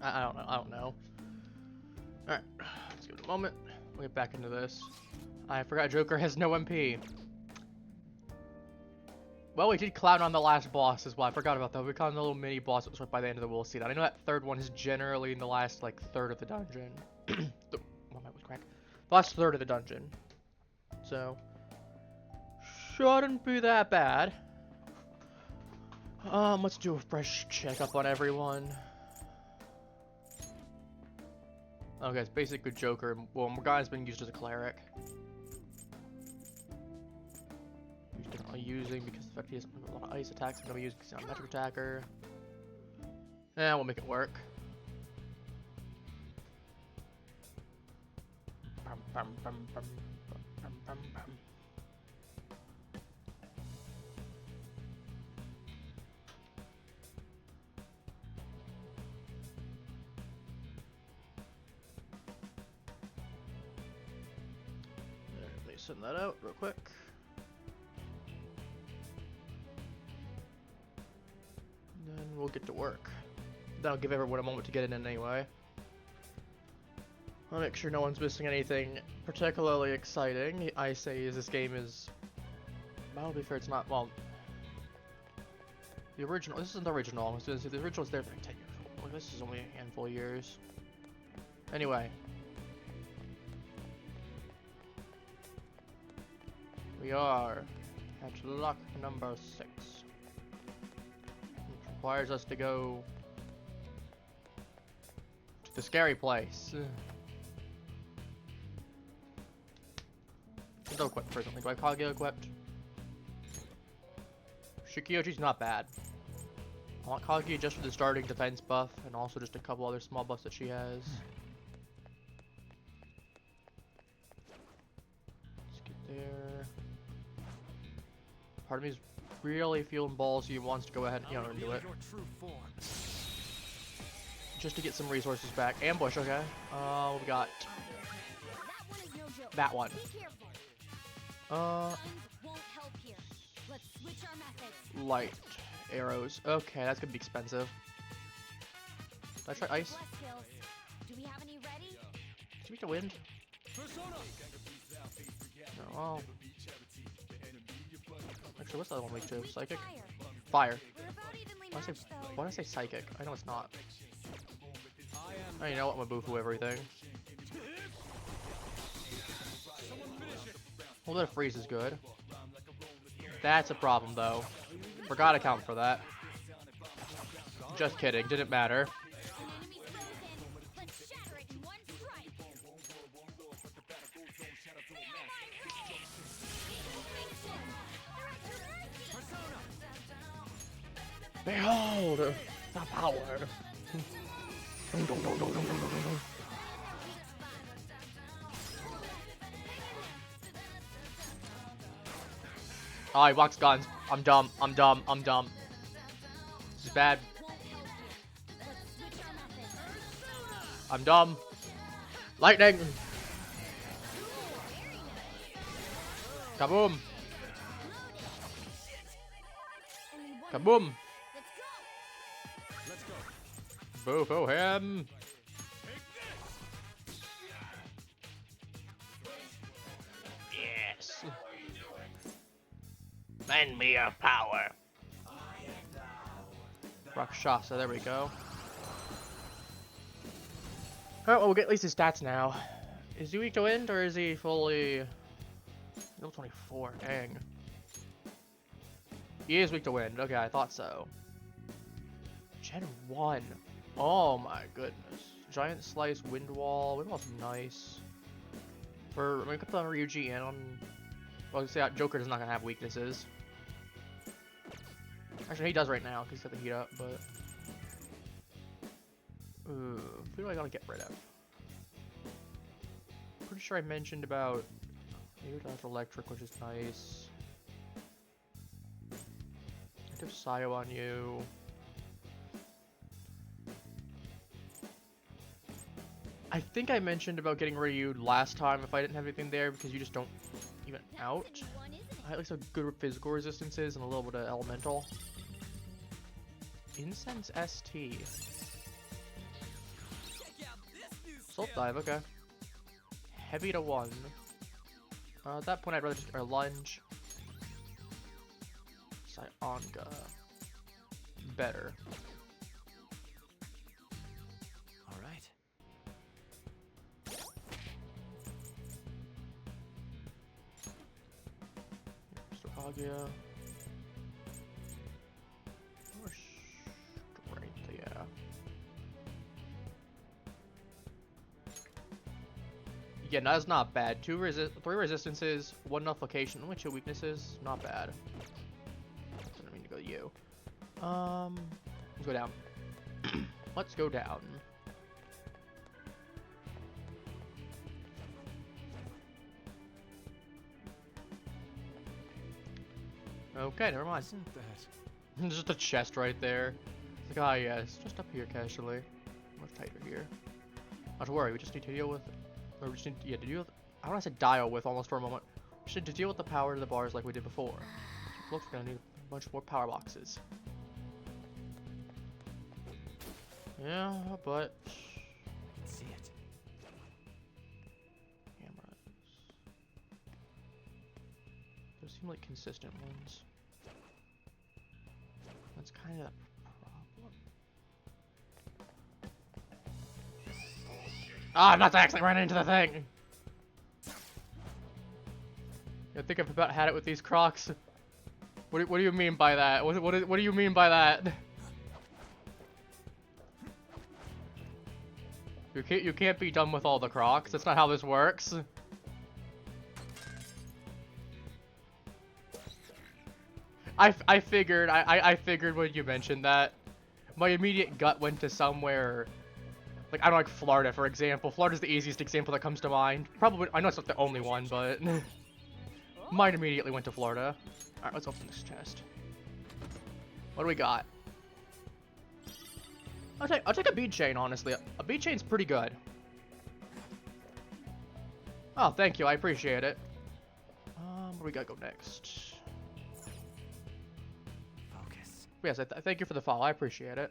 I don't know. I don't know. Alright, let's give it a moment. We'll get back into this. I forgot Joker has no MP. Well, we did clown on the last boss as well. I forgot about that. We clowned on the little mini boss that was right by the end of the we'll see that. I know that third one is generally in the last, like, third of the dungeon. The last third of the dungeon. So, shouldn't be that bad. Let's do a fresh checkup on everyone. Okay, it's basically good Joker. Well, Morgana's been used as a cleric. He's definitely using because the fact he has a lot of ice attacks. I'm gonna be using because he's not a metric attacker. Yeah, we'll make it work. Bum, bum, bum, bum, bum, bum, bum. Let me send that out real quick. And then we'll get to work. That'll give everyone a moment to get it in anyway. I'll make sure no one's missing anything particularly exciting. I say is this game is... Well, to be fair, it's not... Well... The original... This isn't the original. I was gonna say the original's there for like 10 years old. Well, this is only a handful of years. Anyway. We are at lock number 6. Which requires us to go... to the scary place. Don't equip presently. Do I call get equipped? Shikiochi's not bad. I want Kaguya just for the starting defense buff, and also just a couple other small buffs that she has. Let's get there. Part of me is really feeling ballsy. He wants to go ahead and, and do it. Just to get some resources back. Ambush, okay. We got that one. Light arrows. Okay, that's gonna be expensive. Did I try ice? Do we have any ready? Should we get wind? No, well. Actually, what's the other one weak to? Psychic? Fire. Why did I say psychic? I know it's not. Oh, you know what? I'm gonna boo-foo everything. Well, that freeze is good. That's a problem, though. Forgot to count for that. Just kidding. Didn't matter. Behold the power. Oh, he walks guns. I'm dumb. I'm dumb. I'm dumb. This is bad. I'm dumb. Lightning. Kaboom. Kaboom. Boo-foo him. Yes. Lend me your power. Rakshasa, there we go. Alright, well, we'll get at least his stats now. Is he weak to wind, or is he fully... Level 24, dang. He is weak to wind, okay, I thought so. Gen 1. Oh my goodness. Giant Slice, Wind Wall. Wind Wall's nice. I mean, we could put on Ryuji and on... Well, see, Joker is not gonna have weaknesses. Actually, he does right now, because he's got the heat up, but... Ooh, who do I gotta get rid of? Pretty sure I mentioned about... Maybe Dr. Electric, which is nice. I have Sayo on you. I think I mentioned about getting rid of you last time if I didn't have anything there, because you just don't even out. I have like some good physical resistances and a little bit of elemental. Incense ST. Salt dive, okay. Heavy to 1. At that point, I'd rather just or lunge. Sionga. Better. Alright. Stohagia. Or strength, yeah. Yeah, that's not bad. 3 resistances, 1 nullification, only 2 weaknesses. Not bad. Didn't mean to go to you. Let's go down. Let's go down. Okay, never mind. Isn't that... There's just a chest right there. It's like, ah, yes, just up here casually. Much tighter here. Not to worry, we just need to deal with. Or we just need to deal with. I want to say dial with almost for a moment. We should to deal with the power to the bars like we did before. Looks we're gonna need a bunch more power boxes. Yeah, but I can see it. cameras. Those seem like consistent ones. That's kind of a problem. Ah, I'm not actually running into the thing. I think I've about had it with these Crocs. What do you mean by that? What do you mean by that? You can't be done with all the Crocs. That's not how this works. I figured when you mentioned that, my immediate gut went to somewhere, like I don't like Florida, for example. Florida's the easiest example that comes to mind. Probably, I know it's not the only one, but mine immediately went to Florida. All right, let's open this chest. What do we got? I'll take a bead chain, honestly. A bead chain's pretty good. Oh, thank you. I appreciate it. Where do we gotta go next? Focus. Yes, thank you for the follow. I appreciate it.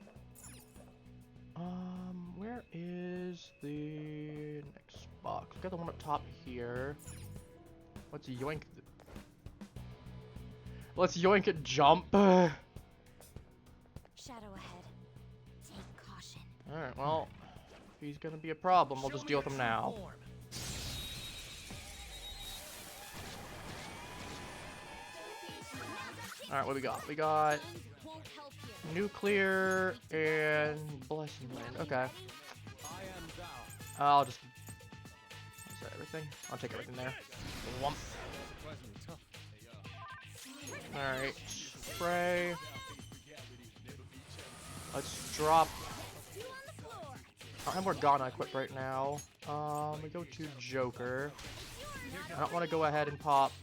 Where is the next box? We got the one up top here. Let's yoink. Let's yoink it. Jump. Shadow ahead. Take caution. All right. Well, if he's gonna be a problem, we'll just deal with him now. All right. What we got? We got nuclear and blessing land. Okay. I'll just. Is that everything? I'll take everything there. Whomp. Alright. Spray. Let's drop. I don't have Morgana equipped right now. We go to Joker. I don't want to go ahead and pop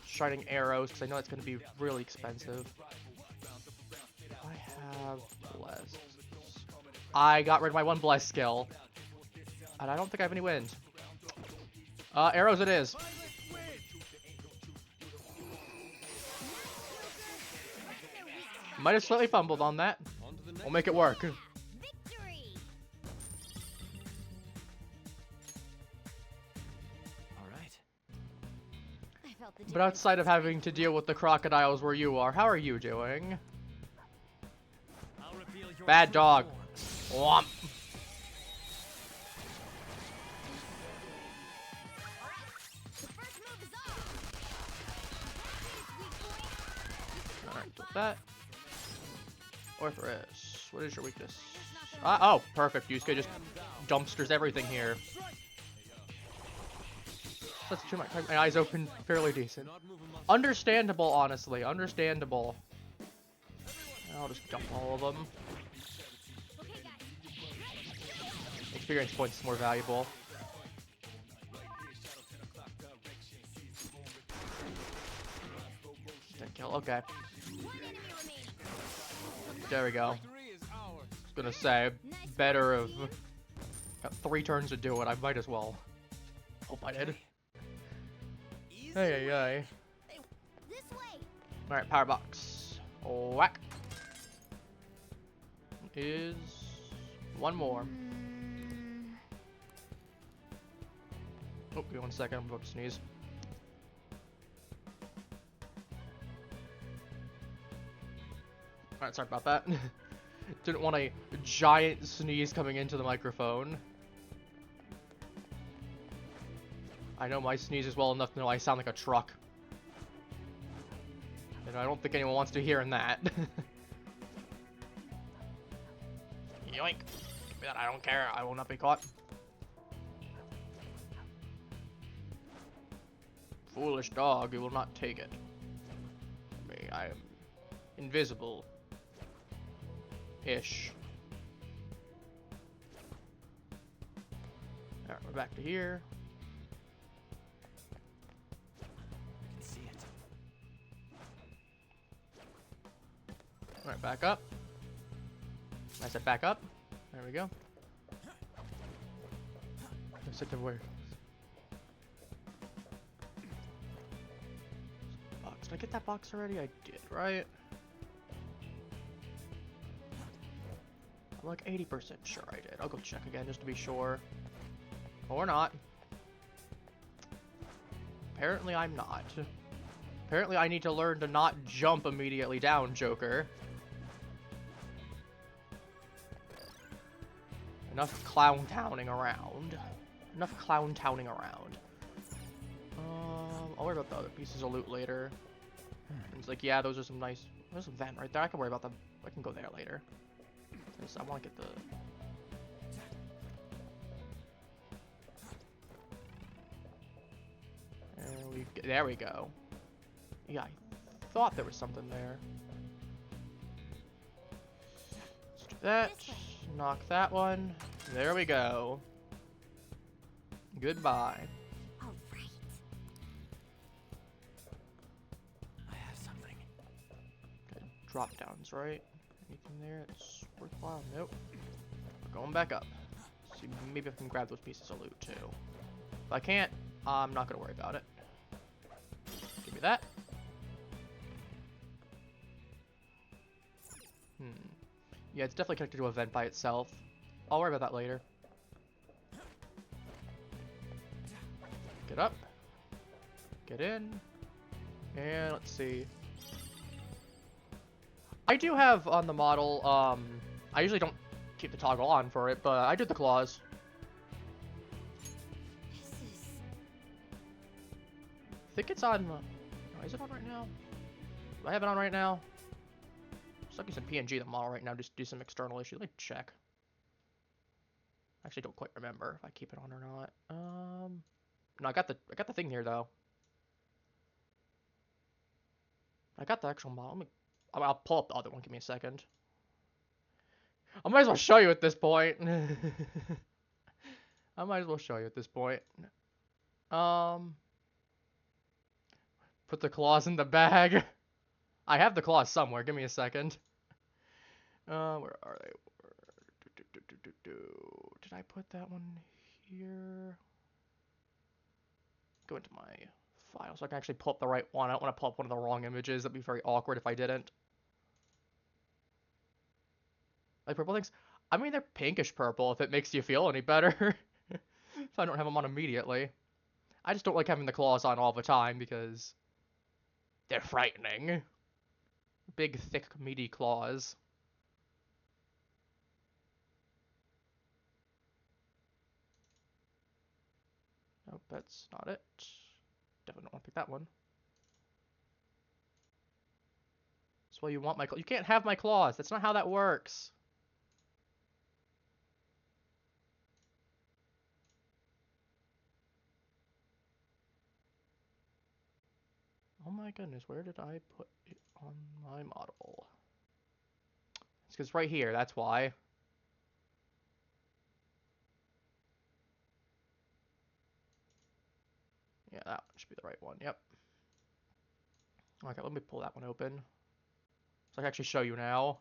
Shining Arrows because I know it's going to be really expensive. I have Bless. I got rid of my 1 Bless skill. And I don't think I have any wind. Arrows it is. Might have slightly fumbled on that. We'll make it work. Victory! Alright. I felt the But outside of having to deal with the crocodiles where you are, how are you doing? I'll reveal your Bad true dog. form. Whomp. The first move is off. Alright, with that. Orthrus, what is your weakness? Oh, perfect. Yusuke just dumpsters everything here. Let's keep my eyes open fairly decent. Understandable, honestly. Understandable. I'll just dump all of them. Okay, guys. Experience points is more valuable. Didn't kill. Okay. One enemy remaining. There we go. I was gonna say, better of got 3 turns to do it. I might as well. Hope I did. Hey, hey. This way. Alright, power box. Whack. Is 1 more. Oh, give me 1 second. I'm about to sneeze. Alright, sorry about that. Didn't want a giant sneeze coming into the microphone. I know my sneeze is well enough to know I sound like a truck. And I don't think anyone wants to hear that. Yoink. Give me that, I don't care. I will not be caught. Foolish dog, you will not take it. I am invisible. Ish. Alright, we're back to here. I can see it. Alright, back up. I said back up. There we go. I said to where? Box. Did I get that box already? I did, right? I'm like 80% sure I did. I'll go check again just to be sure. Or not. Apparently I'm not. Apparently I need to learn to not jump immediately down, Joker. Enough clown-towning around. Enough clown-towning around. I'll worry about the other pieces of loot later. And it's like, yeah, those are some nice... There's a vent right there. I can worry about them. I can go there later. I want to get the... And there we go. Yeah, I thought there was something there. Let's do that. Knock that one. There we go. Goodbye. All right. I have something. Okay, drop downs, right? Anything there that's worthwhile? Nope. We're going back up. See, maybe I can grab those pieces of loot too. If I can't, I'm not gonna worry about it. Give me that. Yeah, it's definitely connected to a vent by itself. I'll worry about that later. Get up. Get in. And let's see. I do have on the model, I usually don't keep the toggle on for it, but I did the claws. This is... I think it's on, is it on right now? Do I have it on right now? It's like it's in PNG, the model right now, just do some external issue. Let me check. I actually don't quite remember if I keep it on or not. No, I got the thing here though. I got the actual model. I'll pull up the other one. Give me a second. I might as well show you at this point. I might as well show you at this point. Put the claws in the bag. I have the claws somewhere. Give me a second. Where are they? Did I put that one here? Go into my file so I can actually pull up the right one. I don't want to pull up one of the wrong images. That'd be very awkward if I didn't. Like purple things? I mean, they're pinkish purple if it makes you feel any better. If I don't have them on immediately. I just don't like having the claws on all the time because they're frightening. Big, thick, meaty claws. Nope, that's not it. Definitely don't want to pick that one. That's why you want my claws. You can't have my claws. That's not how that works. Oh my goodness, where did I put it on my model? It's because right here, that's why. Yeah, that one should be the right one, yep. Okay, let me pull that one open. So I can actually show you now.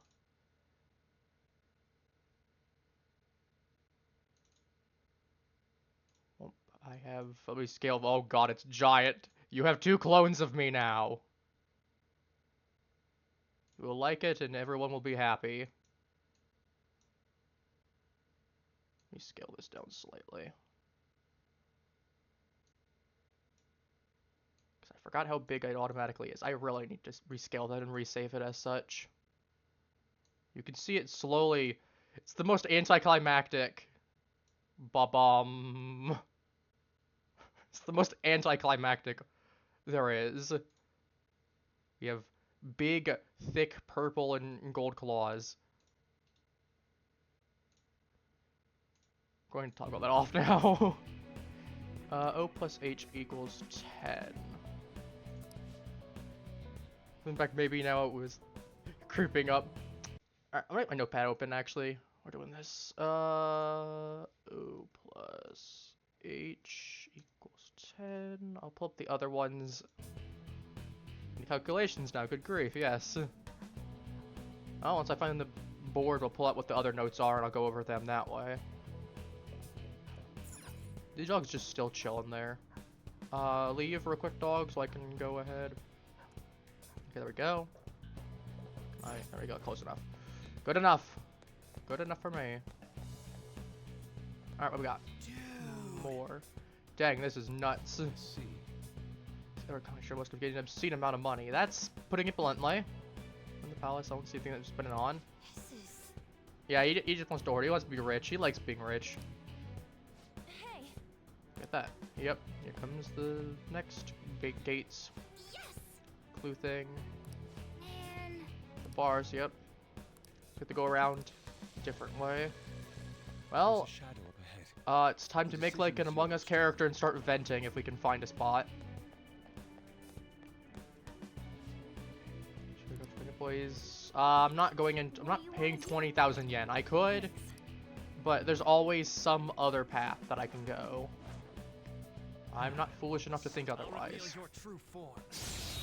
Well, I have, let me scale, oh god, it's giant. You have 2 clones of me now. You will like it and everyone will be happy. Let me scale this down slightly. Forgot how big it automatically is. I really need to rescale that and resave it as such. You can see it slowly. It's the most anticlimactic. Ba-bum. It's the most anticlimactic there is. We have big, thick purple and gold claws. I'm going to talk about that off now. O plus H equals 10. In fact, maybe now it was creeping up. Alright, I'm gonna get my notepad open actually. We're doing this. O plus H equals 10. I'll pull up the other ones. The calculations now, good grief, yes. Oh, once I find the board, we'll pull out what the other notes are and I'll go over them that way. The dog's just still chilling there. Leave real quick, dog, so I can go ahead. Okay, there we go. Alright, there we go, close enough. Good enough. Good enough for me. Alright, what we got? More. Dang, this is nuts. Let's see. Ever coming sure must have getting an obscene amount of money. That's putting it bluntly. In the palace, I don't see anything that's spending on. This is... Yeah, he just wants to hoard. He wants to be rich. He likes being rich. Hey! Get that. Yep. Here comes the next big gates. Yes! Clue thing. And... The bars, yep. Get to go around a different way. Well, There's a shadow up ahead. it's time to make like an Among Us character and start venting if we can find a spot. Should we go for the boys? I'm not going in. I'm not paying 20,000 yen. I could, but there's always some other path that I can go. I'm not foolish enough to think otherwise. Your true form.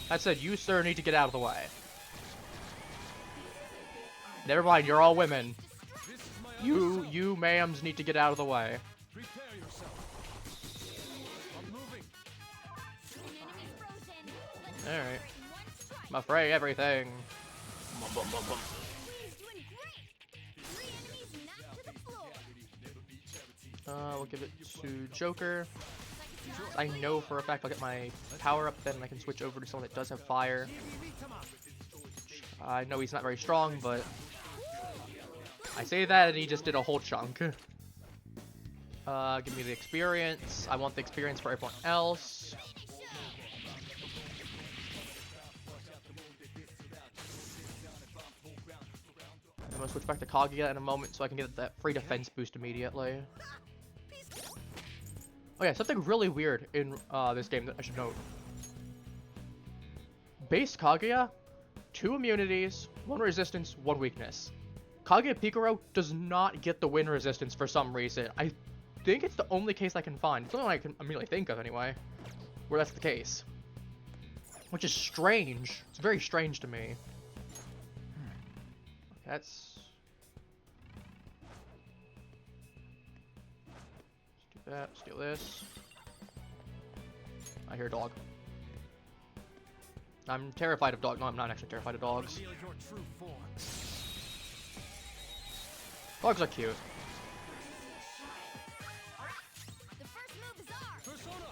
That said, you sir need to get out of the way. Never mind, you're all women. This is my You ma'ams need to get out of the way. Prepare yourself. I'm moving. an enemy frozen. Let's Alright. in one strike. I'm afraid everything. Queen's doing great. 3 enemies knocked to the floor. We'll give it to Joker. I know for a fact I'll get my power up, then I can switch over to someone that does have fire. I know he's not very strong, but I say that and he just did a whole chunk. Give me the experience. I want the experience for everyone else. I'm gonna switch back to Kaguya in a moment so I can get that free defense boost immediately. Oh yeah, something really weird in this game that I should note. Base Kaguya, 2 immunities, 1 resistance, 1 weakness. Kaguya Picaro does not get the wind resistance for some reason. I think it's the only case I can find. It's the only one I can immediately think of anyway, where that's the case. Which is strange. It's very strange to me. That's... that, steal this. I hear a dog. I'm terrified of dogs. No, I'm not actually terrified of dogs. Reveal your true form. Dogs are cute. The first move is ours. Persona.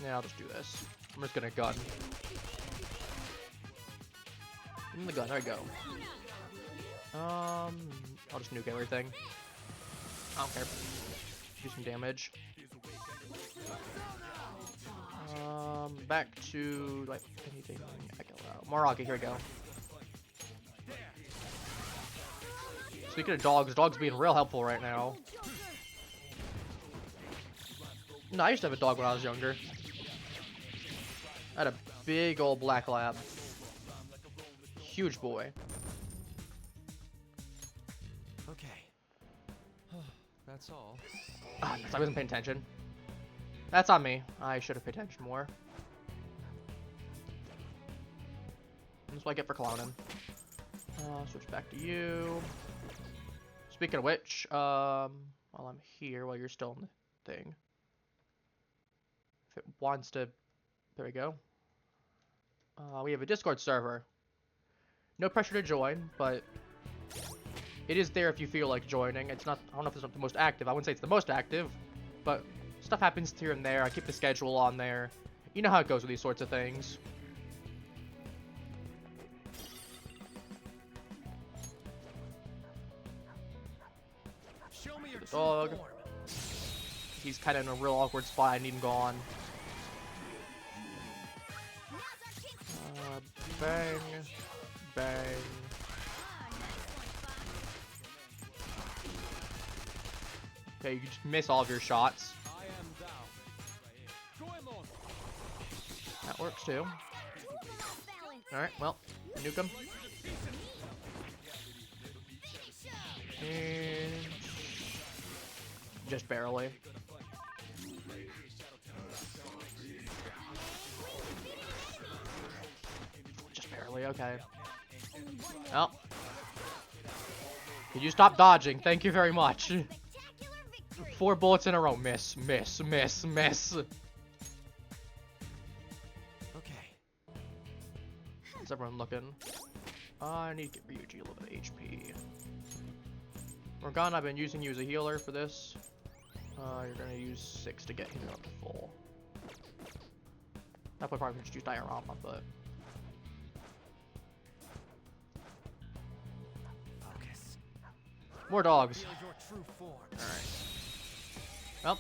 Yeah, I'll just do this. I'm just gonna gun. Give him the gun. There we go. I'll just nuke everything. I don't care. Do some damage. Back to like anything I can allow. Maraki, here we go. Speaking of dogs, dogs being real helpful right now. No, I used to have a dog when I was younger. I had a big old black lab. Huge boy. Okay. That's all. Ah, I wasn't paying attention. That's on me. I should have paid attention more. That's what I get for clowning. Switch back to you. Speaking of which, while I'm here, while you're still in the thing, if it wants to, there we go. We have a Discord server. No pressure to join, but it is there if you feel like joining. It's not, I don't know if it's not the most active. I wouldn't say it's the most active, but stuff happens here and there. I keep the schedule on there. You know how it goes with these sorts of things. Show me your The true dog. form. He's kind of in a real awkward spot. I need him gone. Bang. Bang. Okay, you just miss all of your shots. I am thou. Goemon. That works too. Alright, well, nuke him. And just barely. Just barely, okay. Well. Could you stop dodging? Thank you very much. 4 bullets in a row. Miss, miss, miss, miss. Okay. How's everyone looking? I need to get Ryuji a little bit of HP. Morgana, I've been using you as a healer for this. You're gonna use 6 to get him up to full. I probably just use diorama, but Focus. more dogs. Reveal your true form. Alright. Well,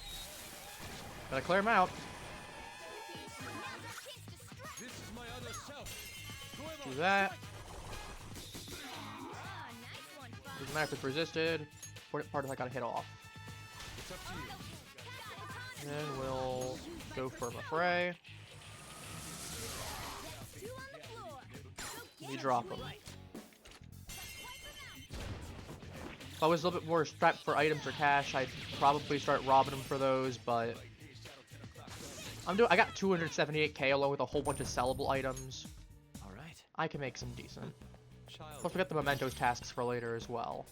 gotta clear him out. This is my other self. Goemon. Do that. Doesn't matter if it's resisted. Important part is I gotta hit off. It's up to you. And then we'll go for Mafray. We drop him. If I was a little bit more strapped for items or cash, I'd probably start robbing them for those, but I got 278k along with a whole bunch of sellable items. All right. I can make some decent. Child. Don't forget the Mementos tasks for later as well.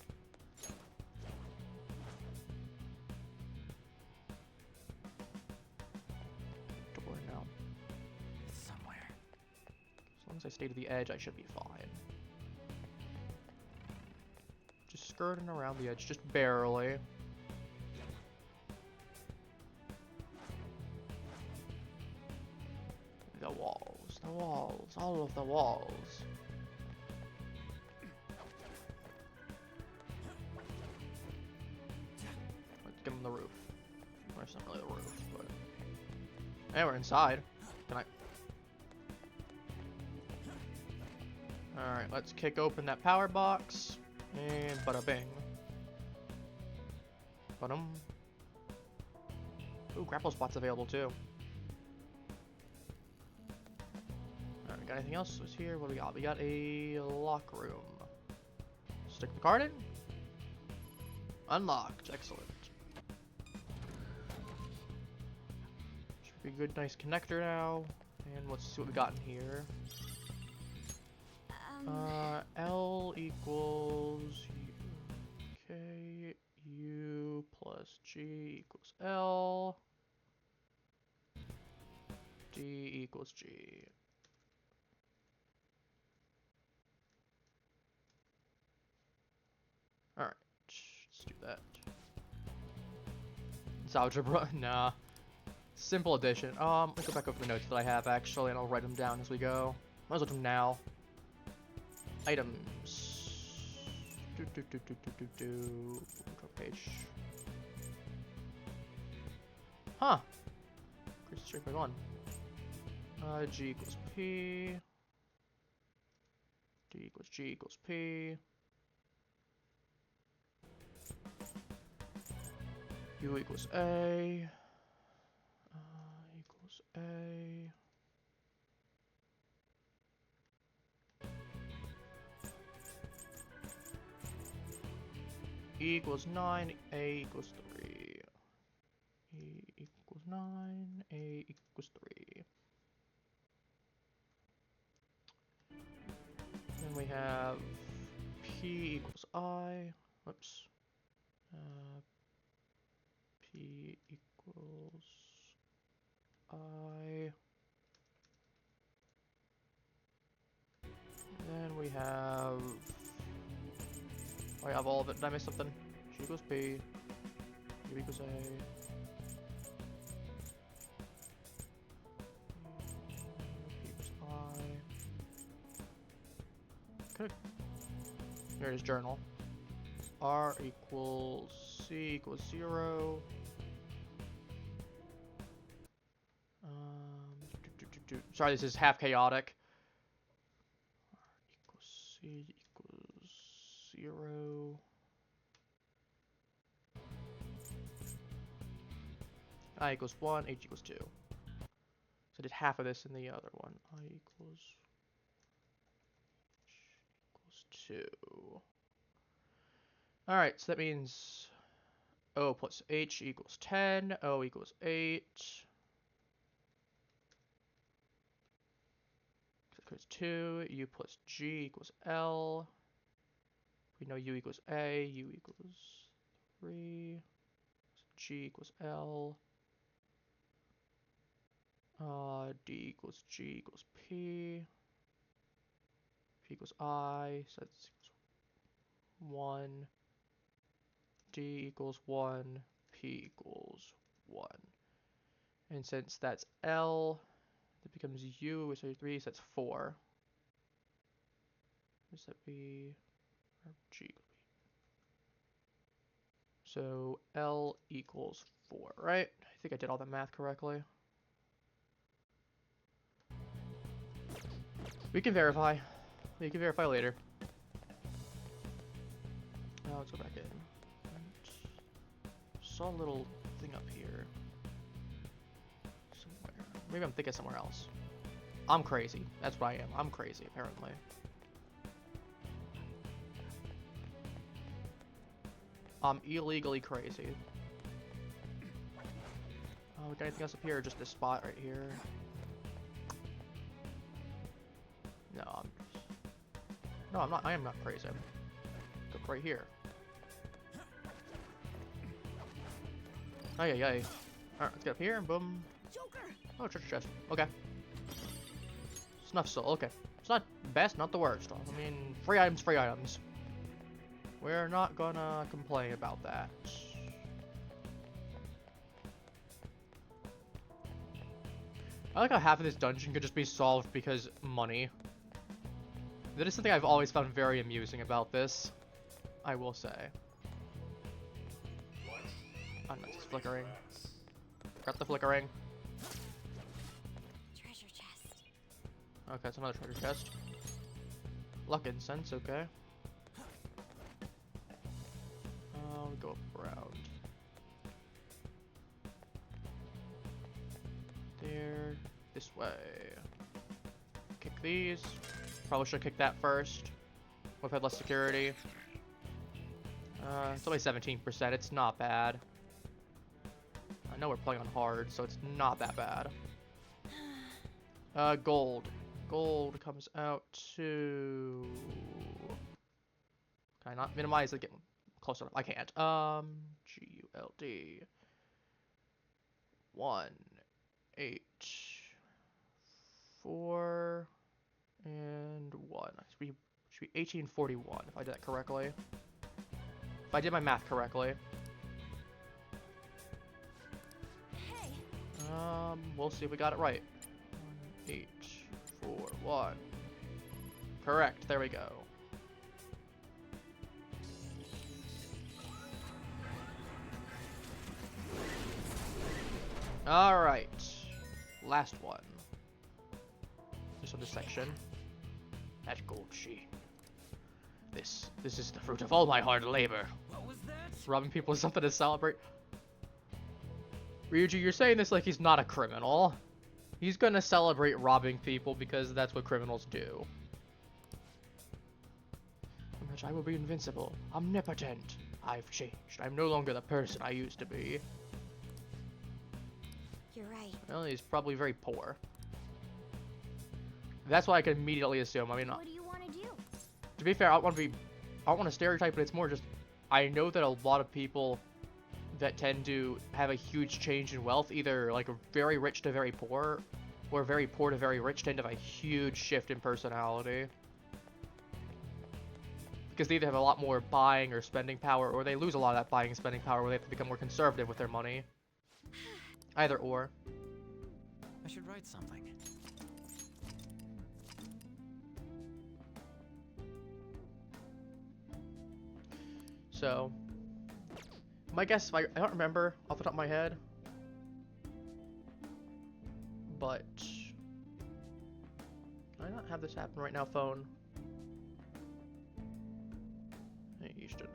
Door now. Somewhere. As long as I stay to the edge, I should be fine. Just skirting around the edge, just barely. The walls, all of the walls. Let's get on the roof. Well, it's not really the roof, but... Hey, we're inside. Can I... Alright, let's kick open that power box. And bada bing. Ba-dum. Ooh, grapple spots available too. Alright, got anything else was here? What do we got? We got a lock room. Stick the card in. Unlocked. Excellent. Should be a good, nice connector now. And let's see what we got in here. L equals K U plus G equals L. D equals G. Alright, let's do that. It's algebra? Nah. Simple addition. Let's go back over the notes that I have actually, and I'll write them down as we go. Might as well do them now. Items. Drop page. Huh. Increase strength by 1. G equals P. D equals G equals P. U equals A. Equals A. E equals 9, A equals 3. E equals 9, A equals 3. Then we have P equals I. Whoops. P equals I. Then we have... I have all of it. Did I miss something? G equals P. U equals A. Here it is, journal. R equals C equals 0. Sorry, this is half chaotic. R equals C equals 0. I equals 1, H equals 2. So I did half of this in the other one. I equals 2. Alright, so that means O plus H equals 10, O equals 8. Equals 2, U plus G equals L. We know U equals A, U equals 3. G equals L. D equals G equals P. P equals I, so that's 1. D equals 1. P equals 1. And since that's L, it becomes U, so 3, so that's 4. Does that be or G equals P? So L equals 4, right? I think I did all the math correctly. We can verify. We can verify later. Now let's go back in. Saw a little thing up here. Somewhere. Maybe I'm thinking somewhere else. I'm crazy. That's what I am. I'm crazy, apparently. I'm illegally crazy. Oh, we got anything else up here? Just this spot right here. No, I'm not. I am not crazy. I'm right here. Ay, ay, ay. Alright, let's get up here and boom. Joker. Oh, treasure chest. Okay. Snuff soul. Okay. It's not best, not the worst. I mean, free items, free items. We're not gonna complain about that. I like how half of this dungeon could just be solved because money. That is something I've always found very amusing about this, I will say. Oh no, it's flickering. Got the flickering. Treasure chest. Okay, it's another treasure chest. Luck incense, okay. We go around. There. This way. Kick these. Probably should kick that first. We've had less security. It's only 17%. It's not bad. I know we're playing on hard, so it's not that bad. Gold. Gold comes out to... Can I not minimize it? Get close enough. I can't. GULD. 1, 8, 4, and 1. Should be 1841 if I did that correctly. If I did my math correctly. Hey. We'll see if we got it right. 1, 8, 4, 1. Correct. There we go. All right. Last one. Just on this section. That gold sheet. This is the fruit of all my hard labor. What was that? Robbing people is something to celebrate. Ryuji, you're saying this like he's not a criminal. He's gonna celebrate robbing people because that's what criminals do. I will be invincible, omnipotent. I've changed. I'm no longer the person I used to be. You're right. Well, he's probably very poor. That's what I can immediately assume. I mean, What do you want to do? to be fair, I don't want to stereotype, but it's more just, I know that a lot of people that tend to have a huge change in wealth, either like very rich to very poor, or very poor to very rich, tend to have a huge shift in personality. Because they either have a lot more buying or spending power, or they lose a lot of that buying and spending power where they have to become more conservative with their money. Either or. I should write something. So, my guess, I don't remember off the top of my head, but can I not have this happen right now, phone? Hey, you should know.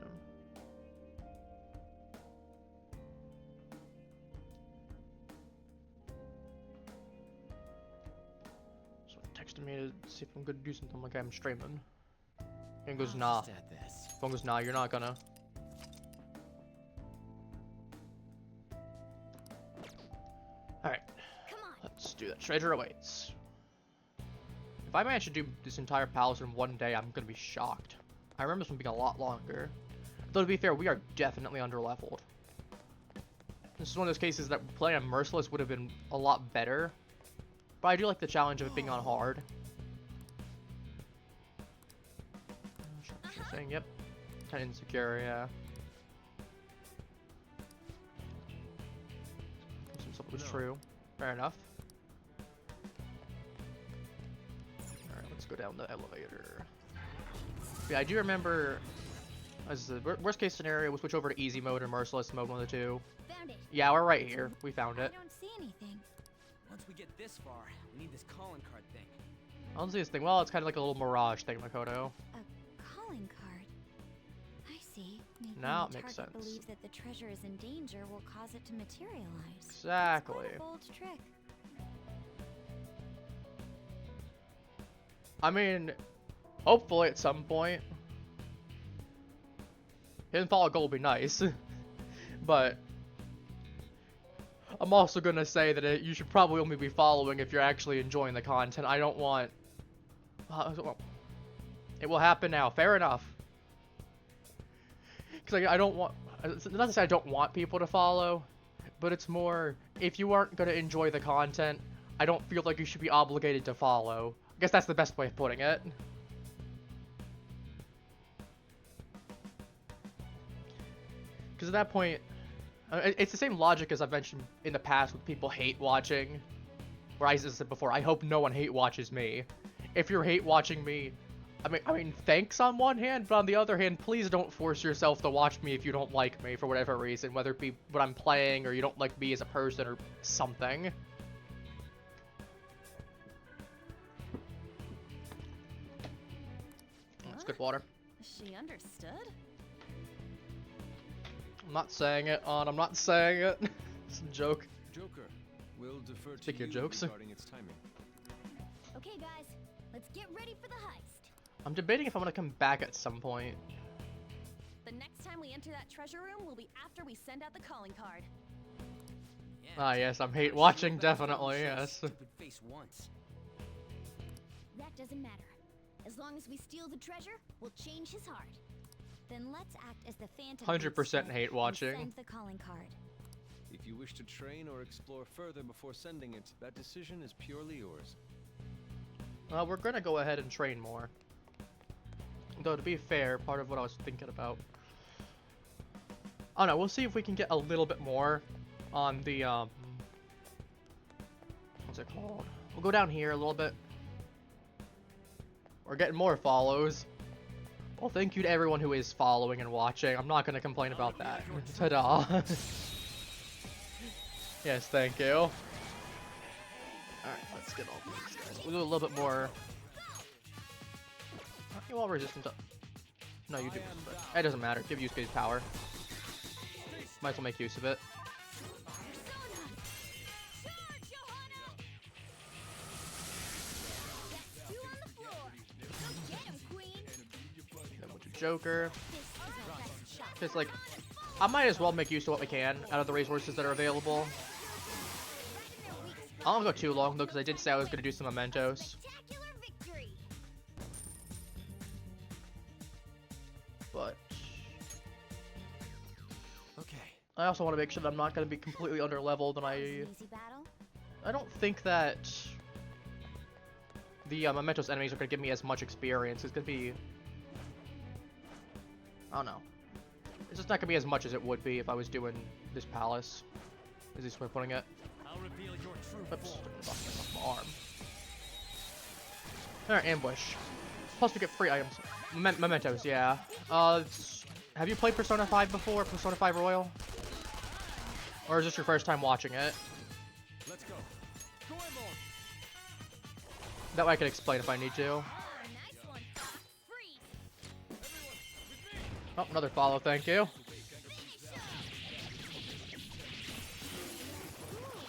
Someone texted me to see if I'm gonna do something like I'm streaming. And goes, nah. Phone goes, nah, you're not gonna. Alright. Let's do that. Treasure awaits. If I manage to do this entire palace in one day, I'm gonna be shocked. I remember this one being a lot longer. Though to be fair, we are definitely underleveled. This is one of those cases that playing on Merciless would have been a lot better. But I do like the challenge of it being on hard. Saying, yep. Kind of insecure, yeah. Some stuff was true. Fair enough. Alright, let's go down the elevator. Yeah, I do remember as the worst case scenario, we'll switch over to easy mode or merciless mode, one of the two. Found it. Yeah, we're right here. We found it. I don't see anything. Once we get this far, we need this calling card thing. I don't see this thing. Well, it's kind of like a little mirage thing, Makoto. A calling card. I see. Maybe Now the it makes target sense. believes that the treasure is in danger will cause it to materialize. Exactly. Quite a bold trick. I mean, hopefully at some point. Hidden follow goal would be nice. But I'm also gonna say that you should probably only be following if you're actually enjoying the content. I don't want... it will happen now. Fair enough. Because I don't want... not to say I don't want people to follow, but it's more, if you aren't going to enjoy the content, I don't feel like you should be obligated to follow. I guess that's the best way of putting it. Because at that point, it's the same logic as I've mentioned in the past with people hate watching. Where I said before, I hope no one hate watches me. If you're hate watching me, I mean, thanks on one hand, but on the other hand, please don't force yourself to watch me if you don't like me for whatever reason, whether it be what I'm playing or you don't like me as a person or something. That's good water. She understood? I'm not saying it, I'm not saying it. It's a joke. Joker, we'll defer Speaking to of you jokes. regarding its timing. Okay, guys. Let's get ready for the heist. I'm debating if I'm gonna come back at some point. The next time we enter that treasure room will be after we send out the calling card. Yeah, Ah, yes, I'm hate sure watching, that phone definitely, showed yes. Stupid face once. That doesn't matter. As long as we steal the treasure, we'll change his heart. Then let's act as the Phantom 100% hate and watching. send the calling card. If you wish to train or explore further before sending it, that decision is purely yours. We're gonna go ahead and train more. Though, to be fair, part of what I was thinking about... I don't know, we'll see if we can get a little bit more on the, what's it called? We'll go down here a little bit. We're getting more follows. Well, thank you to everyone who is following and watching. I'm not gonna complain about that. Ta-da. Yes, thank you. Alright, let's get all these guys. We'll do a little bit more... Aren't you all resistant to... No, you do. But it doesn't matter. Give use case power. Might as well make use of it. Then we'll do Joker. It's like, I might as well make use of what we can out of the resources that are available. I don't want to go too long though, because I did say I was going to do some Mementos. But Okay. I also want to make sure that I'm not going to be completely underleveled, and I don't think that the Mementos enemies are going to give me as much experience. It's going to be, I don't know. It's just not going to be as much as it would be if I was doing this palace. Is this way of putting it? I'll reveal your true Oops, form. off my arm. Alright, ambush. Plus we get free items. Mementos, yeah. have you played Persona 5 before? Persona 5 Royal? Or is this your first time watching it? Let's go. That way I can explain if I need to. Ah, nice one. Freeze. Oh, another follow, thank you. Ooh,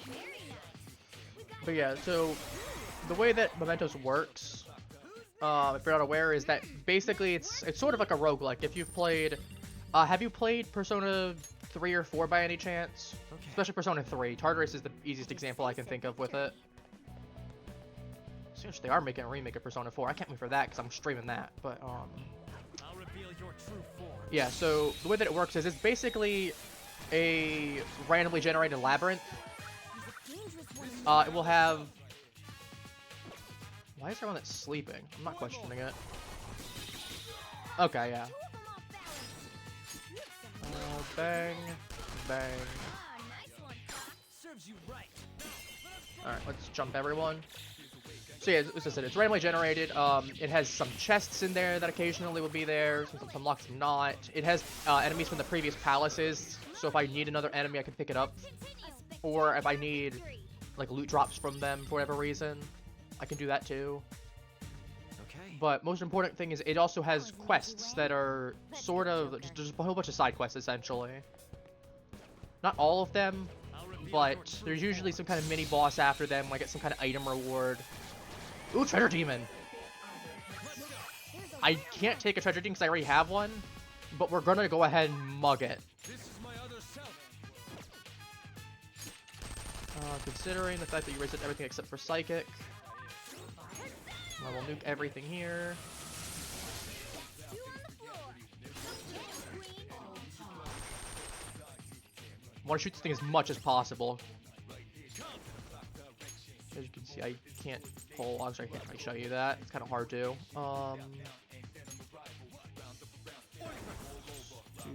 very nice. We got But yeah, so the way that Mementos works, if you're not aware, is that basically it's sort of like a roguelike. If you've played, have you played Persona 3 or 4 by any chance? Especially Persona 3. Tartarus is the easiest example I can think of with it. Since they are making a remake of Persona 4, I can't wait for that because I'm streaming that. But I'll reveal your true form. yeah. So the way that it works is it's basically a randomly generated labyrinth. he's a dangerous one. It will have. Why is there one that's sleeping? I'm not questioning it. Okay, yeah. Two of them off balance. Bang, bang. Ah, nice one. Serves you right. Alright, let's jump everyone. So yeah, as I said, it's randomly generated. It has some chests in there that occasionally will be there. Some lock, some not. It has enemies from the previous palaces. So if I need another enemy, I can pick it up. Or if I need like loot drops from them for whatever reason, I can do that too. Okay. But most important thing is it also has quests that are sort of just a whole bunch of side quests essentially. Not all of them, but there's usually some kind of mini boss after them. I get some kind of item reward. Ooh, treasure demon! I can't take a treasure demon because I already have one, but we're gonna go ahead and mug it. This is my other self. Considering the fact that you reset everything except for psychic, I will nuke everything here. Two on the floor. Queen. I want to shoot this thing as much as possible. As you can see, I can't pull. I'm sorry, I can't really show you that. It's kind of hard to. To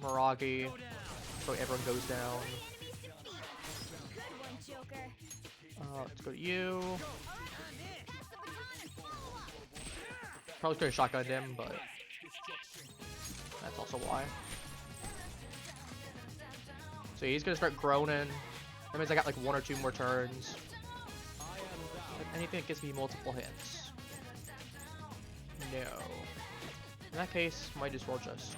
Miragi, so everyone goes down. Good one, Joker. Let's go to you. Probably could have shotgunned him, but that's also why. So he's gonna start groaning. That means I got like 1 or 2 more turns. Anything that gives me multiple hits. No. In that case, might as well just.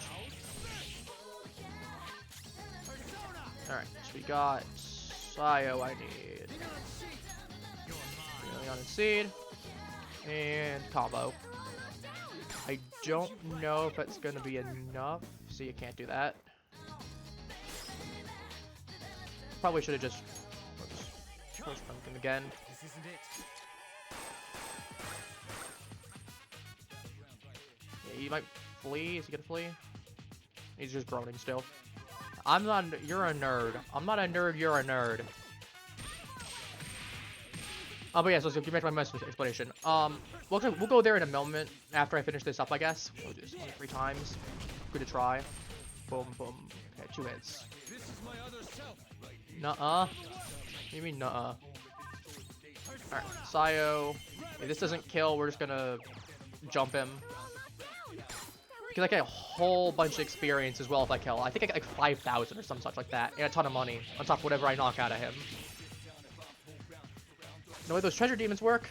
Alright, so we got Sayo I need. Leon and Seed. And combo. I don't know if that's gonna be enough, so you can't do that. Probably should have just push pumpkin again. This isn't it. Yeah, he might flee. Is he gonna flee? He's just groaning still. I'm not. You're a nerd. I'm not a nerd. You're a nerd. Oh, but yeah. So get back to my message explanation. We'll go there in a moment after I finish this up. I guess we'll do this only 3 times. Good to try. Boom, boom. Okay, 2 hits. This is my other self. Nuh-uh. What do you mean nuh-uh? Alright, Sayo. If this doesn't kill, we're just gonna jump him. Because I get a whole bunch of experience as well if I kill. I think I get like 5,000 or some such like that. And a ton of money on top of whatever I knock out of him. The way those treasure demons work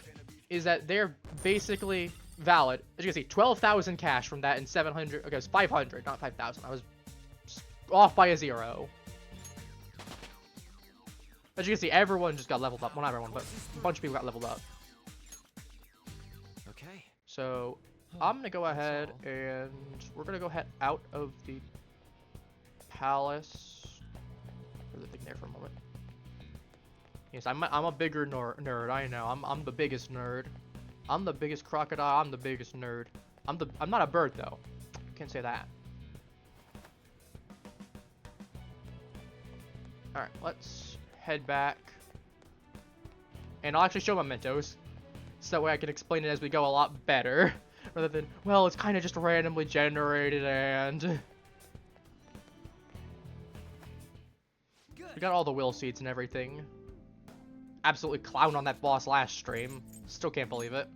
is that they're basically valid. As you can see, 12,000 cash from that and 700. Okay, it was 500, not 5,000. I was off by a 0. As you can see, everyone just got leveled up. Well, not everyone, but a bunch of people got leveled up. Okay. So I'm gonna go ahead and we're gonna go head out of the palace. Put the thing there for a moment. Yes, I'm a bigger nerd. I know. I'm the biggest nerd. I'm the biggest crocodile. I'm the biggest nerd. I'm not a bird though. Can't say that. All right, let's head back. And I'll actually show Mementos, so that way I can explain it as we go a lot better, rather than, well, it's kind of just randomly generated and. We got all the will seeds and everything. Absolutely clown on that boss last stream. Still can't believe it.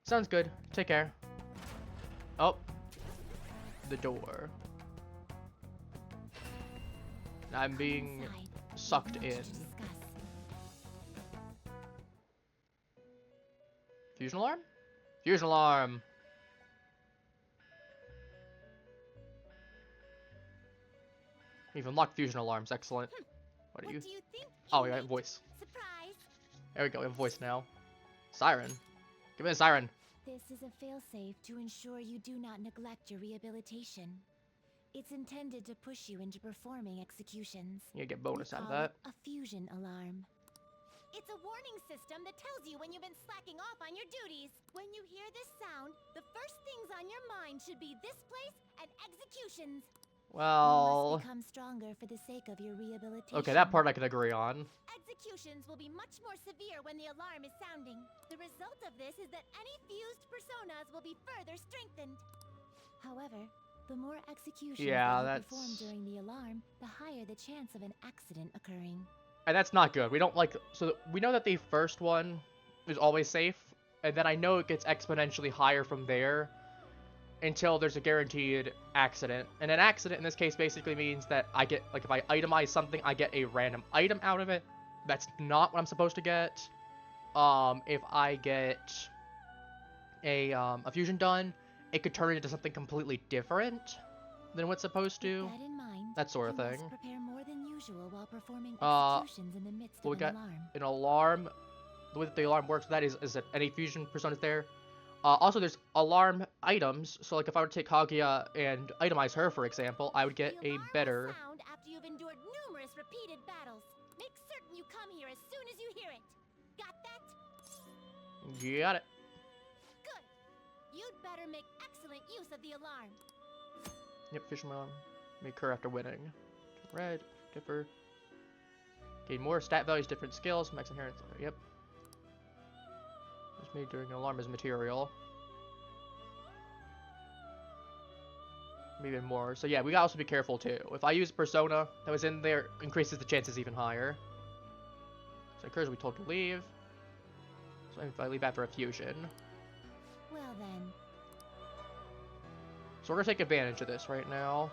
Sounds good. Take care. Oh, the door. I'm being Inside, sucked we have in. much to discuss. Fusion alarm? Fusion alarm. We've unlocked fusion alarms. Excellent. What are you? What do you think? Oh, we got a inmate? voice. Surprise! There we go. We have a voice now. Siren. Give me the siren. This is a failsafe to ensure you do not neglect your rehabilitation. It's intended to push you into performing executions. You get We bonus out of call that. it a fusion alarm. It's a warning system that tells you when you've been slacking off on your duties. When you hear this sound, the first things on your mind should be this place and executions. You Well, must become stronger for the sake of your rehabilitation. okay, that part I can agree on. Executions will be much more severe when the alarm is sounding. The result of this is that any fused personas will be further strengthened. However, the more executions Yeah, that you perform that's- during the alarm, the higher the chance of an accident occurring. And that's not good. We don't like... So we know that the first one is always safe. And then I know it gets exponentially higher from there until there's a guaranteed accident. And an accident in this case basically means that I get... Like, if I itemize something, I get a random item out of it. That's not what I'm supposed to get. If I get a fusion done, it could turn into something completely different than what's supposed to. With that in mind, That sort of you thing. must prepare more than usual while performing Uh, executions in the midst well, of we an got alarm. an alarm. The way that the alarm works, that is that any fusion personas there. Also, there's alarm items. So, like, if I were to take Kaguya and itemize her, for example, I would get The a alarm will better. sound after you've endured numerous repeated battles. Make certain you come here as soon as you hear it. Got that? Got it. Good. You'd better make excellent use of the alarm. Yep, fusion alarm. Make her after winning. Red, differ. Gain more stat values, different skills, max inherent. Yep. Was made during an alarm as material. Maybe even more. So yeah, we gotta also be careful too. If I use persona that was in there, increases the chances even higher. So occurs we told to leave. So if I leave after a fusion. Well then, So we're gonna take advantage of this right now.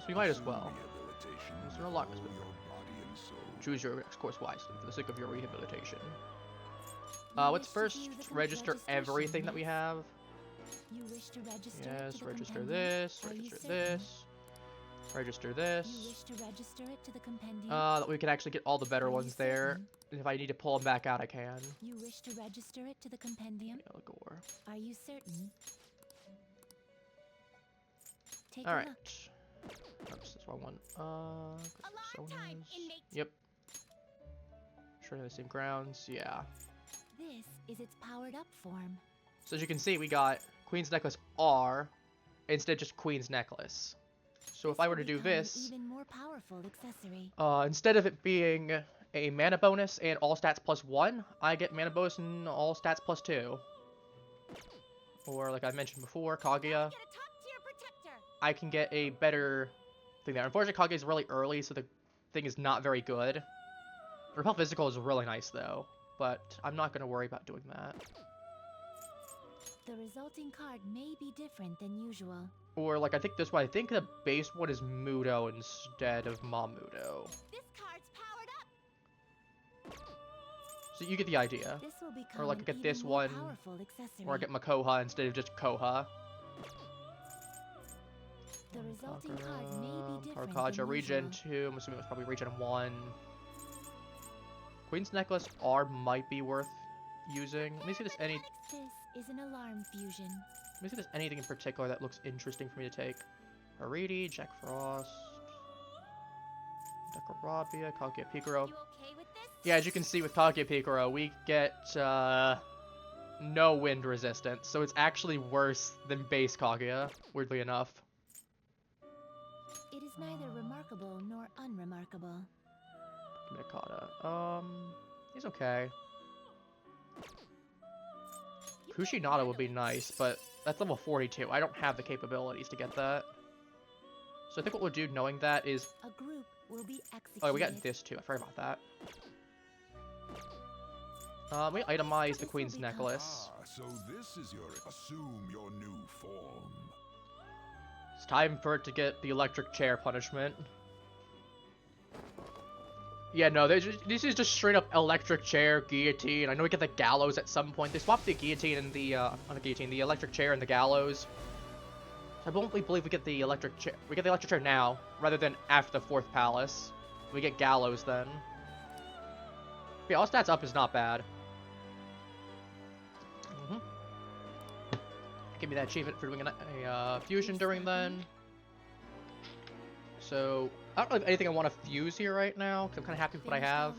So we might as well. Is there a lot? Choose your next course wisely for the sake of your rehabilitation. Let's first register everything that we have. you wish to register Yes, to the register compendium? this, Are you register certain? this, register You this. wish to register it to the compendium? That we can actually get all the better Are you ones there. certain? And if I need to pull them back out, I can. You wish to register it to the compendium? Gore. Are you certain? Take All a right. look. Oops, that's the wrong one. Alarm time, personas. inmate. Yep. Sure, the same grounds. Yeah. This is its powered up form. So as you can see, we got Queen's Necklace R instead of just Queen's Necklace. So if I were to do Become an this, even more powerful accessory. instead of it being a mana bonus and all stats +1, I get mana bonus and all stats +2. Or like I mentioned before, Kaguya, Get a top-tier protector. I can get a better thing there. Unfortunately, Kaguya is really early, so the thing is not very good. Repel Physical is really nice though, but I'm not going to worry about doing that. The resulting card may be different than usual. Or like I think this one, I think the base one is Mudo instead of Mamudo. This card's powered up. So you get the idea. This will become like an get even this more one, powerful accessory. Or I get Makoha instead of just Koha. The resulting card may be different Karkaja, than Regen usual. 2, I'm assuming it was probably Regen 1. Queen's Necklace R might be worth using. Let me see if there's any... This is an alarm fusion. Let me see if there's anything in particular that looks interesting for me to take. Ariti, Jack Frost... Dekorabia, Kaguya Picaro. You okay with this? Yeah, as you can see with Kaguya Picaro, we get, no wind resistance, so it's actually worse than base Kaguya, weirdly enough. It is neither remarkable nor unremarkable. Mikata. He's okay. You can Kushinada would be handle it. nice, but that's level 42. I don't have the capabilities to get that. So I think what we'll do, knowing that, is... A group will be executed. Oh, we got this too. I forgot about that. We itemize the Queen's necklace. Ah, so this is assume your new form. It's time for it to get the electric chair punishment. Yeah, no, this is just straight up electric chair, guillotine. I know we get the gallows at some point. They swapped the guillotine and the, not the guillotine, the electric chair and the gallows. I won't believe we get the electric chair. We get the electric chair now, rather than after the 4th palace. We get gallows then. Yeah, all stats up is not bad. Give me that achievement for doing a fusion during then. So, I don't really have anything I want to fuse here right now, because I'm kind of happy with what I have.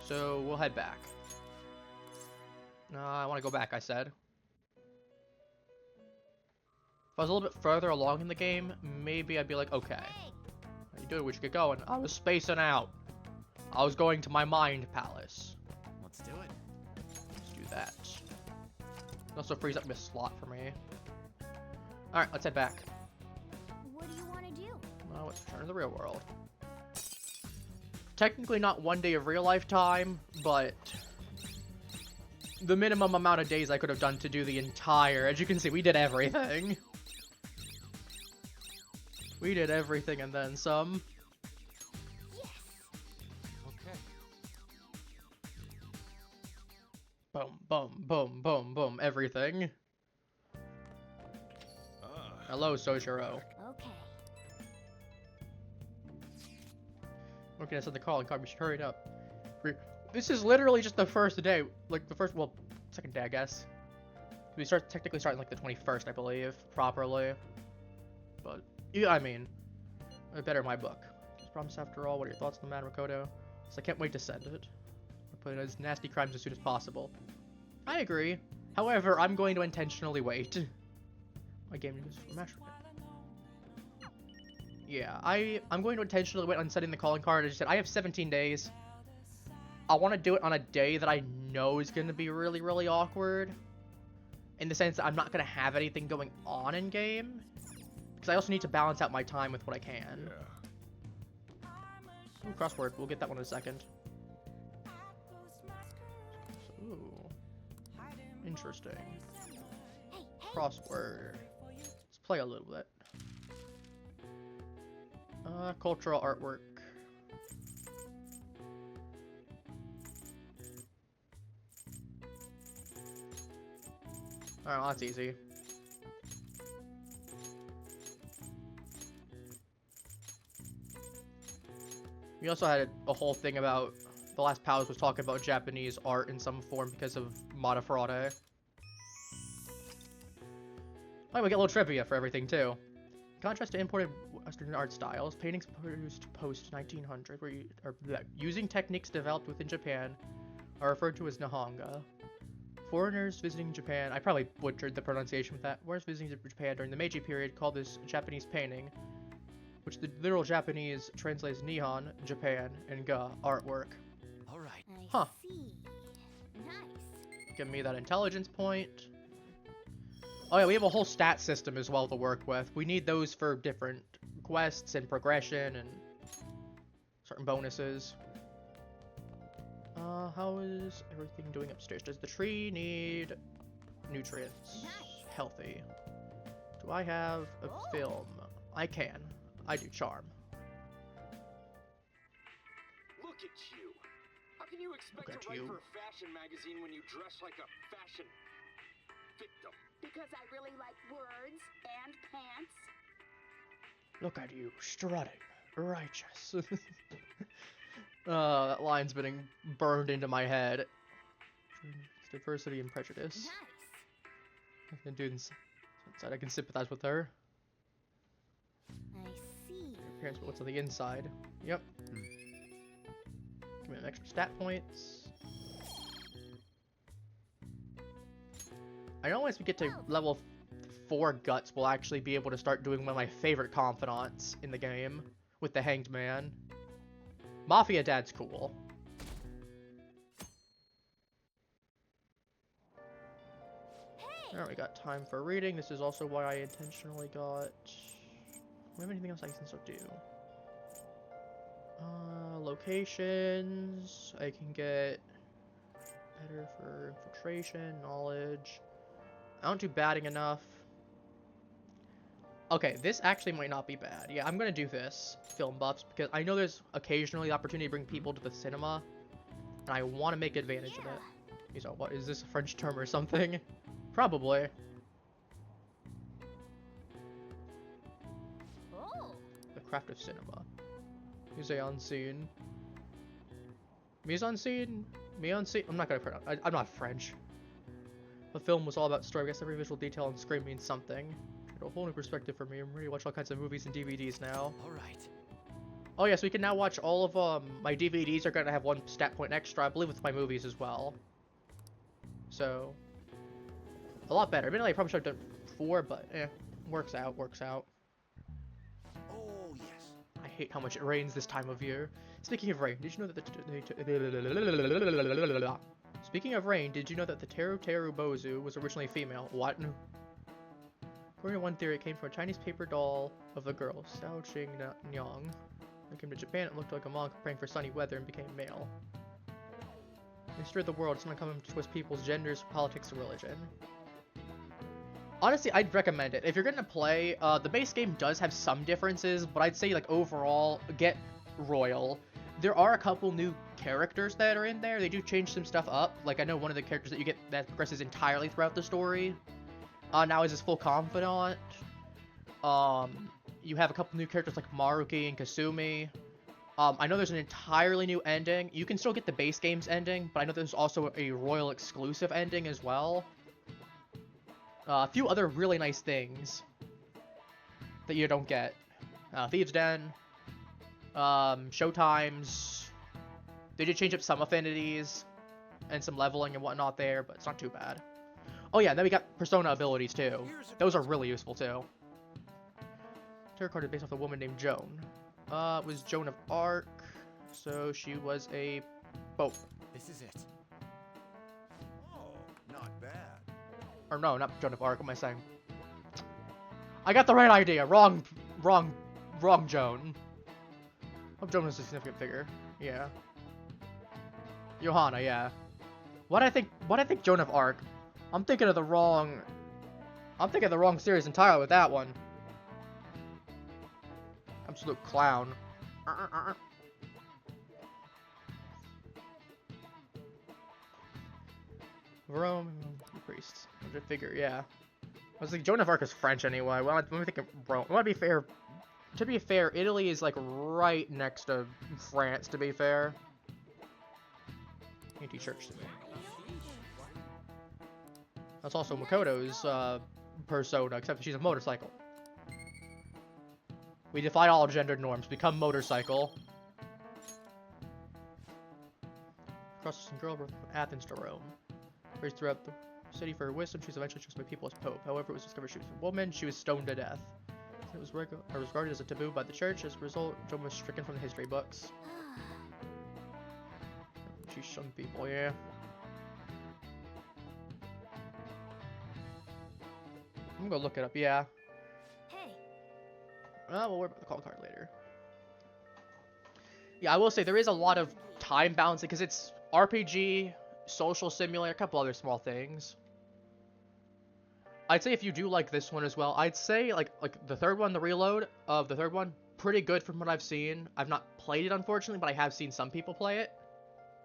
So, we'll head back. I want to go back, I said. If I was a little bit further along in the game, maybe I'd be like, okay. How you doing? We should get going. I was spacing out. I was going to my mind palace. Let's do it. Let's do that. It also frees up a slot for me. Alright, let's head back. What do you want to do? Well, let's return to the real world. Technically not 1 day of real life time, but the minimum amount of days I could have done to do the entire... As you can see, we did everything. We did everything and then some. Okay. Boom, boom, boom, boom, boom, everything. Hello, Sojiro. Okay. Looking at the calling card, we should hurry it up. This is literally just the first day, like the first, well, second day, I guess. We technically start like the 21st, I believe, properly. But, yeah, I mean, better in my book. Just promise after all, what are your thoughts on the matter, Makoto? So I can't wait to send it. I'll put it as nasty crimes as soon as possible. I agree. However, I'm going to intentionally wait. My game is master. Yeah, I'm going to intentionally wait on setting the calling card. As you said, I have 17 days. I want to do it on a day that I know is going to be really, really awkward. In the sense that I'm not going to have anything going on in game. Because I also need to balance out my time with what I can. Yeah. Ooh, crossword. We'll get that one in a second. Ooh. Interesting. Crossword. Let's play a little bit. Cultural artwork. Alright, well, that's easy. We also had a whole thing about the last palace was talking about Japanese art in some form because of Mata Fraude. Oh, we get a little trivia for everything too. In contrast to imported Western art styles, paintings produced post 1900 using techniques developed within Japan are referred to as Nihonga. Foreigners visiting Japan, I probably butchered the pronunciation with that. Foreigners visiting Japan during the Meiji period called this Japanese painting, which the literal Japanese translates Nihon, Japan, and Ga, artwork. All right. Huh. See. Nice. Give me that intelligence point. Oh yeah, we have a whole stat system as well to work with. We need those for different quests and progression and certain bonuses. How is everything doing upstairs? Does the tree need nutrients? Nice. Healthy. Do I have a film? I can. I do charm. Look at you. How can you expect Look at to write you. for a fashion magazine when you dress like a fashion victim? Because I really like words and pants. Look at you, strutting. Righteous. That line's been burned into my head. It's diversity and prejudice. Nice. I can do this. Inside, I can sympathize with her. I see. Appearance, but what's on the inside? Yep. Give me an extra stat points. I know once we get to level 4 guts, we'll actually be able to start doing one of my favorite confidants in the game with the Hanged Man. Mafia Dad's cool. Hey. Alright, we got time for reading. This is also why I intentionally got... Do we have anything else I can still do? Locations. I can get Better for infiltration, knowledge. I don't do batting enough. Okay, this actually might not be bad. Yeah, I'm gonna do this, film buffs, because I know there's occasionally the opportunity to bring people to the cinema, and I want to make advantage of it. So, what is this, a French term or something? Probably. Oh. The craft of cinema. Mise en scene. Mise en scene? Mise en scene? I'm not gonna pronounce. I'm not French. The film was all about story. I guess every visual detail on screen means something. A whole new perspective for me. I'm ready to watch all kinds of movies and DVDs now. Alright. Oh yeah, so we can now watch all of my DVDs are gonna have 1 stat point extra, I believe, with my movies as well. So a lot better. Admittedly, I probably should have done 4, but works out, works out. Oh, yes. I hate how much it rains this time of year. Speaking of rain, did you know that the Teru Teru Bozu was originally a female? What? According to one theory, it came from a Chinese paper doll of a girl, Sao Ching Nyang. When it came to Japan, it looked like a monk praying for sunny weather and became male. In the history of the world, it's not common to twist people's genders, politics, and religion. Honestly, I'd recommend it. If you're gonna play, the base game does have some differences, but I'd say, like, overall, get Royal. There are a couple new characters that are in there. They do change some stuff up. Like, I know one of the characters that you get that progresses entirely throughout the story. Now is his full confidant. You have a couple new characters like Maruki and Kasumi. I know there's an entirely new ending. You can still get the base game's ending, but I know there's also a Royal exclusive ending as well. A few other really nice things that you don't get. Thieves' Den. Showtimes. They did change up some affinities and some leveling and whatnot there, but it's not too bad. Oh yeah, then we got Persona abilities too. Those are really useful too. Tarot card is based off a woman named Joan. It was Joan of Arc, so she was a Pope. This is it. Oh, not bad. Or no, not Joan of Arc, what am I saying? I got the right idea, wrong Joan. Oh, Joan was a significant figure, yeah. Johanna, yeah. What I think Joan of Arc? I'm thinking of the wrong series entirely with that one. Absolute clown. Rome priests. I figure, yeah. I was like, Joan of Arc is French anyway. Well, let me think of Rome. I want to be fair. To be fair, Italy is like right next to France. To be fair. Anti-church to me. That's also Makoto's persona, except she's a motorcycle. We defy all gender norms. Become motorcycle. Cross girl from Athens to Rome. Raised throughout the city for her wisdom, she was eventually chosen by people as pope. However, it was discovered she was a woman. She was stoned to death. It was regarded as a taboo by the church. As a result, Joan was stricken from the history books. She shunned people, yeah. I'm gonna look it up, yeah. Hey. We'll worry about the call card later. Yeah, I will say there is a lot of time balancing because it's RPG, social simulator, a couple other small things. I'd say if you do like this one as well, I'd say like the third one, the reload of the third one, pretty good from what I've seen. I've not played it unfortunately, but I have seen some people play it.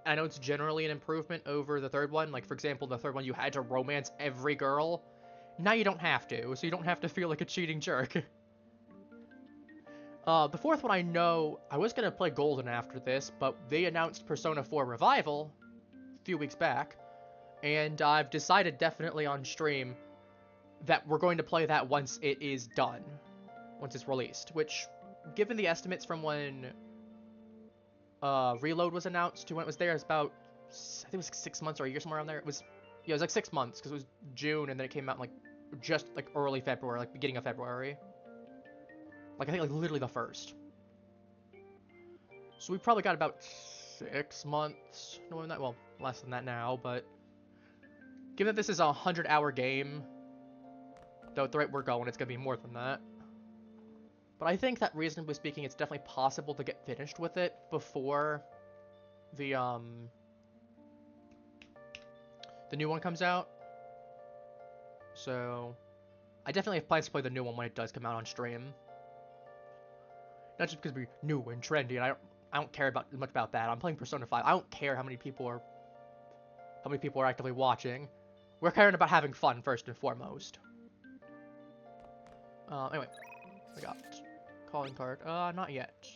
I know it's generally an improvement over the third one. Like for example, the third one you had to romance every girl. Now you don't have to, so you don't have to feel like a cheating jerk. The fourth one I know, I was going to play Golden after this, but they announced Persona 4 Revival a few weeks back, and I've decided definitely on stream that we're going to play that once it is done, once it's released, which, given the estimates from when Reload was announced to when it was there, it's about, I think it was 6 months or a year, somewhere around there. It was like 6 months, because it was June, and then it came out like just like early February, like beginning of February. Like I think like literally the 1st. So we probably got about 6 months. No, not, well, less than that now, but given that this is a 100-hour game, though at the rate we're going, it's gonna be more than that. But I think that reasonably speaking, it's definitely possible to get finished with it before the the new one comes out. So I definitely have plans to play the new one when it does come out on stream. Not just because we're new and trendy, and I don't care about much about that. I'm playing Persona 5. I don't care how many people are actively watching. We're caring about having fun first and foremost. Anyway, we got calling card. Not yet.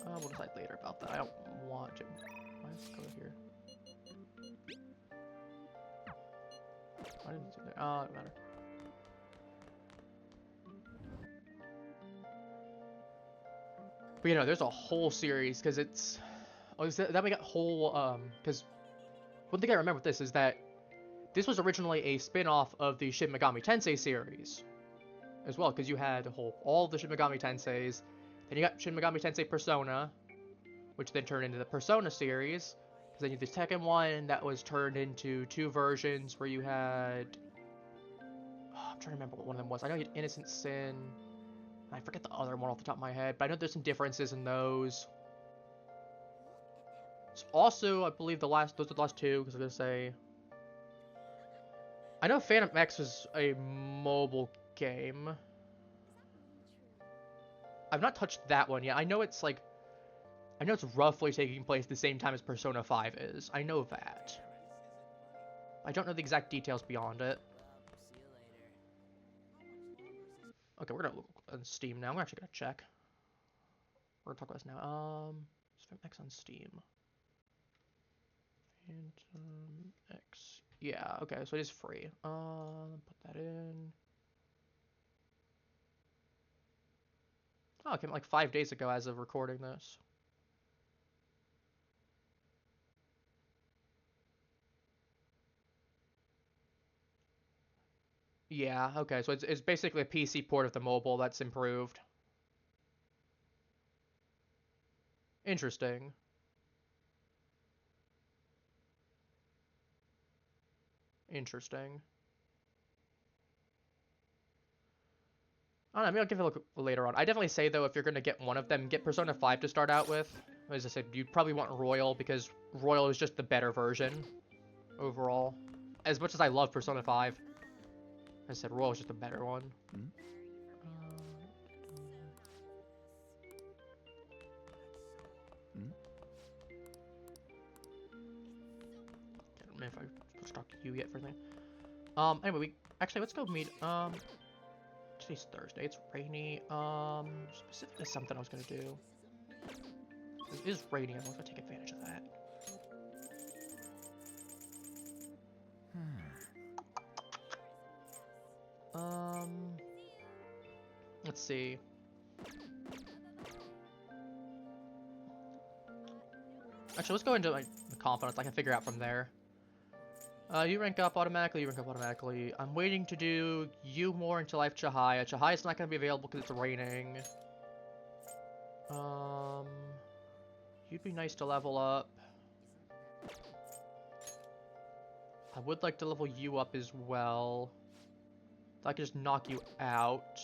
We'll decide later about that. I don't want to. Let's go here. Why didn't it do that? Oh, it doesn't matter. But you know, there's a whole series because it's. Oh, then we got whole. Because one thing I remember with this is that this was originally a spin-off of the Shin Megami Tensei series as well, because you had all the Shin Megami Tenseis. Then you got Shin Megami Tensei Persona, which then turned into the Persona series. Because then you had the second one that was turned into two versions where you had... Oh, I'm trying to remember what one of them was. I know you had Innocent Sin. I forget the other one off the top of my head, but I know there's some differences in those. It's also, I believe, those are the last two, because I was going to say... I know Phantom X was a mobile game. I've not touched that one yet. I know it's roughly taking place at the same time as Persona 5 is. I know that. I don't know the exact details beyond it. Okay, we're gonna look on Steam now. I'm actually gonna check. We're gonna talk about this now. Phantom X on Steam. Phantom X. Yeah, okay, so it is free. Put that in. Oh, it came out like 5 days ago as of recording this. Yeah, okay, so it's basically a PC port of the mobile that's improved. Interesting. Interesting. I don't know, maybe I'll give it a look later on. I definitely say, though, if you're going to get one of them, get Persona 5 to start out with. As I said, you'd probably want Royal, because Royal is just the better version overall. As much as I love Persona 5, as I said, Royal is just a better one. Can't remember if I pushed talk to you yet for anything. Anyway, actually, let's go meet, today's Thursday, it's rainy, specifically something I was gonna do. It is raining, I was gonna take advantage of that. Let's see. Actually, let's go into like the confidence. I can figure out from there. You rank up automatically, you rank up automatically. I'm waiting to do you more until I have Chihaya. Chihaya's not going to be available because it's raining. You'd be nice to level up. I would like to level you up as well. If I could just knock you out.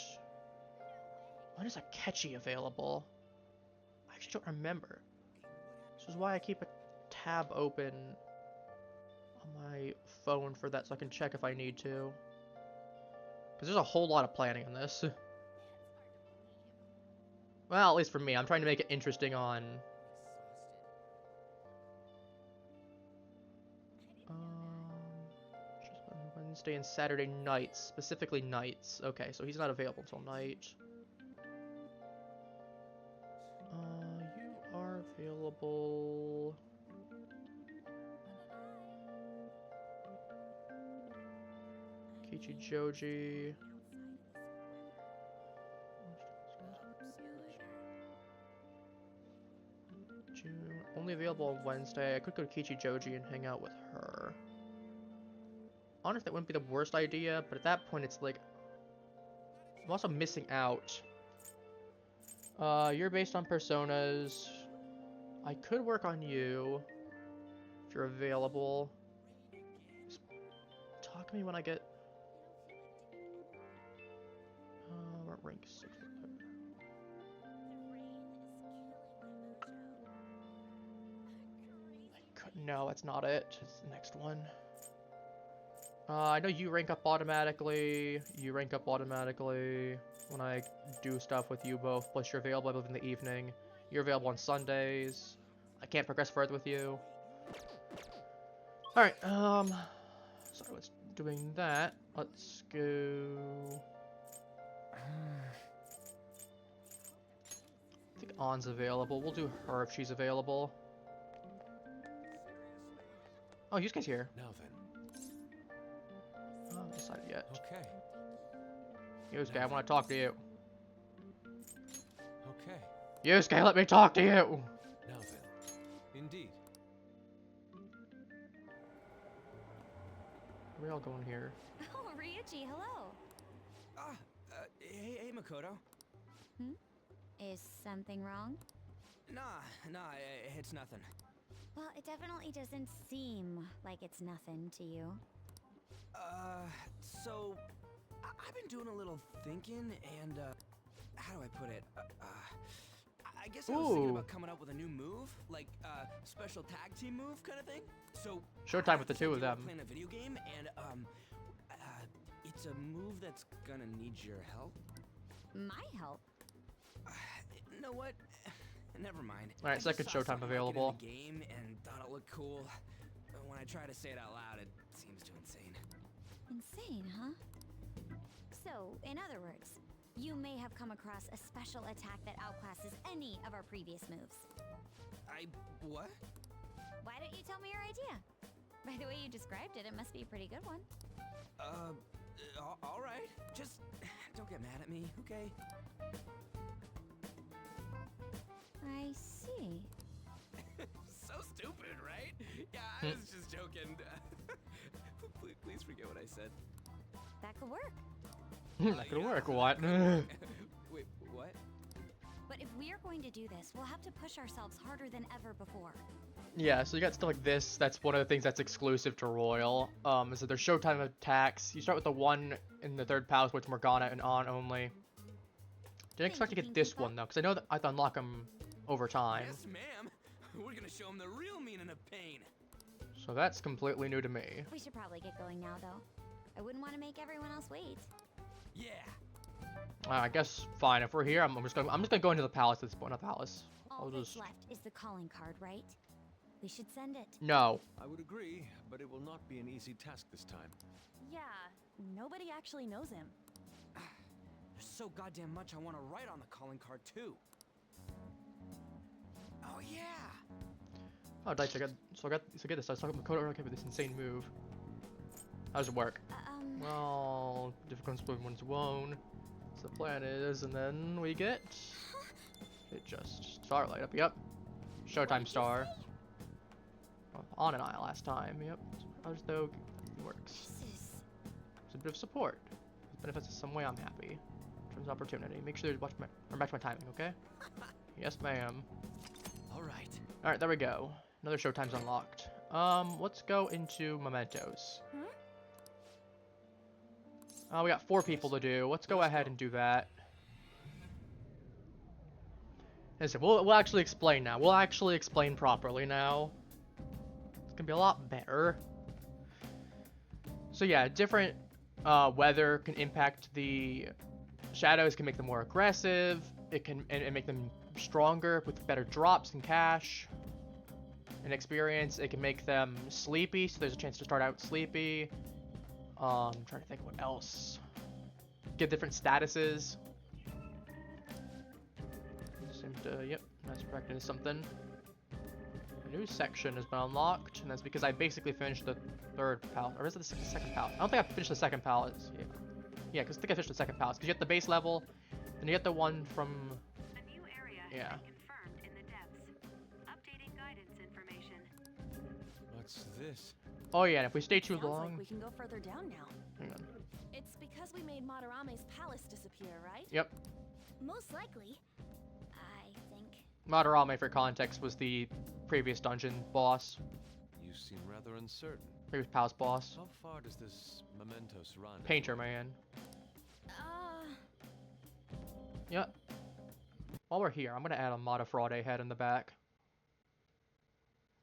When is Akechi available? I actually don't remember. This is why I keep a tab open on my phone for that so I can check if I need to. Because there's a whole lot of planning on this. Well, at least for me. I'm trying to make it interesting on... Wednesday and Saturday nights. Specifically nights. Okay, so he's not available until night. You are available... Kichijoji. June. Only available on Wednesday. I could go to Kichijoji and hang out with her. Honestly, that wouldn't be the worst idea, but at that point it's like... I'm also missing out. You're based on personas. I could work on you. If you're available. Just talk to me when I get... we're at rank 6. I No, that's not it. It's the next one. I know you rank up automatically. You rank up automatically when I do stuff with you both. Plus, you're available, I believe, in the evening. You're available on Sundays. I can't progress further with you. Alright, so I was doing that. Let's go... I think On's available. We'll do her if she's available. Oh, Yusuke's here. Now then. I haven't decided yet. Okay. Yusuke, I want to talk to you. Okay. Yusuke, let me talk to you! Now then. Indeed. Where we all going here? Oh, Ryuji, hello. Hey, Makoto. Is something wrong? Nah, it's nothing. Well, it definitely doesn't seem like it's nothing to you. So, I've been doing a little thinking, and, how do I put it? I guess I was thinking Ooh. about coming up with a new move, like, special tag team move kind of thing. So, Showtime with the two of we're them. playing a video game, and, it's a move that's gonna need your help. My help? You know what? Never mind. Alright, I just second saw Showtime something like it in available. the game and thought it looked cool. But when I try to say it out loud, it seems too insane. Insane, huh? So, in other words, you may have come across a special attack that outclasses any of our previous moves. What? Why don't you tell me your idea? By the way you described it, it must be a pretty good one. All right. Just don't get mad at me, okay? I see. So stupid, right? Yeah, I was just joking. Please forget what I said. That could work. That could work, what? Wait, what? But if we are going to do this, we'll have to push ourselves harder than ever before. Yeah, so you got stuff like this. That's one of the things that's exclusive to Royal. Is that there's Showtime attacks. You start with the one in the third palace, which Morgana and On only. Didn't expect to get this one though, because I know that I have to unlock them over time. Yes, ma'am. We're gonna show him the real meaning of pain. So that's completely new to me. We should probably get going now, though. I wouldn't want to make everyone else wait. Yeah. I guess fine. If we're here, I'm just gonna go into the palace at this point. Not the palace. All I'll that's just left is the calling card, right? We should send it. no. I would agree, but it will not be an easy task this time. Yeah, nobody actually knows him. There's so goddamn much I want to write on the calling card too. Oh yeah. Oh, Dice, I get this. I was talking to Makoto with this insane move. How does it work? Well, difference between one's won. So the plan is, and then we get it just Starlight up. Yep. Showtime star. On and I last time. Yep. How does though it works? This It's a bit of support. If it benefits in some way, I'm happy. In terms of opportunity. Make sure to watch my match my timing, okay? Yes, ma'am. All right. All right, there we go. Another Showtime's unlocked. Let's go into Mementos. We got 4 people to do. Let's go ahead and do that. Listen, we'll actually explain now. We'll actually explain properly now. It's gonna be a lot better. So yeah, different weather can impact the shadows. Can make them more aggressive. It can and make them stronger with better drops and cash and experience. It can make them sleepy, so there's a chance to start out sleepy. I'm trying to think what else. Give different statuses. Seems to, yep, that's practicing something. A new section has been unlocked, and that's because I basically finished the 3rd palace, or is it the second palace? I don't think I finished the 2nd palace. Yeah, because I think I finished the 2nd palace, because you get the base level, then you get the one from. A new area yeah. has been confirmed in the depths. Updating guidance information. What's this? Oh yeah, and if we stay too Sounds long. like we can go further down now. Hang on. It's because we made Madarame's palace disappear, right? Yep. most likely, I think. Madarame, for context, was the previous dungeon boss. You seem rather uncertain. Previous palace boss. How far does this Mementos run? Painter man. Yep. While we're here, I'm gonna add a Mata Fraude head in the back.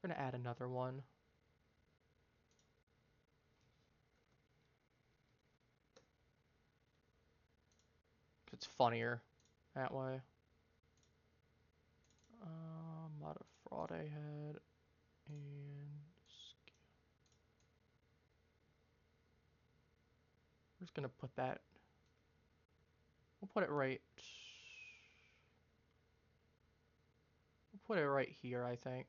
We're gonna add another one. It's funnier that way. Mod of fraud I had, and we're just gonna put that. We'll put it right. We'll put it right here, I think.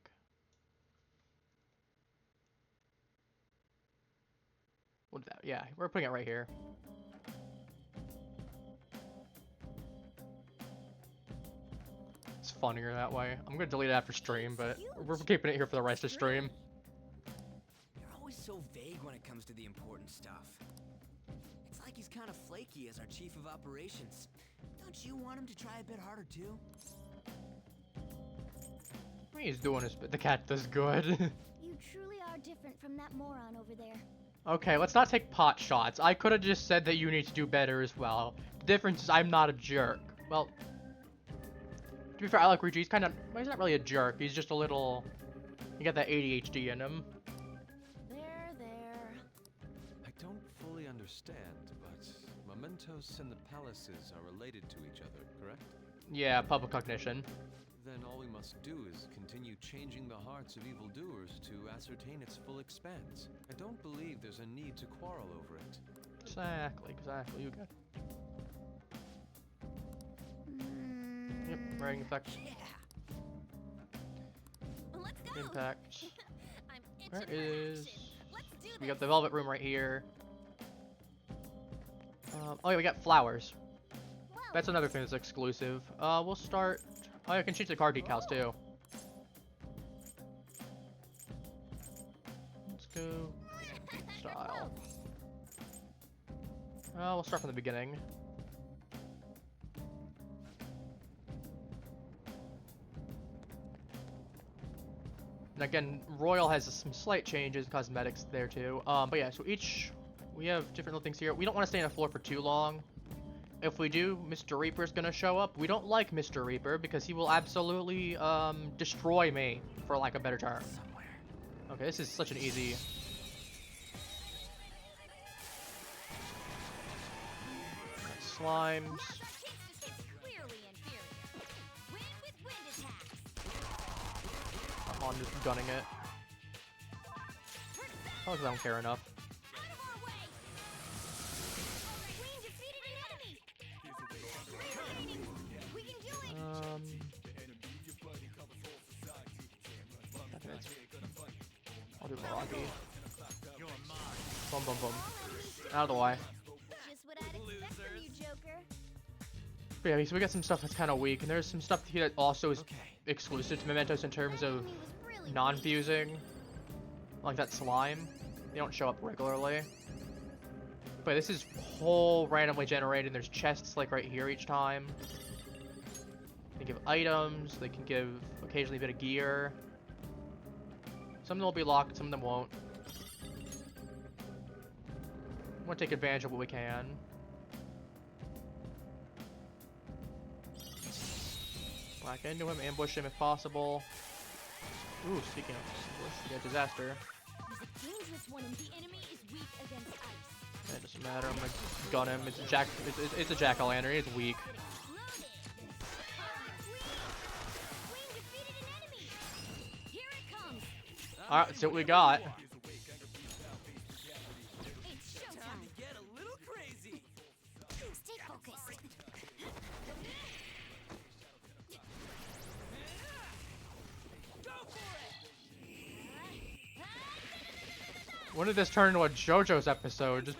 We'll do that. Yeah, we're putting it right here. It's funnier that way. I'm gonna delete it after stream, but we're keeping it here for the rest of stream. You're always so vague when it comes to the important stuff. It's like he's kind of flaky as our chief of operations. Don't you want him to try a bit harder too? I mean, he's doing his bit. The cat does good. You truly are different from that moron over there. Okay, let's not take pot shots. I could have just said that you need to do better as well. The difference is I'm not a jerk. Well, to be fair, I like Rigi. He's kind of, well, he's not really a jerk. He's just a little, you got that ADHD in him. There. I don't fully understand, but Mementos and the palaces are related to each other, correct? Yeah, public cognition. Then all we must do is continue changing the hearts of evildoers to ascertain its full expanse. I don't believe there's a need to quarrel over it. Exactly, you got. Yep, rating effect. Yeah. Let's go. Impact. I'm itching Where for is? action. Let's do We this. got the velvet room right here. Oh yeah, we got flowers. Well, That's another thing that's exclusive. We'll start. Oh, I can change the card decals too. Let's go style. We'll start from the beginning. And again, Royal has some slight changes, cosmetics there too. But yeah, so we have different little things here. We don't want to stay on the floor for too long. If we do, Mr. Reaper's gonna show up. We don't like Mr. Reaper because he will absolutely destroy me, for lack of a better term. Okay, this is such an easy. Slimes. clearly inferior. Win with wind attacks. I'm on just gunning it. Oh, because I don't care enough. Out of our way. Queen defeated an enemy. Remaining. We can do it. I'll do Meraki. Boom, boom, boom. Out of the way. Just what I'd expect from you, Joker. But yeah, so we got some stuff that's kind of weak, and there's some stuff here that also is exclusive to Mementos in terms of non-fusing. Like that slime. They don't show up regularly. But this is whole randomly generated. There's chests like right here each time. They give items. They can give occasionally a bit of gear. Some of them will be locked, some of them won't. We want to take advantage of what we can. Black into him, ambush him if possible. Ooh, speaking of ambush, we got disaster. He's a dangerous one, and the enemy is weak against ice. It doesn't matter. I'm gonna gun him. It's a it's a jack-o'-lantern. It's weak. Loaded. Queen defeated an enemy. Here it comes. All right, let's see what we got. It's showtime. Get a little crazy. Stay focused. Go for it. When did this turn into a JoJo's episode? Just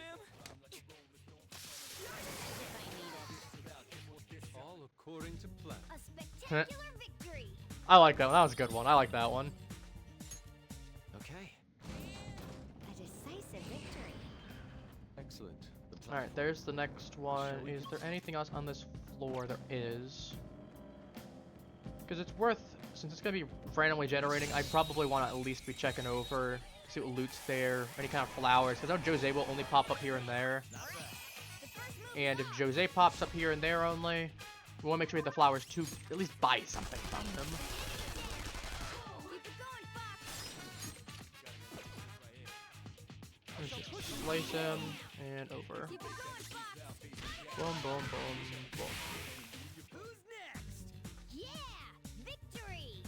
All according to plan. A spectacular victory. I like that one. That was a good one. I like that one. Okay, A decisive victory. excellent. The All right, platform. there's the next one. Is there anything else on this floor? There is. Because it's worth, since it's gonna be randomly generating, I probably want to at least be checking over, see what loot's there, any kind of flowers. Because I know Jose will only pop up here and there. And if Jose pops up here and there only, we want to make sure we have the flowers to at least buy something from them. Keep it going, Fox. Just slice him and over. Boom, boom, boom, boom. Who's next? Yeah! Victory!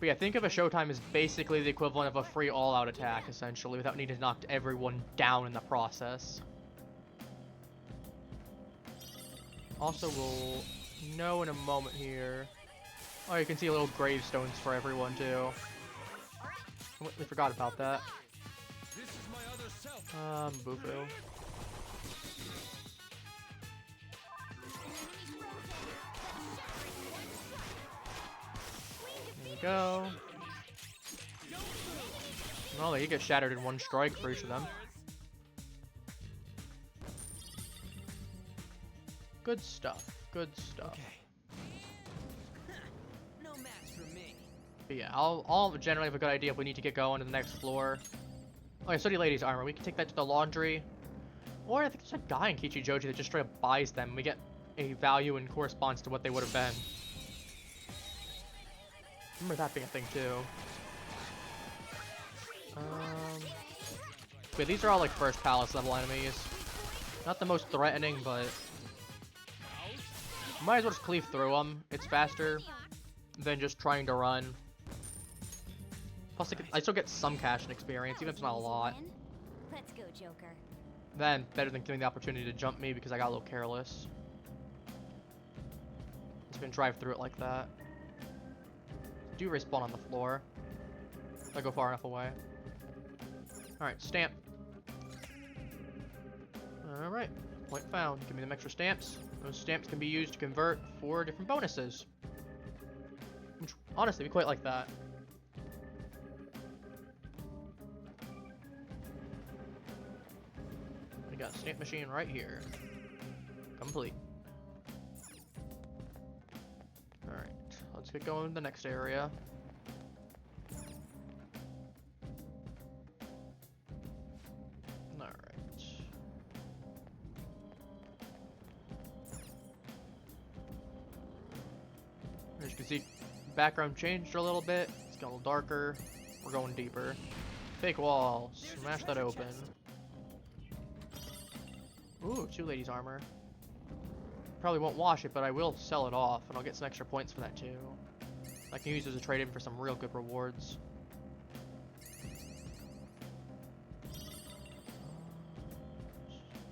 But yeah, think of a Showtime as basically the equivalent of a free all-out attack, essentially, without needing to knock everyone down in the process. Also, we'll know in a moment here. Oh, you can see little gravestones for everyone, too. We forgot about that. This is my other self. Boo-boo. There we go. Oh, they get shattered in one strike for each of them. Good stuff. Good stuff. Okay. No match for me. But yeah, I'll generally have a good idea if we need to get going to the next floor. Oh yeah, Sooty Lady's armor. We can take that to the laundry. Or I think there's a guy in Kichijoji that just straight up buys them. And we get a value and corresponds to what they would have been. Remember that being a thing too. But these are all like first palace level enemies. Not the most threatening, but might as well just cleave through them. It's faster than just trying to run. Plus, I still get some cash and experience, even if it's not a lot. Let's go, Joker. Then, better than giving the opportunity to jump me because I got a little careless. Just gonna drive through it like that. Do respawn on the floor. If I go far enough away. Alright, stamp. Alright, point found. Give me them extra stamps. Those stamps can be used to convert for different bonuses. Which, honestly, we quite like that. We got a stamp machine right here. Complete. Alright, let's get going to the next area. Alright. As you can see, background changed a little bit. It's got a little darker. We're going deeper. Fake wall. Smash that open. Ooh, 2 ladies' armor. Probably won't wash it, but I will sell it off, and I'll get some extra points for that too. I can use it as a trade-in for some real good rewards.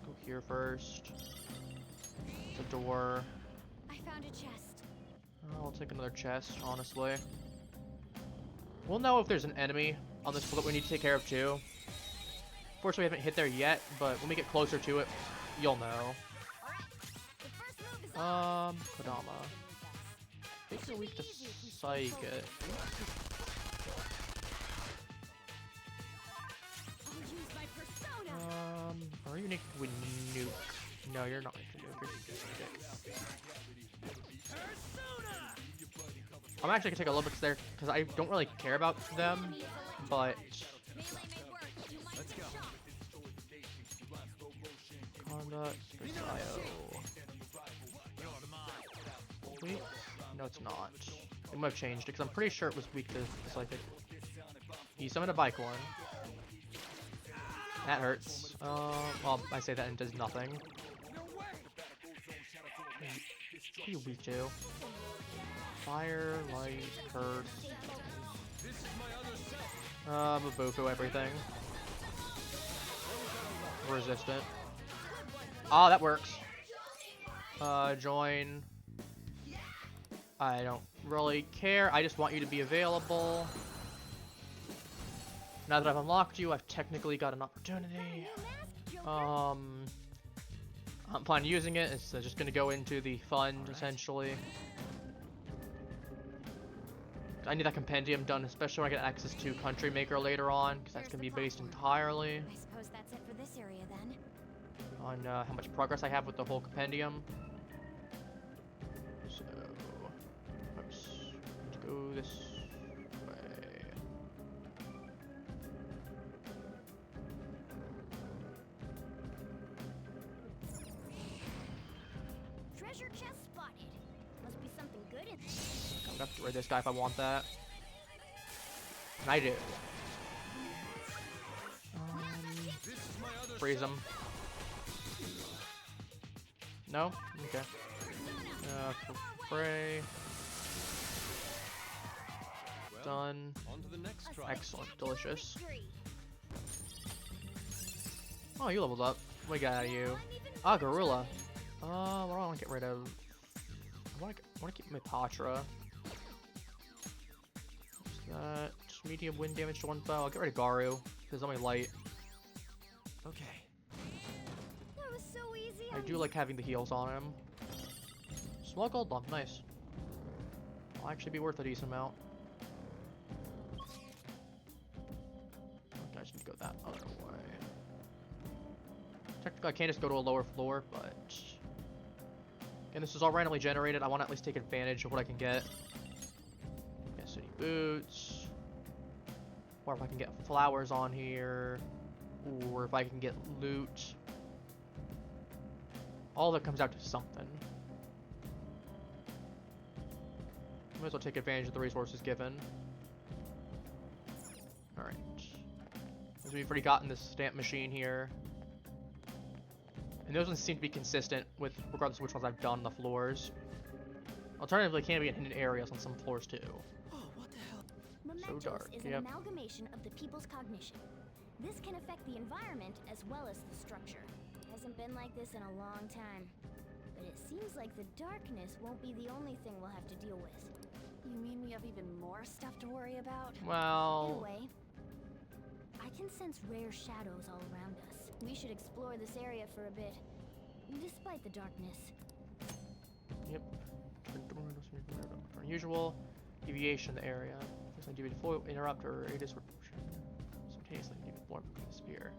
Go here first. It's a door. I found a chest. I'll take another chest, honestly. We'll know if there's an enemy on this floor that we need to take care of too. Fortunately, we haven't hit there yet, but when we get closer to it, you'll know. Kodama. I think you're weak to Psychic. Are you unique with Nuke? No, you're not unique to Nuke. You're Psychic. I'm actually gonna take a little bit there because I don't really care about them, but Let's go. Conduct, IO. Weak? No, it's not. It might have changed it because I'm pretty sure it was weak to Psychic. You summon a bike one. That hurts. Well, I say that and it does nothing. What are you weak to? Fire, light, curse. Mabuku, everything. Resistant. Ah, that works. Join. I don't really care. I just want you to be available. Now that I've unlocked you, I've technically got an opportunity. I'm planning on using it. It's just going to go into the fund, essentially. I need that compendium done, especially when I get access to Country Maker later on, because that's going to be based entirely I suppose that's it for this area then. on how much progress I have with the whole compendium. So, oops, let's go this way. Treasure chest spotted. Must be something good in there. I'm gonna have to raid this guy if I want that. And I do. freeze him. No? Okay. Spray. Well, Done. on to the next trial. Excellent. Delicious. Oh, you leveled up. What we got out of you? Ah, Gorilla. What do I want to get rid of? I want to keep my Patra. What's that? Just medium wind damage to one foe. I'll get rid of Garu. There's only light. Okay. That was so easy. I do like having the heals on him. Small gold lump, nice. Will actually be worth a decent amount. Okay, I just need to go that other way. Technically, I can just go to a lower floor, but... And this is all randomly generated. I want to at least take advantage of what I can get. Yeah, city boots. Or if I can get flowers on here. Or if I can get loot. All that comes out to something. Might as well take advantage of the resources given. Alright. As we've already gotten this stamp machine here. And those ones seem to be consistent with regardless of which ones I've done on the floors. Alternatively, can be in hidden areas on some floors too. Oh, what the hell? Mementos dark, is yep. an amalgamation of the people's cognition. This can affect the environment as well as the structure. Hasn't been like this in a long time. But it seems like the darkness won't be the only thing we'll have to deal with. You mean we have even more stuff to worry about? Well... Anyway, I can sense rare shadows all around us. We should explore this area for a bit, despite the darkness. Yep. Unusual deviation in the area. There's no deviate flow, interrupt, or a disruption. Simultaneously, deviate form from the sphere.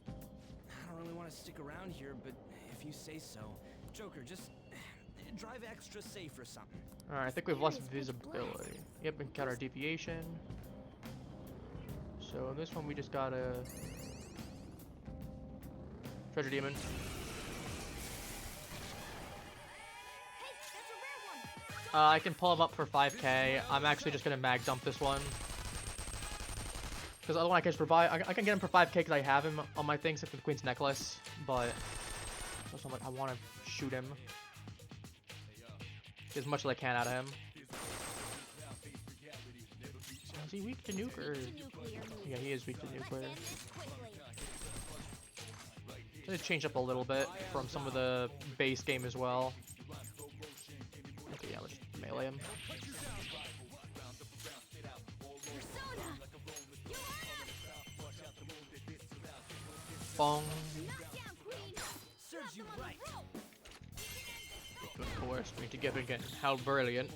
I don't really want to stick around here, but if you say so. Joker, just drive extra safe or something. Alright, I think we've lost visibility. Yep, encounter deviation. So in this one we just got a treasure demon. I can pull him up for 5k. I'm actually just gonna mag dump this one. Because otherwise I can just provide, I can get him for 5k because I have him on my thing except for the Queen's Necklace. But also I'm like, I want to shoot him. Get as much as I can out of him. Is he weak to nuke or? Yeah, he is weak to nuclear. It's gonna change up a little bit from some of the base game as well. Okay, yeah, let's just melee him. Bong. Serves you right. Of course, we need to get again. How brilliant.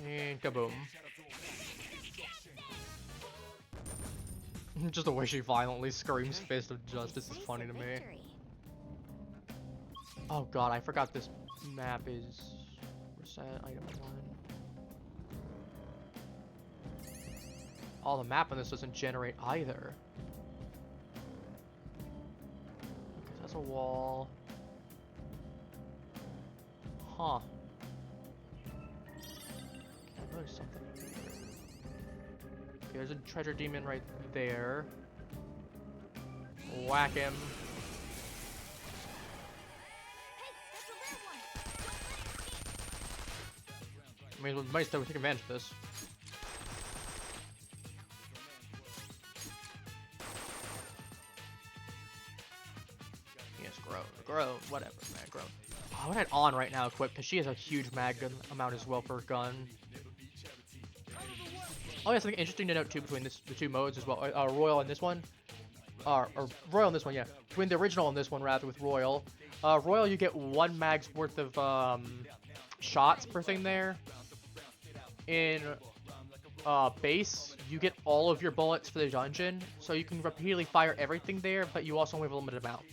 And kaboom. Just the way she violently screams Fist of Justice is funny to me. Oh god, I forgot this map is reset item 1. Oh, the map on this doesn't generate either. Okay, that's a wall. Huh. There's something here. Okay, there's a treasure demon right there. Whack him. I mean, we might still take advantage of this. Yes, grow, whatever, man, grow. I would add on right now equipped because she has a huge mag amount as well for a gun. Oh yeah, something interesting to note too between the two modes as well. Royal and this one, or Royal and this one, yeah. Between the original and this one, rather, with Royal. Royal, you get 1 mag's worth of shots per thing there. In base, you get all of your bullets for the dungeon, so you can repeatedly fire everything there, but you also only have a limited amount.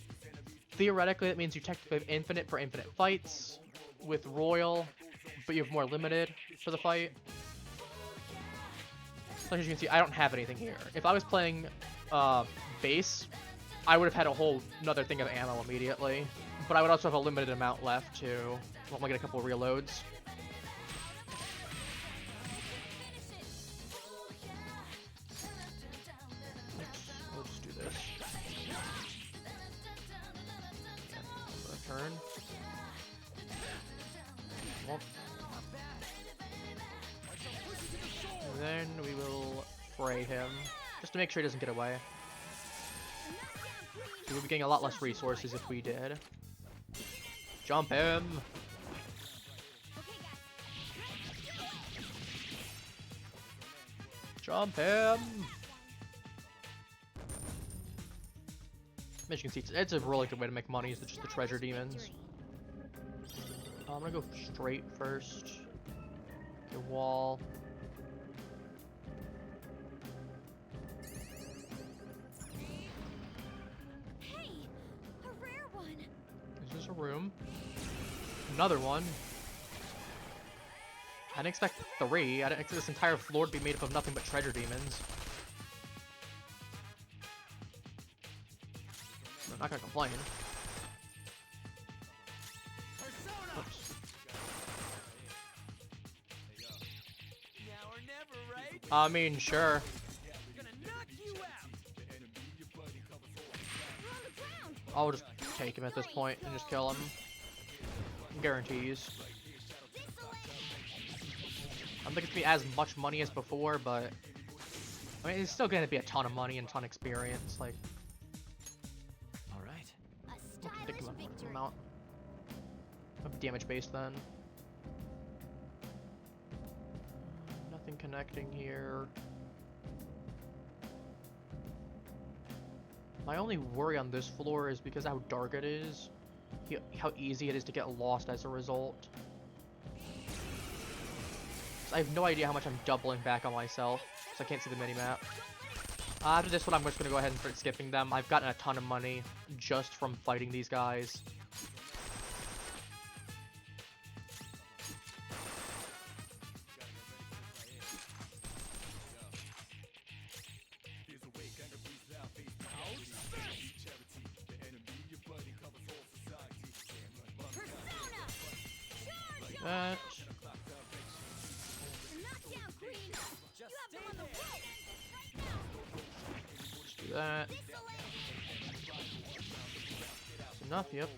Theoretically, that means you technically have infinite for infinite fights with Royal, but you have more limited for the fight. So as you can see, I don't have anything here. If I was playing base, I would have had a whole another thing of ammo immediately, but I would also have a limited amount left too. I'll only get a couple of reloads. Oops. turn. Well, and then we will fray him, just to make sure he doesn't get away. So we'll be getting a lot less resources if we did. Jump him! Jump him! As you can see, it's a really good way to make money, is just the treasure demons. I'm gonna go straight first. Okay, wall. Hey, a rare one. Is this a room? Another one. I didn't expect 3. I didn't expect this entire floor to be made up of nothing but treasure demons. I'm not gonna complain. Oops. Now or never, right? I mean, sure. Gonna knock you out. I'll just take him at this point and just kill him. Guarantees. I don't think it's gonna be as much money as before, but I mean, it's still gonna be a ton of money and a ton of experience. Like, All right. A take stylish him victory. amount of damage base then. Nothing connecting here. My only worry on this floor is because how dark it is, how easy it is to get lost as a result. I have no idea how much I'm doubling back on myself, so I can't see the minimap. After this one, I'm just going to go ahead and start skipping them. I've gotten a ton of money just from fighting these guys. That. Knockdown queen. You have them on the rope. Right now. Let's do that. That's enough, yep.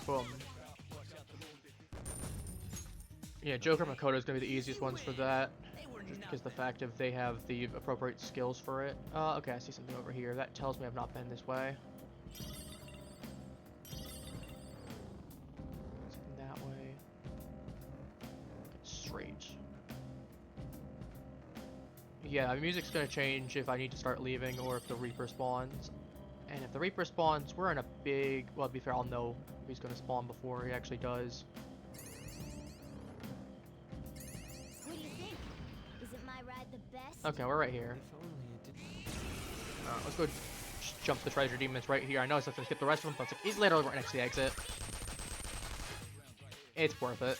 Boom. Yeah, Joker and Makoto is going to be the easiest ones for that. Just because the fact of they have the appropriate skills for it. Okay, I see something over here. That tells me I've not been this way. Something that way. Straight. Yeah, the music's going to change if I need to start leaving or if the Reaper spawns. And if the Reaper spawns, we're in a big... Well, to be fair, I'll know if he's going to spawn before he actually does. What do you think? Isn't my ride the best? Okay, we're right here. If only it didn't. Let's go just jump the treasure demons right here. I know I have to skip the rest of them, but it's like easily right next to the exit. It's worth it.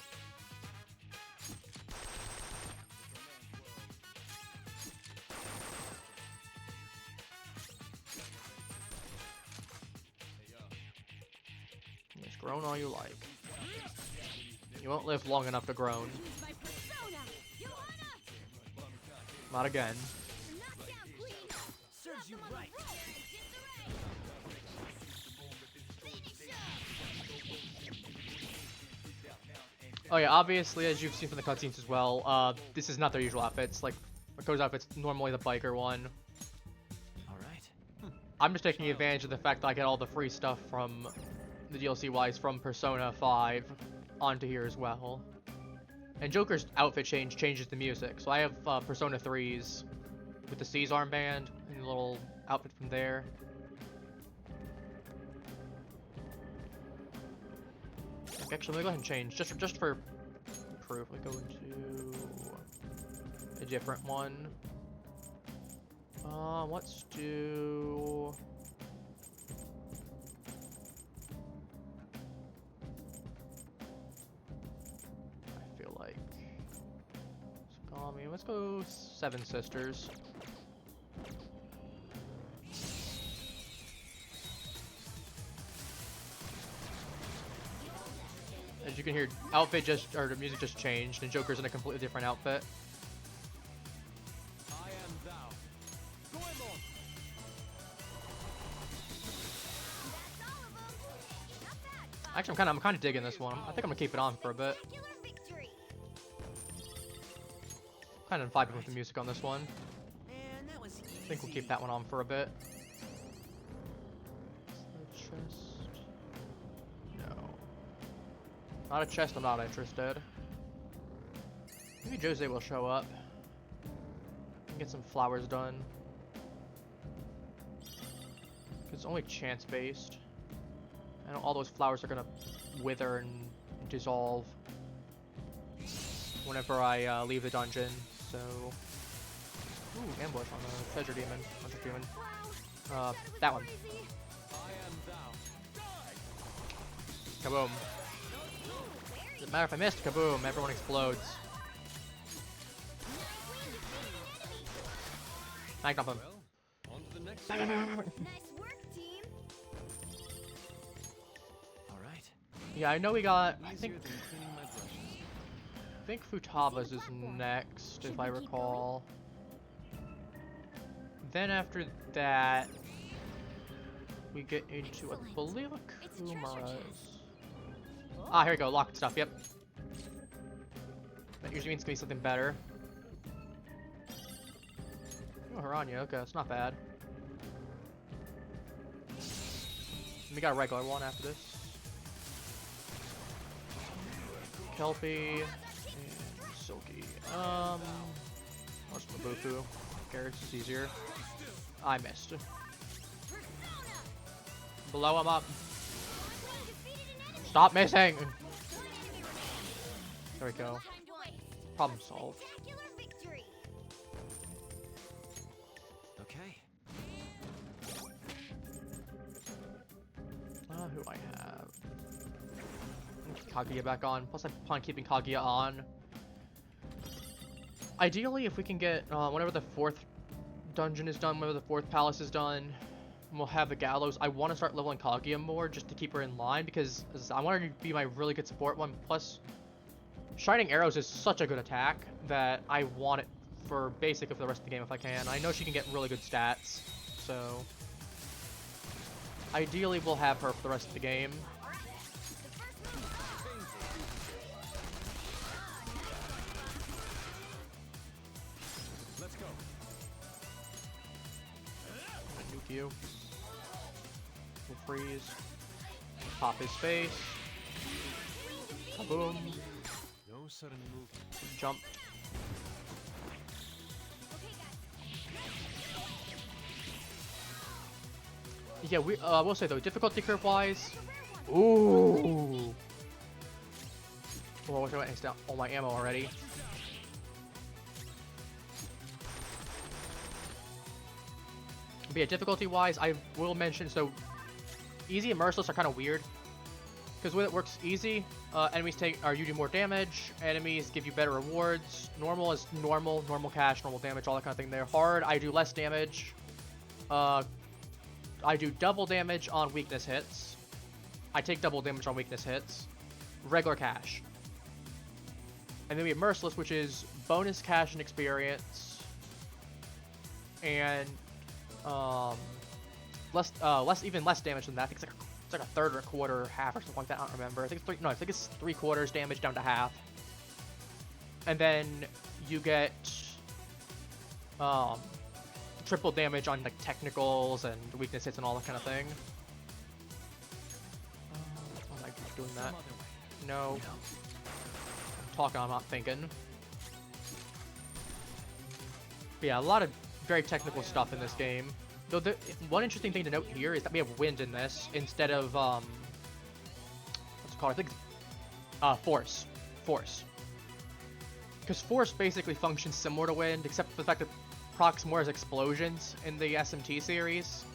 Just groan all you like. You won't live long enough to groan. Use my persona. You wanna? Not again. Knockdown queen. Serves you right. Oh yeah, obviously, as you've seen from the cutscenes as well, this is not their usual outfits. Like, Makoto's outfit's normally the biker one. All right. I'm just taking advantage of the fact that I get all the free stuff from the DLC-wise from Persona 5 onto here as well. And Joker's outfit changes the music. So I have Persona 3's with the C's armband and a little outfit from there. Okay, actually, let me go ahead and change just for proof. We go into a different one. Let's do. I feel like. Let's go Seven Sisters. As you can hear, the music just changed, and Joker's in a completely different outfit. I am thou. Go along. That's all of them. Not Actually, I'm kind of digging this one. I think I'm gonna keep it on for a bit. Spectacular victory. Kind of vibing with the music on this one. And that was easy. I think we'll keep that one on for a bit. Chest. No. Not a chest, I'm not interested. Maybe Jose will show up. And get some flowers done. It's only chance based. And all those flowers are gonna wither and dissolve whenever I leave the dungeon, so... Ooh, ambush on the treasure demon. That one. Kaboom. Doesn't matter if I missed, kaboom, everyone explodes. Magnum him. Well, on to the next. Nice work, team. All right. Yeah, I know we got, I Easier think than cleaning my brushes. Futava's is next, if I recall. Then after that, we get into, I believe, Kumara's. Ah, here we go, locked stuff, yep. That usually means it's gonna be something better. Oh, Haranya, okay, that's not bad. We got a regular one after this. Kelpie and Silky. What's Mabufu? Who cares? It's easier. I missed. Blow him up. Stop missing! There we go. Problem solved. Spectacular victory. Okay. Who I have? Kaguya back on. Plus, I plan on keeping Kaguya on. Ideally, if we can get whenever the 4th dungeon is done, whenever the 4th palace is done, and we'll have the gallows. I want to start leveling Kaguya more just to keep her in line because I want her to be my really good support one. Plus, Shining Arrows is such a good attack that I want it for basically for the rest of the game if I can. I know she can get really good stats, so ideally we'll have her for the rest of the game. Let's go. Nuke you. We'll freeze. Pop his face. Kaboom. No sudden movement. Jump. Yeah, I will say though, difficulty curve wise. Ooh. Oh, I wish I went down all my ammo already. But yeah, difficulty wise, I will mention, so easy and merciless are kind of weird. Because when it works easy, enemies you do more damage, enemies give you better rewards. Normal is normal cash, normal damage, all that kind of thing there. Hard, I do less damage. I do double damage on weakness hits. I take double damage on weakness hits. Regular cash. And then we have merciless, which is bonus cash and experience. And even less damage than that. I think it's like a third or a quarter or half or something like that. I don't remember. I think it's 3/4 damage down to half. And then you get triple damage on like technicals and weakness hits and all that kind of thing. I like doing that. No. I'm talking, I'm not thinking. But yeah, a lot of very technical stuff in this game. Though one interesting thing to note here is that we have wind in this instead of what's it called? I think force. Force. Because force basically functions similar to wind, except for the fact that it procs more as explosions in the SMT series.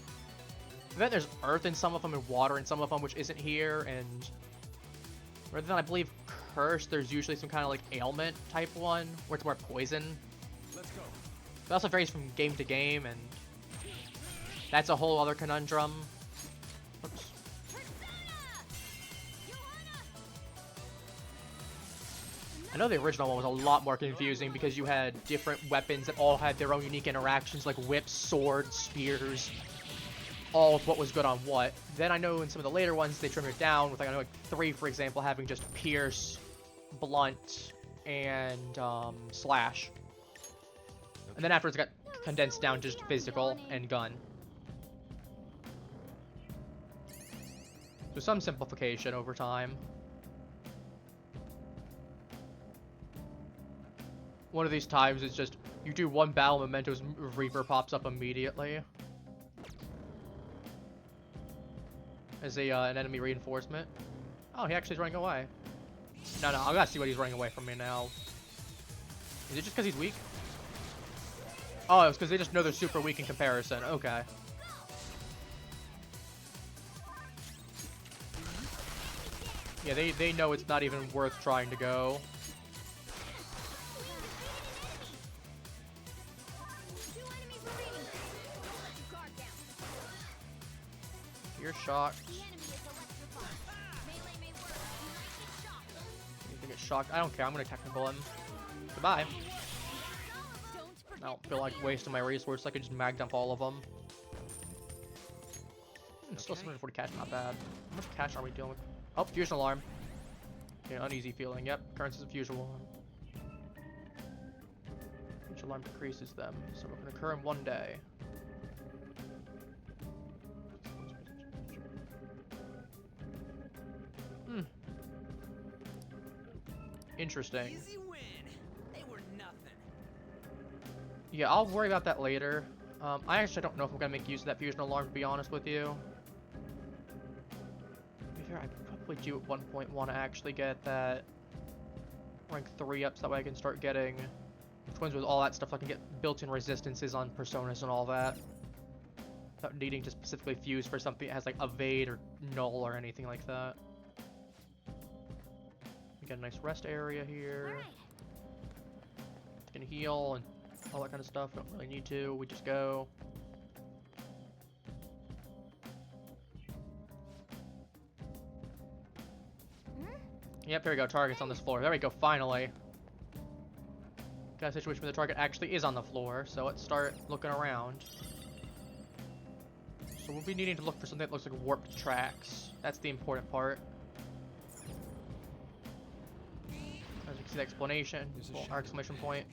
And then there's earth in some of them and water in some of them, which isn't here. And rather than I believe curse, there's usually some kind of like ailment type one where it's more poison. Let's go. It also varies from game to game, and that's a whole other conundrum. Oops. I know the original one was a lot more confusing because you had different weapons that all had their own unique interactions, like whips, swords, spears, all of what was good on what. Then I know in some of the later ones they trimmed it down with, like, I know, like 3, for example, having just pierce, blunt, and slash. And then afterwards it got condensed down to just physical and gun. So some simplification over time. One of these times it's just, you do one battle, Mementos Reaper pops up immediately. As an enemy reinforcement. Oh, he actually is running away. No, I gotta see what he's running away from me now. Is it just because he's weak? Oh, it's because they just know they're super weak in comparison. Okay. Yeah, they know it's not even worth trying to go. You're shocked. You get shocked? I don't care. I'm gonna technical him. Goodbye. I don't feel like wasting my resources. I could just mag dump all of them. Still 740 cash, not bad. How much cash are we dealing with? Oh, fusion alarm. Yeah, uneasy feeling. Yep, occurrences of fusion alarm. Fusion alarm decreases them, so it can occur in 1 day. Interesting. Easy win. They were nothing. Yeah, I'll worry about that later. I actually don't know if I'm gonna make use of that fusion alarm, to be honest with you. To be fair, I probably do at one point want to actually get that rank 3 up, so that way I can start getting twins with all that stuff. So I can get built-in resistances on personas and all that, without needing to specifically fuse for something that has like evade or null or anything like that. We got a nice rest area here. Can heal and all that kind of stuff. Don't really need to. We just go. Yep, here we go. Target's on this floor. There we go. Finally. Got a situation where the target actually is on the floor. So let's start looking around. So we'll be needing to look for something that looks like warped tracks. That's the important part. As you can see, the explanation, well, our exclamation point.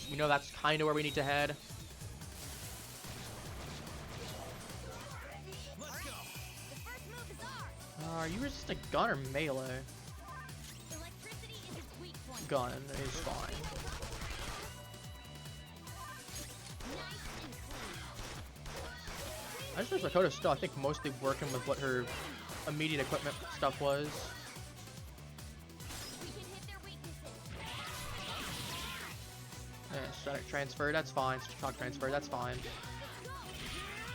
We know that's kind of where we need to head. Are you just a gun or melee? Gun is fine. I just wish Makoto's still, I think, mostly working with what her immediate equipment stuff was. Yeah, static transfer, that's fine. Shock transfer, that's fine.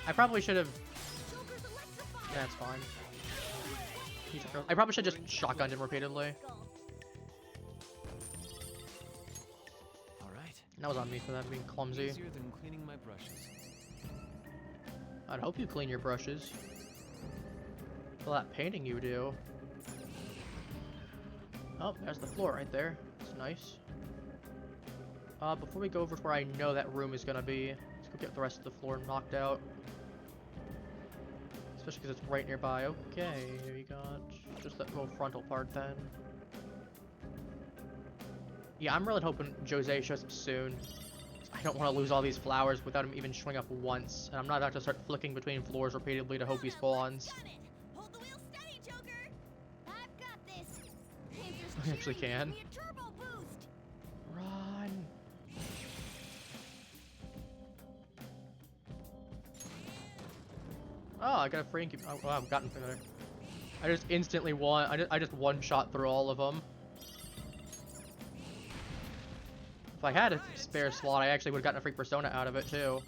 I probably should have... That's fine. I probably should have just shotgunned him repeatedly. Alright. That was on me for that being clumsy. Easier than cleaning my brushes. I'd hope you clean your brushes. All that painting you do. Oh, there's the floor right there. That's nice. Before we go over to where I know that room is gonna be, let's go get the rest of the floor knocked out. Especially because it's right nearby. Okay, we got just that little frontal part then. Yeah, I'm really hoping Jose shows up soon. I don't want to lose all these flowers without him even showing up once. And I'm not about to start flicking between floors repeatedly to hope he spawns. Hold the wheel steady, Joker. I've got this. I actually can. Give me a turbo boost. Run! Oh, I got a free incubation. Oh, I've gotten through there. I just instantly I just one-shot through all of them. If I had a spare slot, I actually would have gotten a free persona out of it too.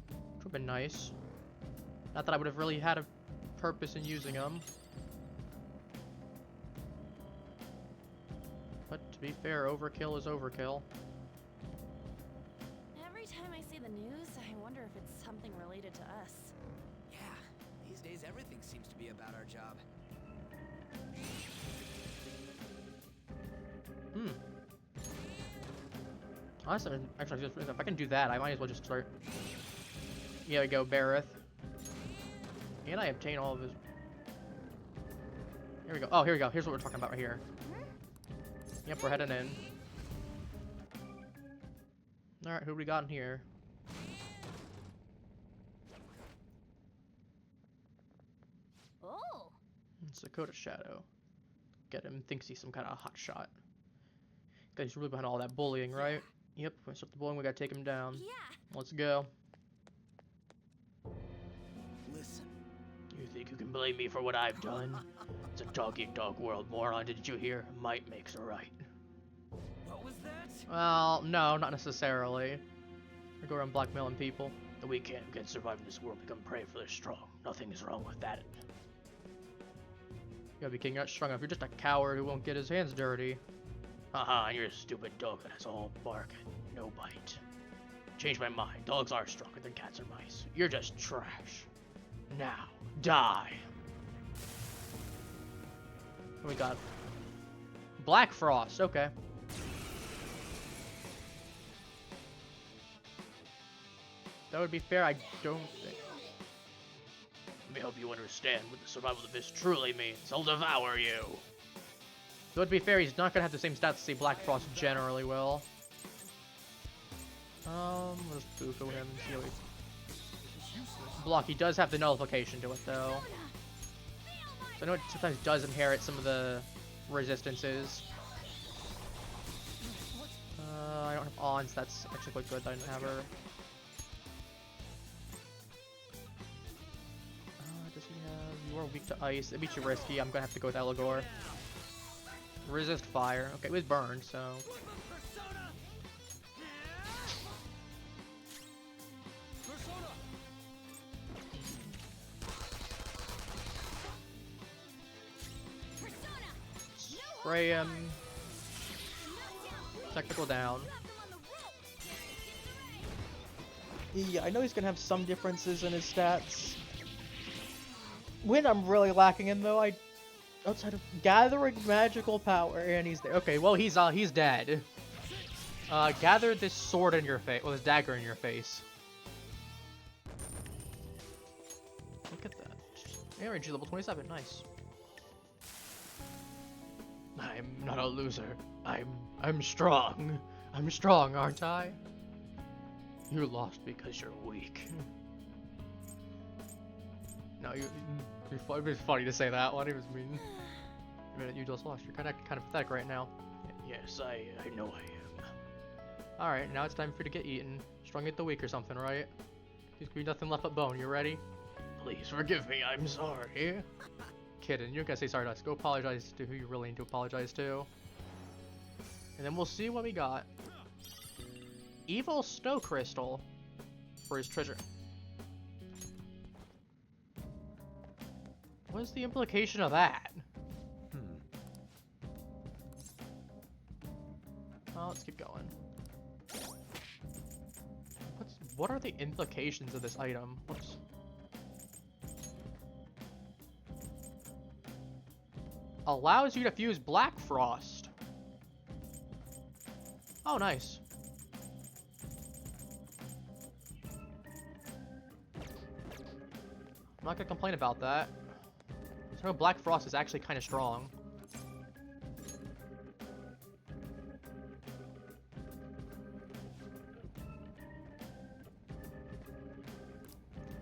Which would have been nice. Not that I would have really had a purpose in using them. But to be fair, overkill is overkill. Every time I see the news, I wonder if it's something related to us. Yeah, these days everything seems to be about our job. Honestly, actually, if I can do that, I might as well just start. Yeah, we go, Bareth. And I obtain all of his... Here we go. Oh, here we go. Here's what we're talking about right here. Yep, we're heading in. Alright, who we got in here? Oh. It's Dakota Shadow. Get him, thinks he's some kind of hot shot. He's really behind all that bullying, right? Yep, when we start the bullying, we gotta take him down. Yeah. Let's go. Listen. You think you can blame me for what I've done? It's a dog-eat-dog world, moron. Didn't you hear? Might makes a right. What was that? Well, no, not necessarily. We go around blackmailing people. The weak can't survive in this world, become prey for the strong. Nothing is wrong with that. You gotta be king, you're not strong enough. You're just a coward who won't get his hands dirty. Haha, you're a stupid dog that has all bark and no bite. Change my mind. Dogs are stronger than cats or mice. You're just trash. Now, die. What we got? Black Frost, okay. That would be fair, I don't think. Let me help you understand what the survival of this truly means. I'll devour you. Though to be fair, he's not gonna have the same stats as the Black Frost generally will. Let's buko him and see how he... Block, he does have the nullification to it though. So I know it sometimes does inherit some of the resistances. I don't have Ons, that's actually quite good that I didn't have her. Does he have... You are weak to ice. It'd be too risky. I'm gonna have to go with Eligor. Resist fire. Okay, it was burned, so... Spray him. Technical down. Yeah, I know he's gonna have some differences in his stats. When I'm really lacking in though, outside of gathering magical power, and he's there. Okay, well he's dead. Gather this sword in your face, well, this dagger in your face. Look at that. Energy level 27, nice. I'm not a loser. I'm strong. I'm strong, aren't I? You lost because you're weak. No, it'd be funny to say that one. It was mean. I mean, you just lost. You're kind of pathetic right now. Yes, I know I am. All right, now it's time for you to get eaten. Strong at the weak or something, right? There's gonna be nothing left but bone. You ready? Please forgive me. I'm sorry. Kidding. You gotta say sorry to us. Go apologize to who you really need to apologize to. And then we'll see what we got. Evil Snow Crystal for his treasure. What is the implication of that? Well, let's keep going. What are the implications of this item? Whoops. Allows you to fuse Black Frost. Oh, nice. I'm not gonna complain about that. So Black Frost is actually kind of strong.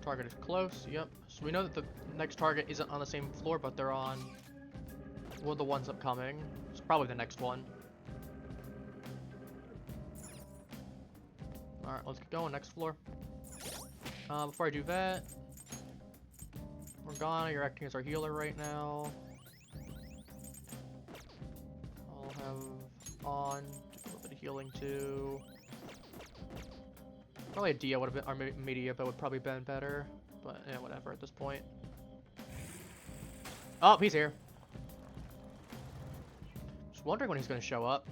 Target is close, yep. So we know that the next target isn't on the same floor, but they're on one of the ones upcoming. It's probably the next one. Alright, let's get going. Next floor. Before I do that, Morgana, you're acting as our healer right now. I'll have on a little bit of healing too. Probably a Dia would have been, or Media, but would probably been better. But yeah, whatever at this point. Oh, he's here. Just wondering when he's gonna show up.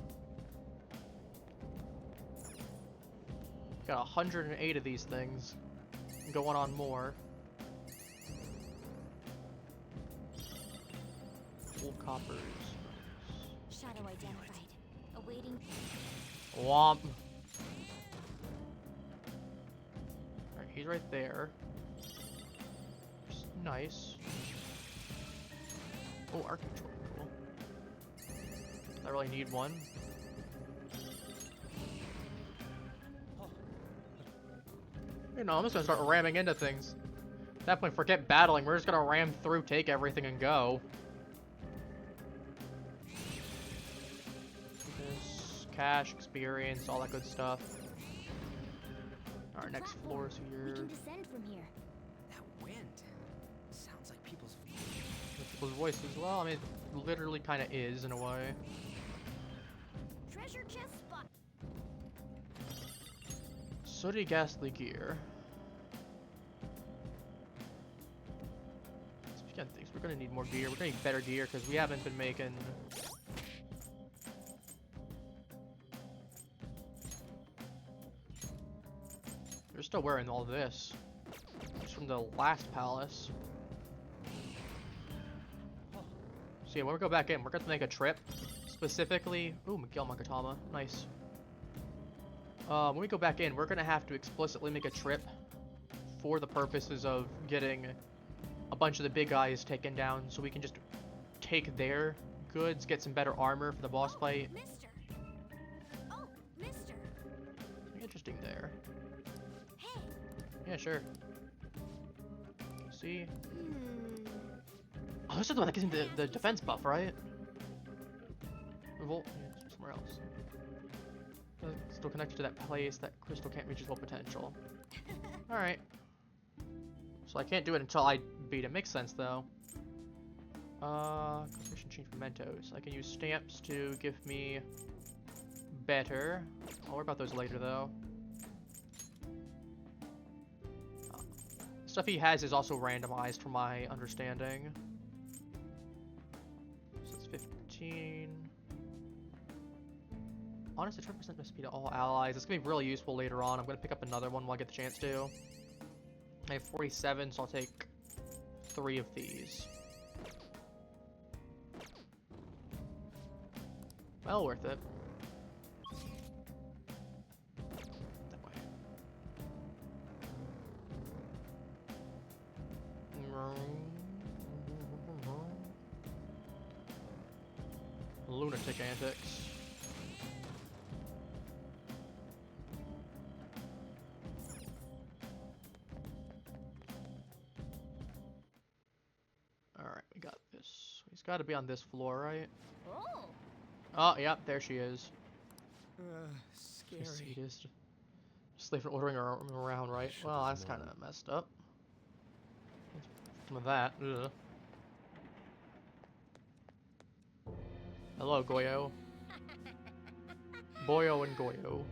Got 108 of these things. Going on more. Full coppers. Shadow identified. Awaiting. Womp. Alright, he's right there. There's Nice. Oh, arc control. Cool. I really need one. You know, I'm just gonna start ramming into things. At that point, forget battling. We're just gonna ram through, take everything, and go. This cash, experience, all that good stuff. Our next floor is We here. can descend from here. That wind sounds like people's. People's voices. Well, I mean, it literally kind of is in a way. Treasure chest spot. Sooty ghastly gear. Speaking of things, we're gonna need more gear. We're gonna need better gear because we haven't been making. We're still wearing all this. It's from the last palace. So yeah, when we go back in, we're gonna make a trip. Specifically, ooh, Miguel Magatama, nice. When we go back in, we're gonna have to explicitly make a trip for the purposes of getting a bunch of the big guys taken down, so we can just take their goods, get some better armor for the boss fight. Mister. Oh, mister. Interesting there. Hey. Yeah, sure. See? Oh, this is the one that gives me the defense buff, right? Revolt? Yeah, it's somewhere else. Still connected to that place. That crystal can't reach its full potential. Alright. So I can't do it until I beat it. Makes sense, though. Composition change mementos. I can use stamps to give me better. I'll worry about those later, though. Stuff he has is also randomized from my understanding. So it's 15. Honestly, 10% must be to all allies. It's gonna be really useful later on. I'm gonna pick up another one while I get the chance to. I have 47, so I'll take 3 of these. Well worth it. That way. Lunatic antics. Alright, we got this. He's got to be on this floor, right? Oh. Oh, yep, there she is. Scary. Sadist. Just leaving ordering her around, right? Well, that's kind of messed up. Some of that. Ugh. Hello, Goyo. Boyo and Goyo.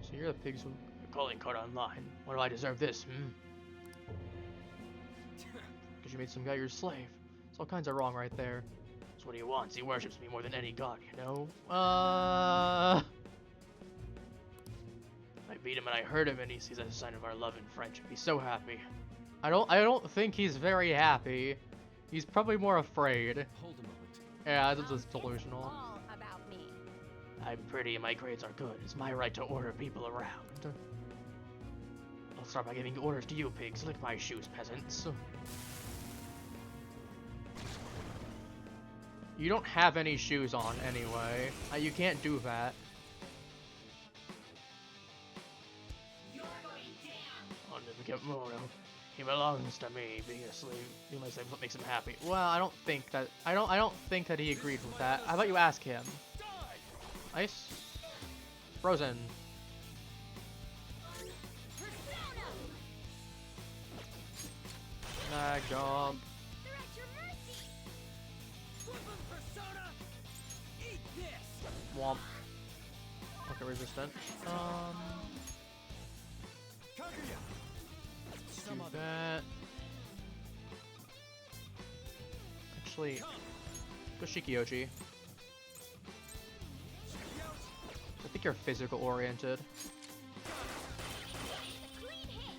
So you're the pigs who calling card online. What do I deserve this, Because you made some guy your slave. It's all kinds of wrong right there. That's what he wants. He worships me more than any god, you know? I beat him and I hurt him and he sees a sign of our love and friendship. He's so happy. I don't think he's very happy. He's probably more afraid. Hold a moment. Yeah, this is delusional. All about me. I'm pretty and my grades are good. It's my right to order people around. I'll start by giving orders to you pigs. Lick my shoes, peasants. You don't have any shoes on anyway. You can't do that. You're going down. I'll never get Mono. He belongs to me. Being a slave, you might say what makes him happy. Well, I don't think that. I don't think that he agreed with that. How about you ask him? Ice. Frozen. Mag jump. They're at your mercy. Persona, eat this. Womp. Okay, resistant. Do that. Actually, go Shikioji. I think you're physical oriented. Clean hit.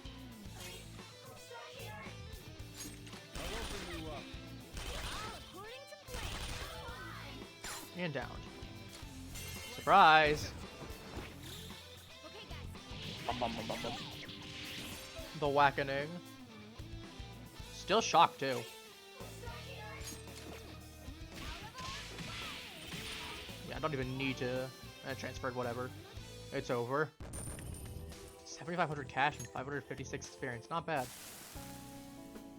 All according to plan. And down. Surprise! Okay, guys. Bum, bum, bum, bum, bum. The whackening. Still shocked too. Yeah, I don't even need to. I transferred whatever. It's over. 7,500 cash and 556 experience. Not bad.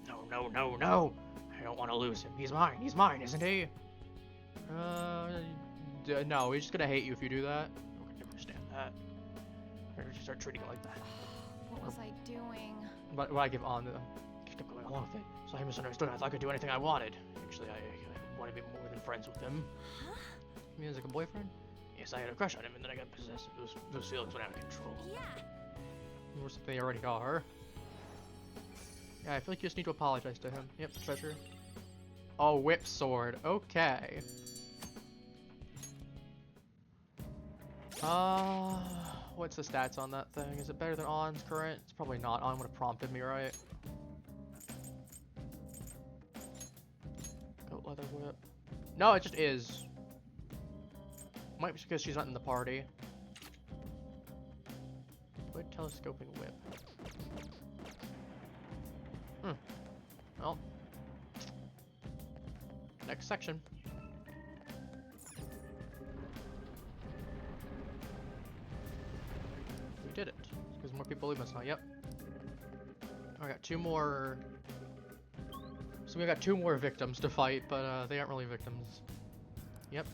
No, no, no, no! I don't want to lose him. He's mine. He's mine, isn't he? No, he's just gonna hate you if you do that. I can understand that. Or just start treating it like that. What was I doing? But I give on, kept going along with it. So I misunderstood. I thought I could do anything I wanted. Actually, I wanted to be more than friends with him. Huh? You mean as like a boyfriend? Yes, I had a crush on him, and then I got possessed. Those feelings went out of control. Yeah. Or something they already are. Yeah, I feel like you just need to apologize to him. Yep, treasure. Oh, whip sword. Okay. What's the stats on that thing? Is it better than On's current? It's probably not. On would have prompted me, right? Goat leather whip. No, it just is. Might be because she's not in the party. Wood telescoping whip. Well. Next section. We did it. Because more people leave us now. Yep. I got 2 more. So we got 2 more victims to fight, but they aren't really victims. Yep.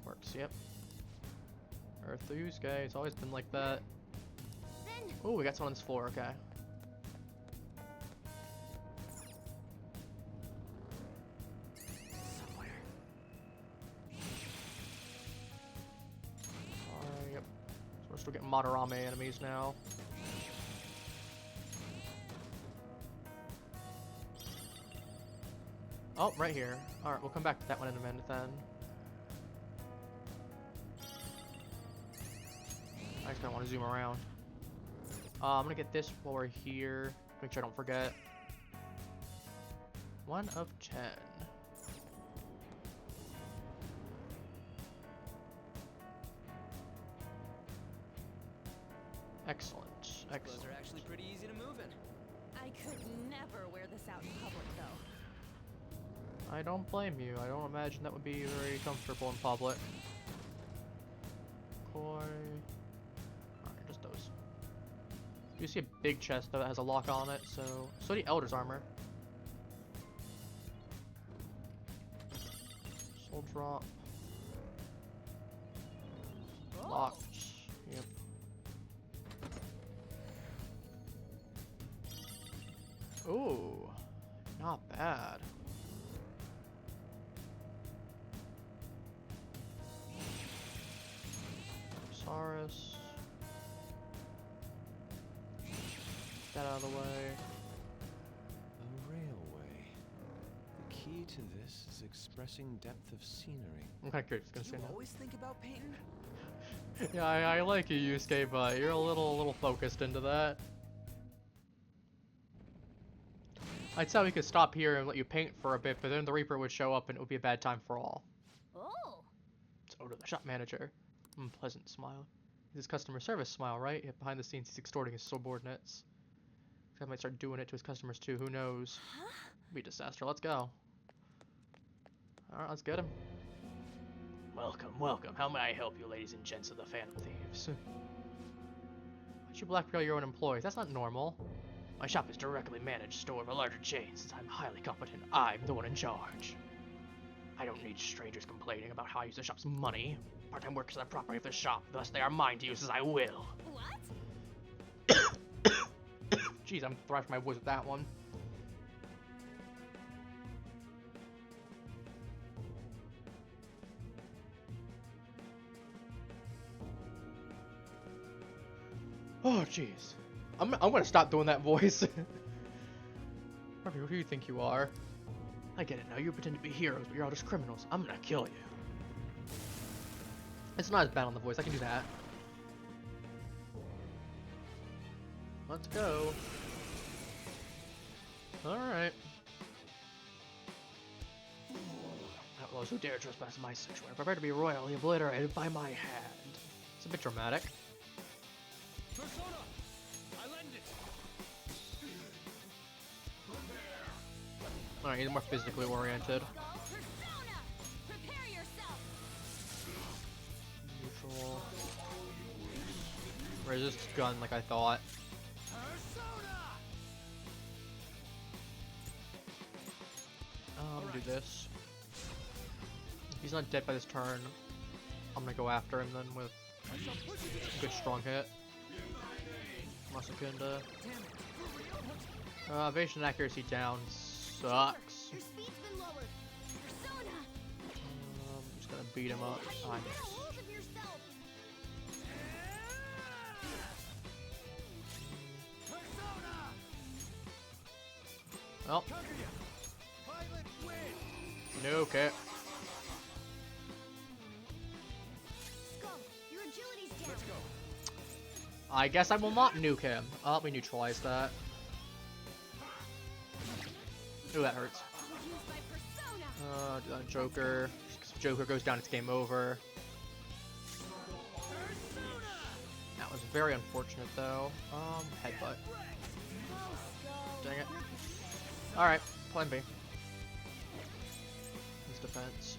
Works. Yep. Earth Tuesday. It's always been like that. Oh, we got someone on this floor. Okay. Yep. So we're still getting Madarame enemies now. Oh, right here. Alright, we'll come back to that one in a minute then. I just don't want to zoom around. I'm gonna get this while we're here. Make sure I don't forget. 1 of 10. Excellent. Excellent. Clothes are actually pretty easy to move in. I could never wear this out in public, though. I don't blame you. I don't imagine that would be very comfortable in public. Koi. Alright, just those. You see a big chest though that has a lock on it, so the Elder's armor. Soul drop. Locked. Yep. Ooh, not bad. Saurus. Get that out of the way. A railway. The key to this is expressing depth of scenery. I'm kind of curious. Gonna Do say you no. always think about painting? Yeah, I like you, Yusuke, but you're a little focused into that. I'd say we could stop here and let you paint for a bit, but then the Reaper would show up and it would be a bad time for all. Oh. It's Odo, the shop manager. Pleasant smile. His customer service smile, right? Yet behind the scenes, he's extorting his subordinates. He might start doing it to his customers too. Who knows? Huh? Be a disaster. Let's go. All right, let's get him. Welcome, welcome. How may I help you, ladies and gents of the Phantom Thieves? Why'd you blackmail your own employees? That's not normal. My shop is directly managed store of a larger chain. Since I'm highly competent, I'm the one in charge. I don't need strangers complaining about how I use the shop's money. Part-time workers are the property of the shop, thus they are mine to use as I will. What? Jeez, I'm thriving my voice with that one. Oh, jeez. I'm gonna stop doing that voice. Harvey, who do you think you are? I get it now. You pretend to be heroes, but you're all just criminals. I'm gonna kill you. It's not as bad on the voice. I can do that. Let's go. Alright. Outlaws who dare trespass my sanctuary, prepare to be royally obliterated by my hand. It's a bit dramatic. Persona! I lend it! Alright, he's more physically oriented. Persona! Prepare yourself! Neutral. Resist gun like I thought. Do this. If he's not dead by this turn, I'm gonna go after him then with a good strong hit. Masakunda. Evasion and accuracy down sucks. Your speed's been lowered. Persona! I'm just gonna beat him up. Oh, I miss. Hold of yourself. Well. No, okay. Skull, your agility's down. Let's go. I guess I will not nuke him. Let me neutralize that. Ooh, that hurts. Used by Persona. Do that on Joker. If Joker goes down, it's game over. That was very unfortunate, though. Headbutt. Dang it. Alright, plan B. His defense.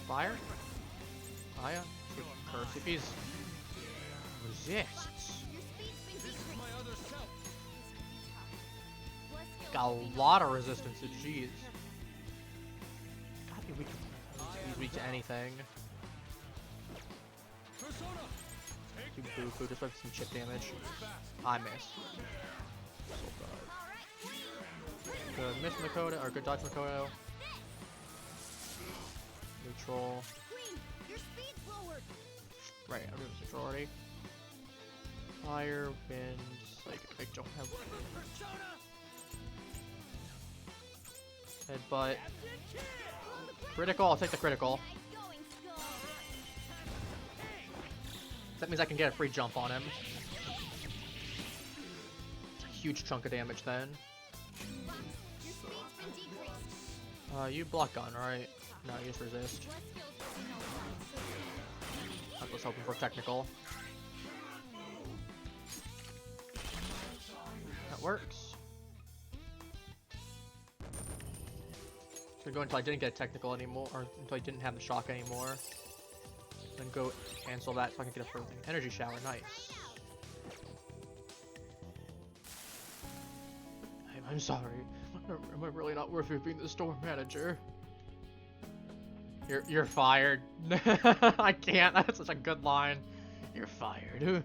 Fire? Fire? Curse. If he's resists. Your speed's been decreased. Got a lot of resistance to G's. Gotta be weak. He's weak to anything. Do Bufu just with some chip damage. I miss. Good miss Makoto, or good dodge Makoto. Neutral. Queen, your speed's lowered. Right, I'm doing neutral already. Fire, wind, like I don't have. Headbutt. Critical, I'll take the critical. That means I can get a free jump on him. It's a huge chunk of damage then. You block gun, right? No, use resist. I was hoping for technical. That works. Just gonna go until I didn't get technical anymore, or until I didn't have the shock anymore. Then go cancel that so I can get a further energy shower. Nice. I'm sorry. Am I really not worth it being the store manager? You're fired. I can't. That's such a good line. You're fired.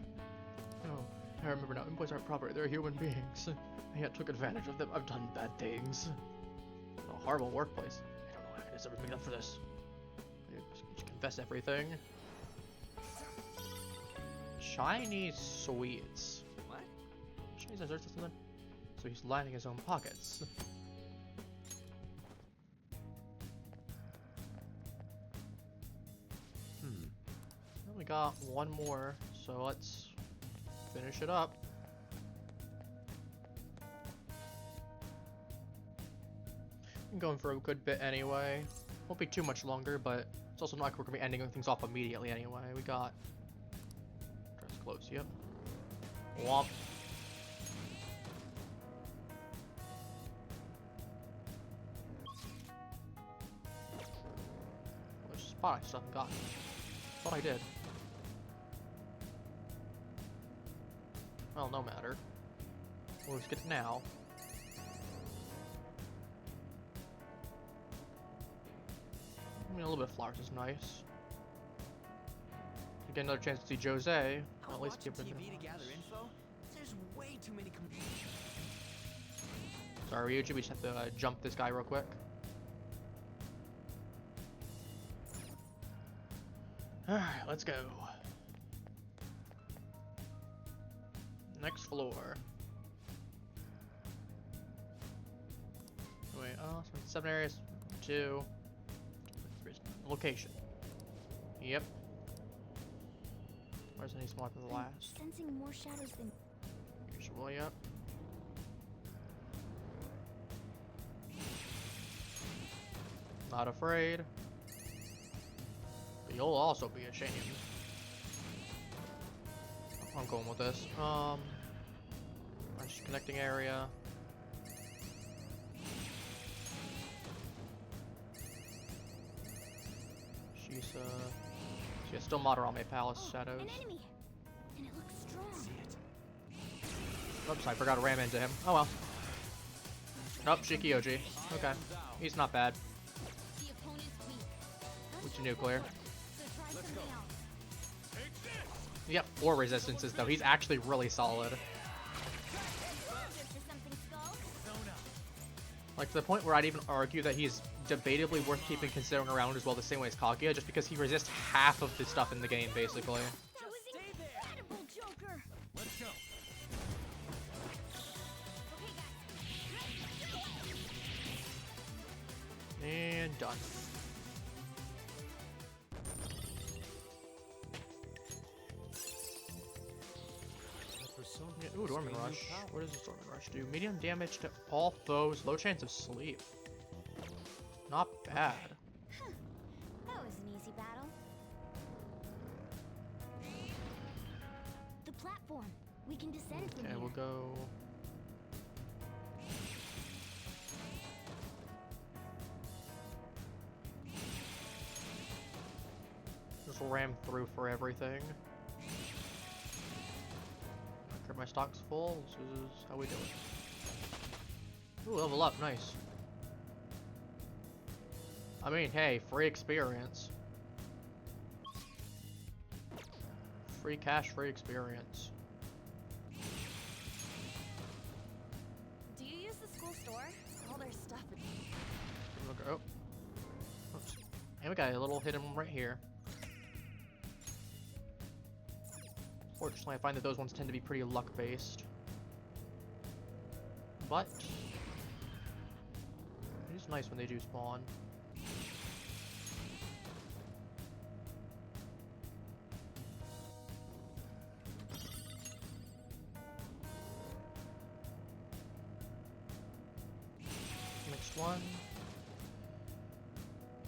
Oh, I remember now. Employees aren't property. They're human beings. I yet took advantage of them. I've done bad things. A horrible workplace. I don't know how I deserve to make up for this. I confess everything. Chinese sweets. What? Chinese desserts or something? So he's lining his own pockets. We got one more, so let's finish it up. I'm going for a good bit anyway. Won't be too much longer, but it's also not like we're gonna be ending things off immediately anyway. We got dress clothes, yep. Womp. Which spot I still haven't gotten. Thought I did. Well, no matter. We'll just get it now. I mean, a little bit of flowers is nice. To get another chance to see Jose, I'm at least give watching him. TV to gather info. There's way too many. Sorry, Ryuji, we just have to jump this guy real quick. Alright, let's go. Next floor. Wait, oh, so 7 areas, 2. Location. Yep. Where's any smaller than the last? Sensing more shadows than. Usual, yep. Not afraid. But you'll also be ashamed. I'm going with this. connecting area. She's yeah, still Madarame Palace Shadows. An enemy, and it looks strong. Oops, I forgot to ram into him. Oh well. Nope, Shikioji. Okay, he's not bad. The opponent's weak. What's your nuclear? So try something else. Yep, 4 resistances though. He's actually really solid. Good for something, Skull. Like to the point where I'd even argue that he's debatably worth keeping considering around as well the same way as Kaguya, just because he resists half of the stuff in the game basically. That was incredible, Joker. Let's go. And done. Yeah, ooh, Dormant Rush. What does this Dormant Rush do? Medium damage to all foes, low chance of sleep. Not bad. That was an easy battle. The platform. We can descend from Okay, here. we'll go. Just ram through for everything. Make sure my stock's full. This is how we do it. Ooh, level up, nice. I mean, hey, free experience. Free cash, free experience. Do you use the school store? All their stuff is... Oh. Oops. And we got a little hidden one right here. Fortunately, I find that those ones tend to be pretty luck-based. But it is nice when they do spawn. Next one.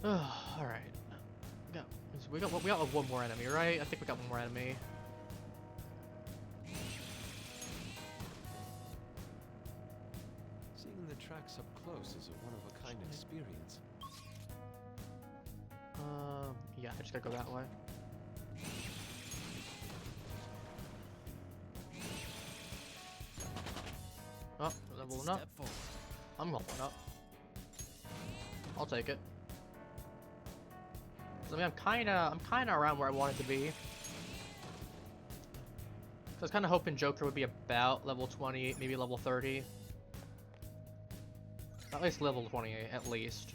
All right. We got one more enemy, right? I think we got one more enemy. Seeing the tracks up close is a one-of-a-kind experience. Yeah, I just gotta go that way. Oh, leveling up. I'm leveling up. I'll take it. 'Cause, I mean, I'm kinda around where I wanted to be. So I was kinda hoping Joker would be about level 28, maybe level 30. At least level 28, at least.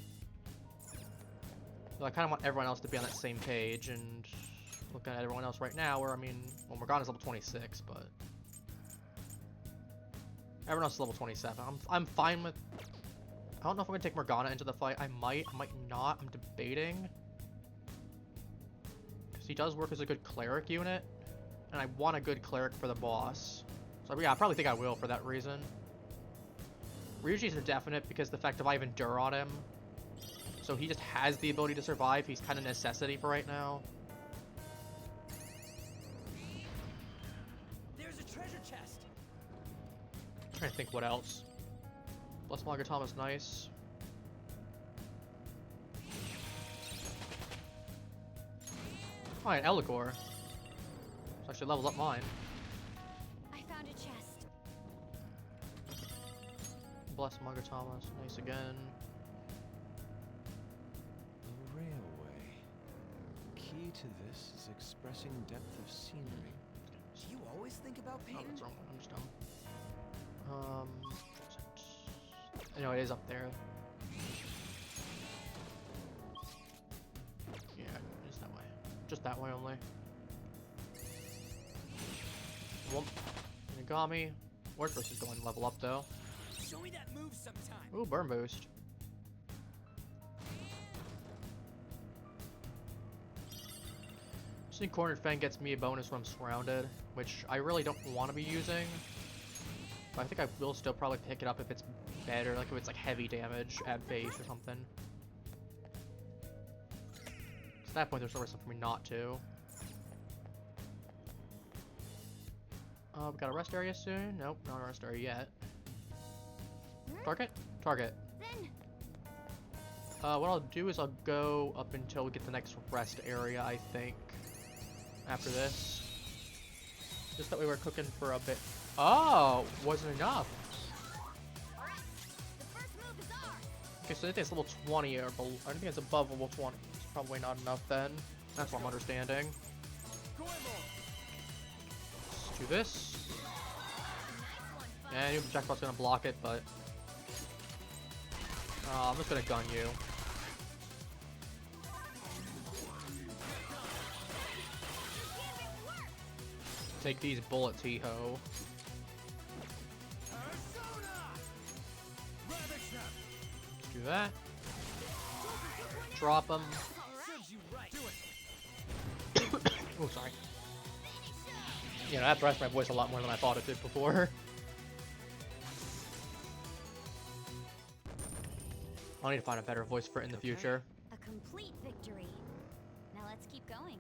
So I kinda want everyone else to be on that same page, and looking at everyone else right now, where, I mean, well, Morgana's level 26, but everyone else is level 27. I'm fine with... I don't know if I'm gonna take Morgana into the fight. I might not. I'm debating. Because he does work as a good cleric unit, and I want a good cleric for the boss. So yeah, I probably think I will for that reason. Ryuji's a definite because the fact of I have Endure on him. So he just has the ability to survive. He's kind of a necessity for right now. There's a treasure chest. I'm trying to think what else. Bless Magatama's nice. Oh, and Eligor. So I should level up mine. I found a chest. Bless Magatama's nice again. A railway. Key to this is expressing depth of scenery. Do you always think about Oh, painting? that's wrong. I'm just dumb. No, it is up there. Yeah, it's that way. Just that way only. Whoop. Inagami. Wordpress is going to level up though. Show me that move sometime. Ooh, burn boost. Just think Cornered Fang gets me a bonus when I'm surrounded, which I really don't want to be using. But I think I will still probably pick it up if it's better, like if it's like heavy damage at base or something. At that point, there's no reason for me not to. We got a rest area soon? Nope, not a rest area yet. Target? Target. Then What I'll do is I'll go up until we get to the next rest area, I think. After this. Just that we were cooking for a bit. Oh! Wasn't enough. alright. The first move is ours. Okay, so I think it's level 20 or below. I don't think it's above level 20. It's probably not enough then. That's what I'm understanding. Let's do this. Yeah, I knew the jackpot's gonna block it, but I'm just gonna gun you. Take these bullets, hee-ho. Let's do that. Drop them. Oh, sorry. You know, that thrashed my voice a lot more than I thought it did before. I'll need to find a better voice for it in the future. A complete victory. Now let's keep going.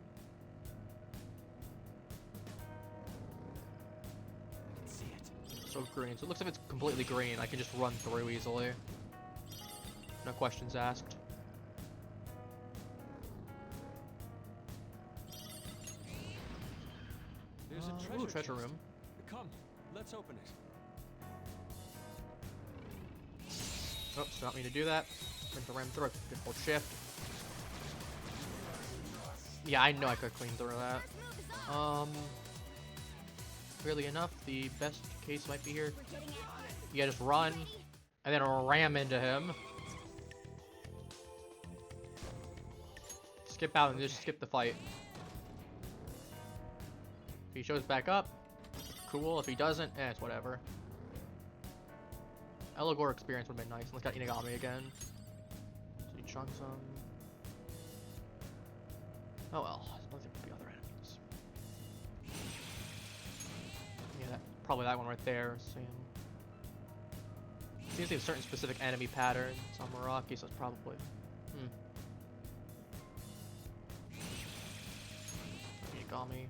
See it. So green. So it looks like it's completely green. I can just run through easily. No questions asked. There's a treasure, Ooh, treasure chest. room. Come, let's open it. Oops, not me to do that. Meant to ram through it. Good hold shift. Yeah, I know I could clean through that. Weirdly enough, the best case might be here. Yeah, just run, and then ram into him. Skip out and just skip the fight. If he shows back up, cool. If he doesn't, it's whatever. Elagor experience would have been nice. Let's got Inagami again. So he chunks him. Oh well, let's look at the other enemies. Yeah, probably that one right there. Same. Seems to have certain specific enemy patterns on Meraki, so it's probably. Inagami.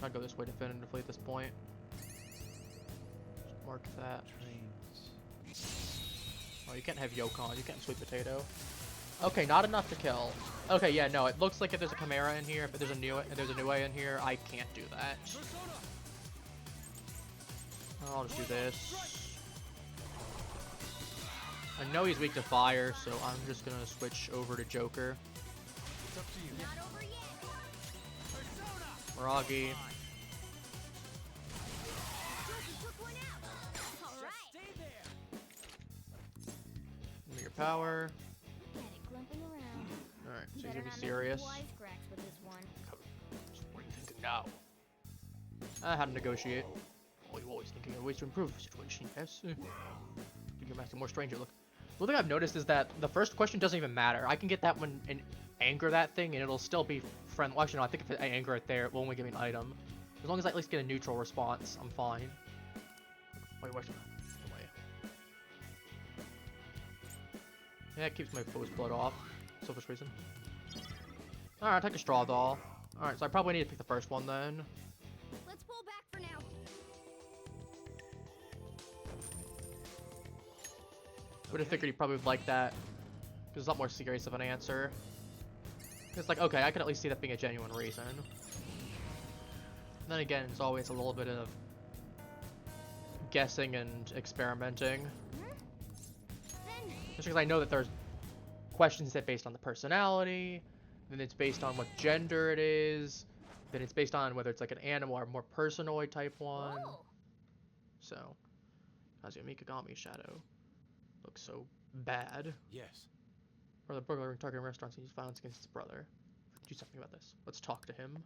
I'd go this way definitively at this point. Just mark that. Oh, you can't have Yokon. You can't sweet potato. Okay, not enough to kill. Okay, yeah, no. It looks like if there's a Chimera in here, if there's a new way in here, I can't do that. I'll just do this. I know he's weak to fire, so I'm just gonna switch over to Joker. It's up to you. Not over yet. Meragi. Joker took one out. All right. Stay there. Give me your power. Get it clumping around. Alright, so he's Better gonna be not serious. make some wisecracks with this one. What are you thinking now? How to negotiate. Oh, you're always thinking of ways to improve the situation, yes? To get back to more stranger look. The thing I've noticed is that the first question doesn't even matter. I can get that one and anger that thing, and it'll still be friendly. Well, actually, no, I think if I anger it there, it will only give me an item. As long as I at least get a neutral response, I'm fine. Wait, wait. Yeah, it keeps my foe's blood off. Selfish reason. Alright, take a straw doll. Alright, so I probably need to pick the first one then. Let's pull back for now. I would have figured he probably would like that. Because it's a lot more serious of an answer. It's like, okay, I could at least see that being a genuine reason. And then again, it's always a little bit of guessing and experimenting. Just because I know that there's questions that based on the personality, then it's based on what gender it is, then it's based on whether it's like an animal or more personoid type one. Oh. So, Kazuya Mikagami Shadow looks so bad. Yes. Or the burglar in targeting restaurants and use violence against his brother. Do something about this. Let's talk to him.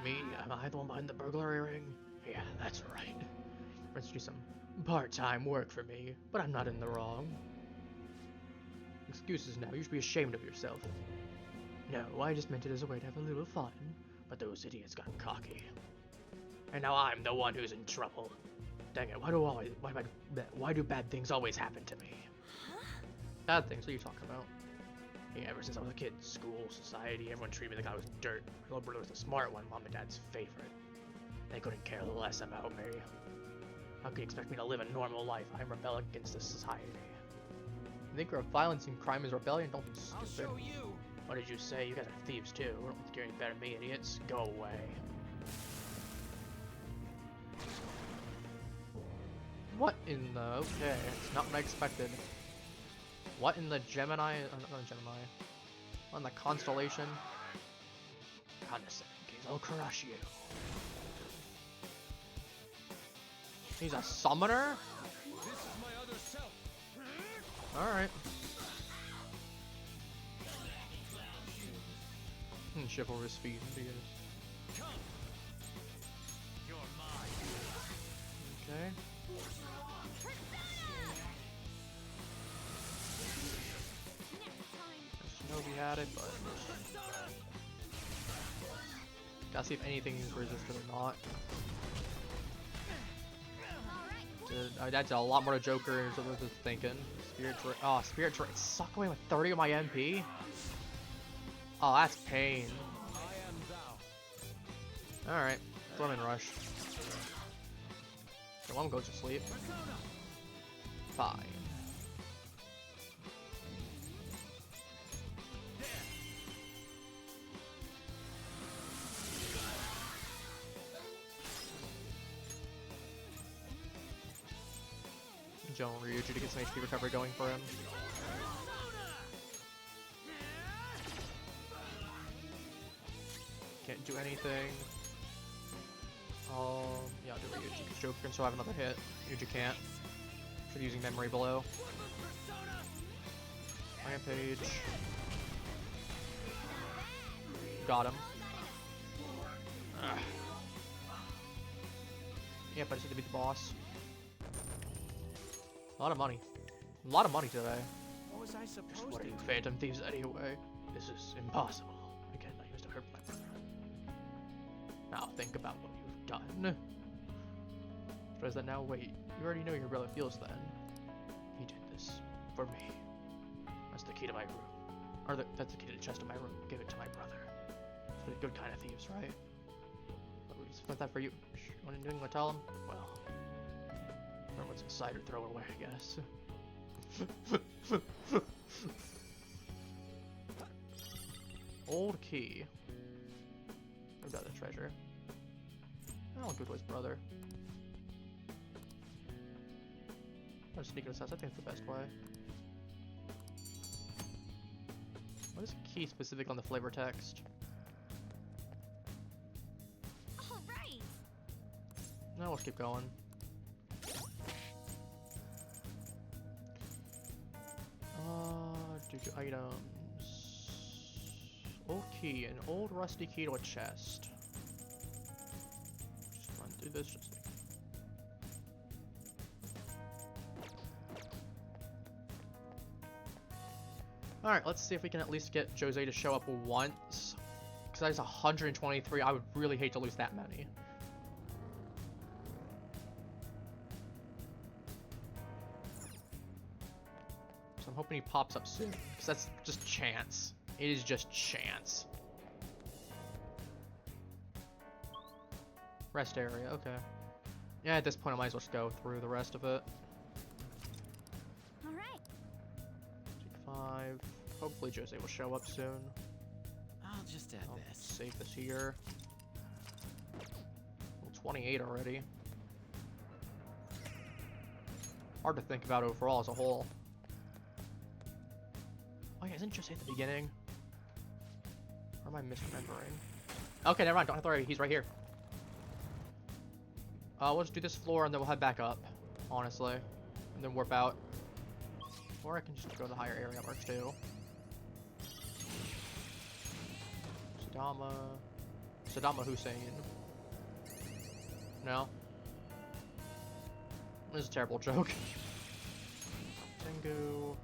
Me? Am I the one behind the burglary ring? Yeah, that's right. Let's do some part-time work for me, but I'm not in the wrong. Excuses now. You should be ashamed of yourself. No, I just meant it as a way to have a little fun, but those idiots got cocky. And now I'm the one who's in trouble. Dang it, why do bad things always happen to me? Bad things? What are you talking about? Yeah, ever since I was a kid, school, society, everyone treated me like I was dirt. My little brother was the smart one, mom and dad's favorite. They couldn't care less about me. How can you expect me to live a normal life? I rebel against this society. You think violence and crime is rebellion? Don't be stupid. I'll show you. What did you say? You guys are thieves too. We don't think you're any better than me, idiots. Go away. What in the... Okay, it's not what I expected. What in the Gemini... not Gemini. What in the constellation? Condescending gaze, I'll crush you. He's a summoner? This is my other self. Alright. Chivalrous feet. Come. You're mine. Okay. Shinobi had it, but gotta see if anything is resisted or not. That's a lot more to Joker than I was thinking. Spirit Drake. Suck away with 30 of my MP. Oh, that's pain. Alright, Lemon Rush. The one goes to sleep. Fine. Joan Ryuji to get some HP recovery going for him. Can't do anything. Yeah, I'll do Ryuji because Joker can still have another hit. Ryuji can't. Should be using Memory Blow. Rampage. Got him. Ugh. Yep, I just need to beat the boss. A lot of money. A lot of money today. What was I supposed What are to you do? phantom thieves anyway? This is impossible. Again, I used to hurt my brother. Now think about what you've done. Does that now? Wait, you already know your brother feels then. He did this for me. That's the key to my room. Or that's the key to the chest of my room. Give it to my brother. For the good kind of thieves, right? But we just put that for you. What are you doing? What tell him? Well, remember what's inside or throw it away, I guess. Old key. I've got the treasure. I'll go to his brother. I'll sneak in his house. I think it's the best way. What is key specific on the flavor text? All right. No, let's keep going. Do items. Old key, an old rusty key to a chest. Just run through this. Just Alright, let's see if we can at least get Jose to show up once. Because that is 123. I would really hate to lose that many. So I'm hoping he pops up soon. Because that's just chance. It is just chance. Rest area, okay. Yeah, at this point I might as well just go through the rest of it. All right. Take 5. Hopefully Jose will show up soon. I'll just add I'll this. save this here. Well, 28 already. Hard to think about overall as a whole. Oh yeah, isn't Jose at the beginning? Or am I misremembering? Okay, never mind. Don't have to worry. He's right here. We'll just do this floor and then we'll head back up, honestly. And then warp out. Or I can just go to the higher area. That works too. Saddam Hussein. No. This is a terrible joke. Tengu.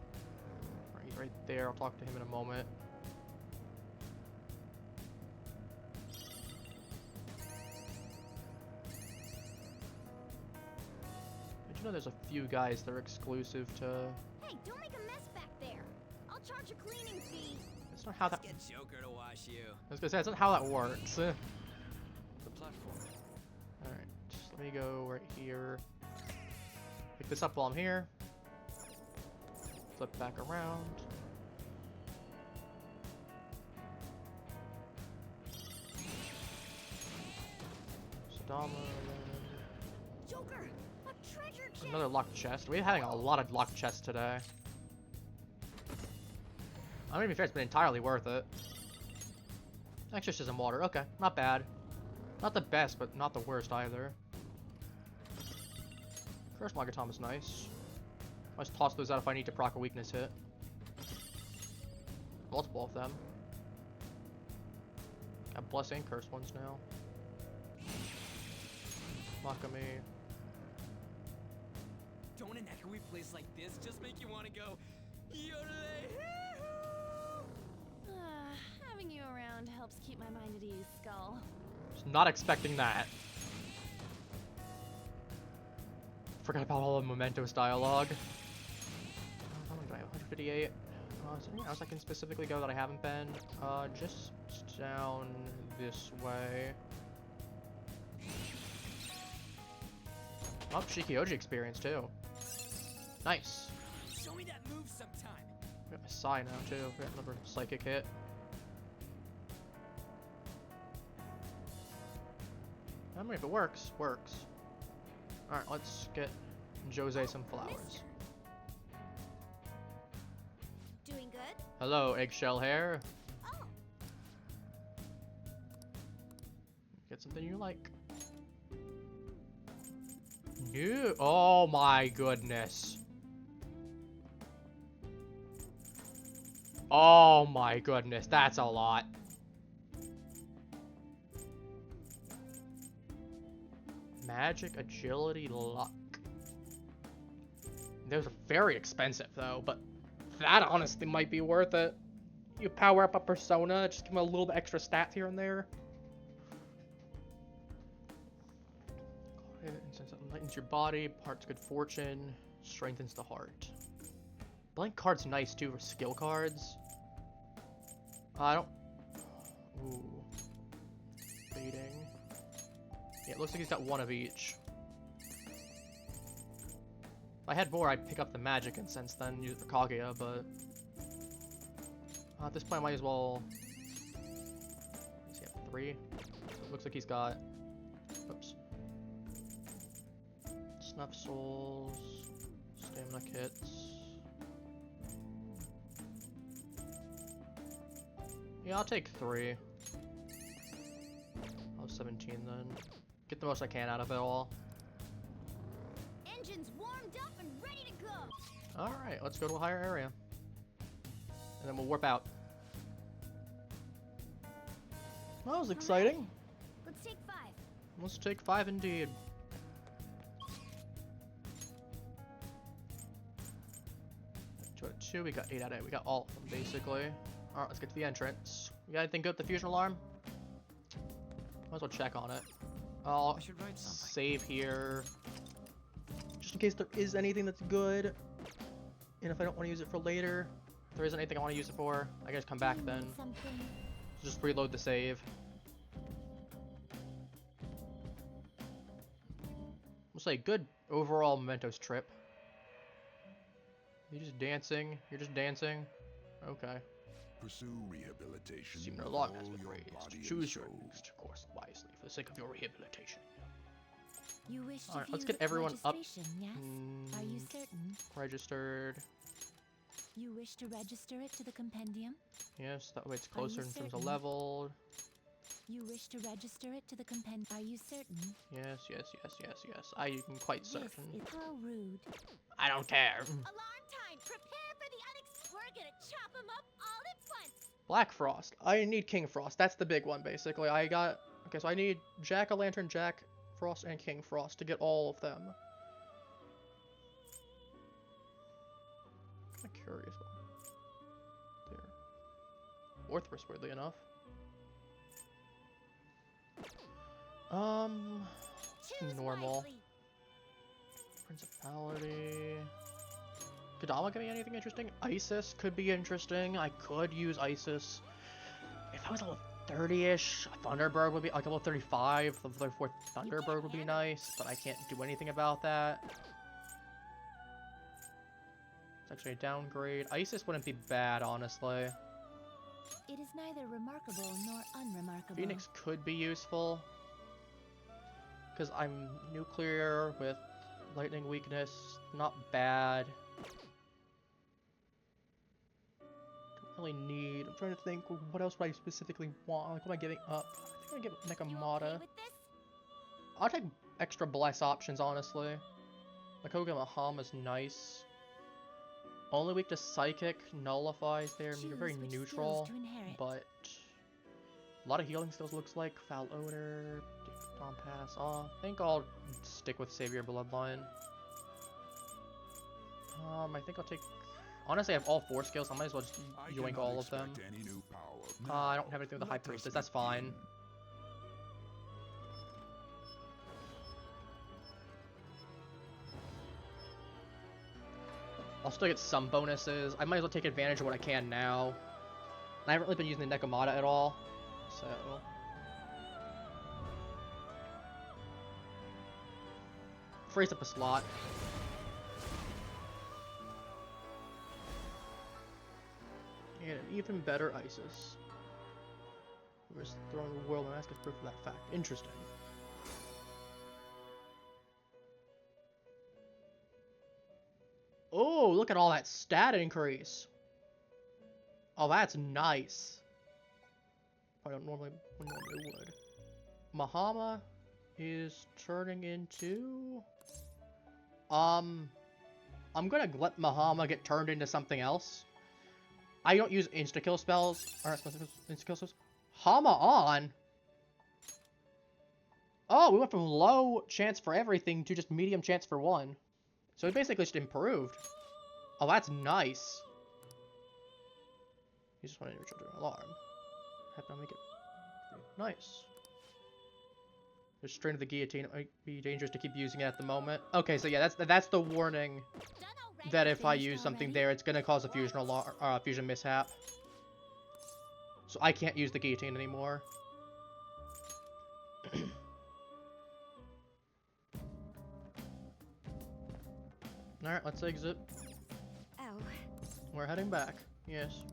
He's right there. I'll talk to him in a moment. Did you know there's a few guys that are exclusive to... Hey, don't make a mess back there. I'll charge a cleaning fee. That's not how that... Let's get Joker to wash you. I was gonna say, that's not how that works. The platform. Let me go right here. Pick this up while I'm here. Flip back around. Sadama. Joker, a treasure chest. Another locked chest. We're having a lot of locked chests today. I'm gonna be fair, it's been entirely worth it. Exorcism water. Okay, not bad. Not the best, but not the worst either. First Magatom is nice. I'll just toss those out if I need to proc a weakness hit. Multiple of them. Got bless and curse ones now. Makami. Don't an echoey place like this just make you want to go yodelay? Having you around helps keep my mind at ease, Skull. Just not expecting that. Forgot about all the Mementos dialogue. How many do I have? 158. Is there anywhere else I can specifically go that I haven't been? Just down this way. Oh, Shikioji experience too. Nice. Show me that move sometime. We got Masai now too. We got another psychic hit. I mean, if it works, works. Alright, let's get Jose some flowers. Doing good? Hello, eggshell hair. Oh, Get something you like. New. Oh my goodness. Oh my goodness, that's a lot. Magic, agility, luck. Those are very expensive though, but that honestly might be worth it. You power up a persona, just give them a little bit extra stats here and there. Enlightens your body, heart's good fortune, strengthens the heart. Blank card's nice too for skill cards. I don't. Ooh. Fading. Yeah, it looks like he's got one of each. If I had more, I'd pick up the magic incense then, use it for Kaguya, but at this point I might as well. Does he have 3? So it looks like he's got. Oops. Snuff souls, stamina kits. Yeah, I'll take 3. I'll have 17 then. Get the most I can out of it all. engine's warmed up and ready to go. Alright, let's go to a higher area. And then we'll warp out. Well, that was exciting. Let's take 5. Let's take 5 indeed. Two out of 2, we got 8 out of 8. We got all of them basically. Alright, let's get to the entrance. You got anything good with the fusion alarm? Might as well check on it. I'll save here. Just in case there is anything that's good. And if I don't want to use it for later, if there isn't anything I want to use it for, I guess come back then. Just reload the save. We'll say good overall Mementos trip. You're just dancing. You're just dancing. Okay. Pursue rehabilitation. Seem no with longer has all been your raised. body and Choose your soul. next course wisely for the sake of your rehabilitation. You wish to Alright, let's view get the everyone up. registration, yes? Are you certain? Registered. You wish to register it to the compendium? Yes, that way it's Are you closer in terms of certain? level. You wish to register it to the compendium? Are you certain? Yes, yes, yes, yes, yes. I am quite certain. This is how rude. I don't care. Alarm time! Prepare for the unexpected. We're gonna chop them up all at once. Black Frost. I need King Frost. That's the big one, basically. I got... Okay, so I need Jack-o'-lantern, Jack Frost, and King Frost to get all of them. Kind of curious. There. Orthrus, weirdly enough. Choose Normal. wisely. Principality. Could Dama give me anything interesting? Isis could be interesting. I could use Isis. If I was level 30-ish. Thunderbird would be like level 35. Level 34 Thunderbird would be nice, but I can't do anything about that. It's actually a downgrade. Isis wouldn't be bad, honestly. It is neither remarkable nor unremarkable. Phoenix could be useful. Because I'm nuclear with lightning weakness. Not bad. Don't really need. I'm trying to think what else would I specifically want. Like, what am I giving up? I think I'm gonna give Nakamata. Okay with this? I'll take extra bless options, honestly. Like Hoga Mahama's nice. Only weak to Psychic nullifies there. I mean, you're very Choose which neutral, skills to inherit. but a lot of healing skills looks like. Foul Odor, Tom Pass. I think I'll stick with Savior Bloodline. I think I'll take. Honestly, I have all 4 skills. I might as well just yoink all of them. Any new power. I don't have anything with the High Priestess. That's fine. I'll still get some bonuses. I might as well take advantage of what I can now. And I haven't really been using the Nekomata at all, so... Frees up a slot. And an even better Isis. We're just throwing the world and ask us proof of that fact. Interesting. Oh, look at all that stat increase. Oh, that's nice. I don't normally would. Mahama is turning into... I'm gonna let Mahama get turned into something else. I don't use insta-kill spells. Or insta-kill spells. Hama on? Oh, we went from low chance for everything to just medium chance for one. So it basically just improved. Oh, that's nice. You just want to trigger an alarm. Happen to make it nice. Just straight into the guillotine. It might be dangerous to keep using it at the moment. Okay, so yeah, that's the warning that if I use something there, it's gonna cause a fusion alarm, fusion mishap. So I can't use the guillotine anymore. Alright, let's exit. Ow. We're heading back. Yes.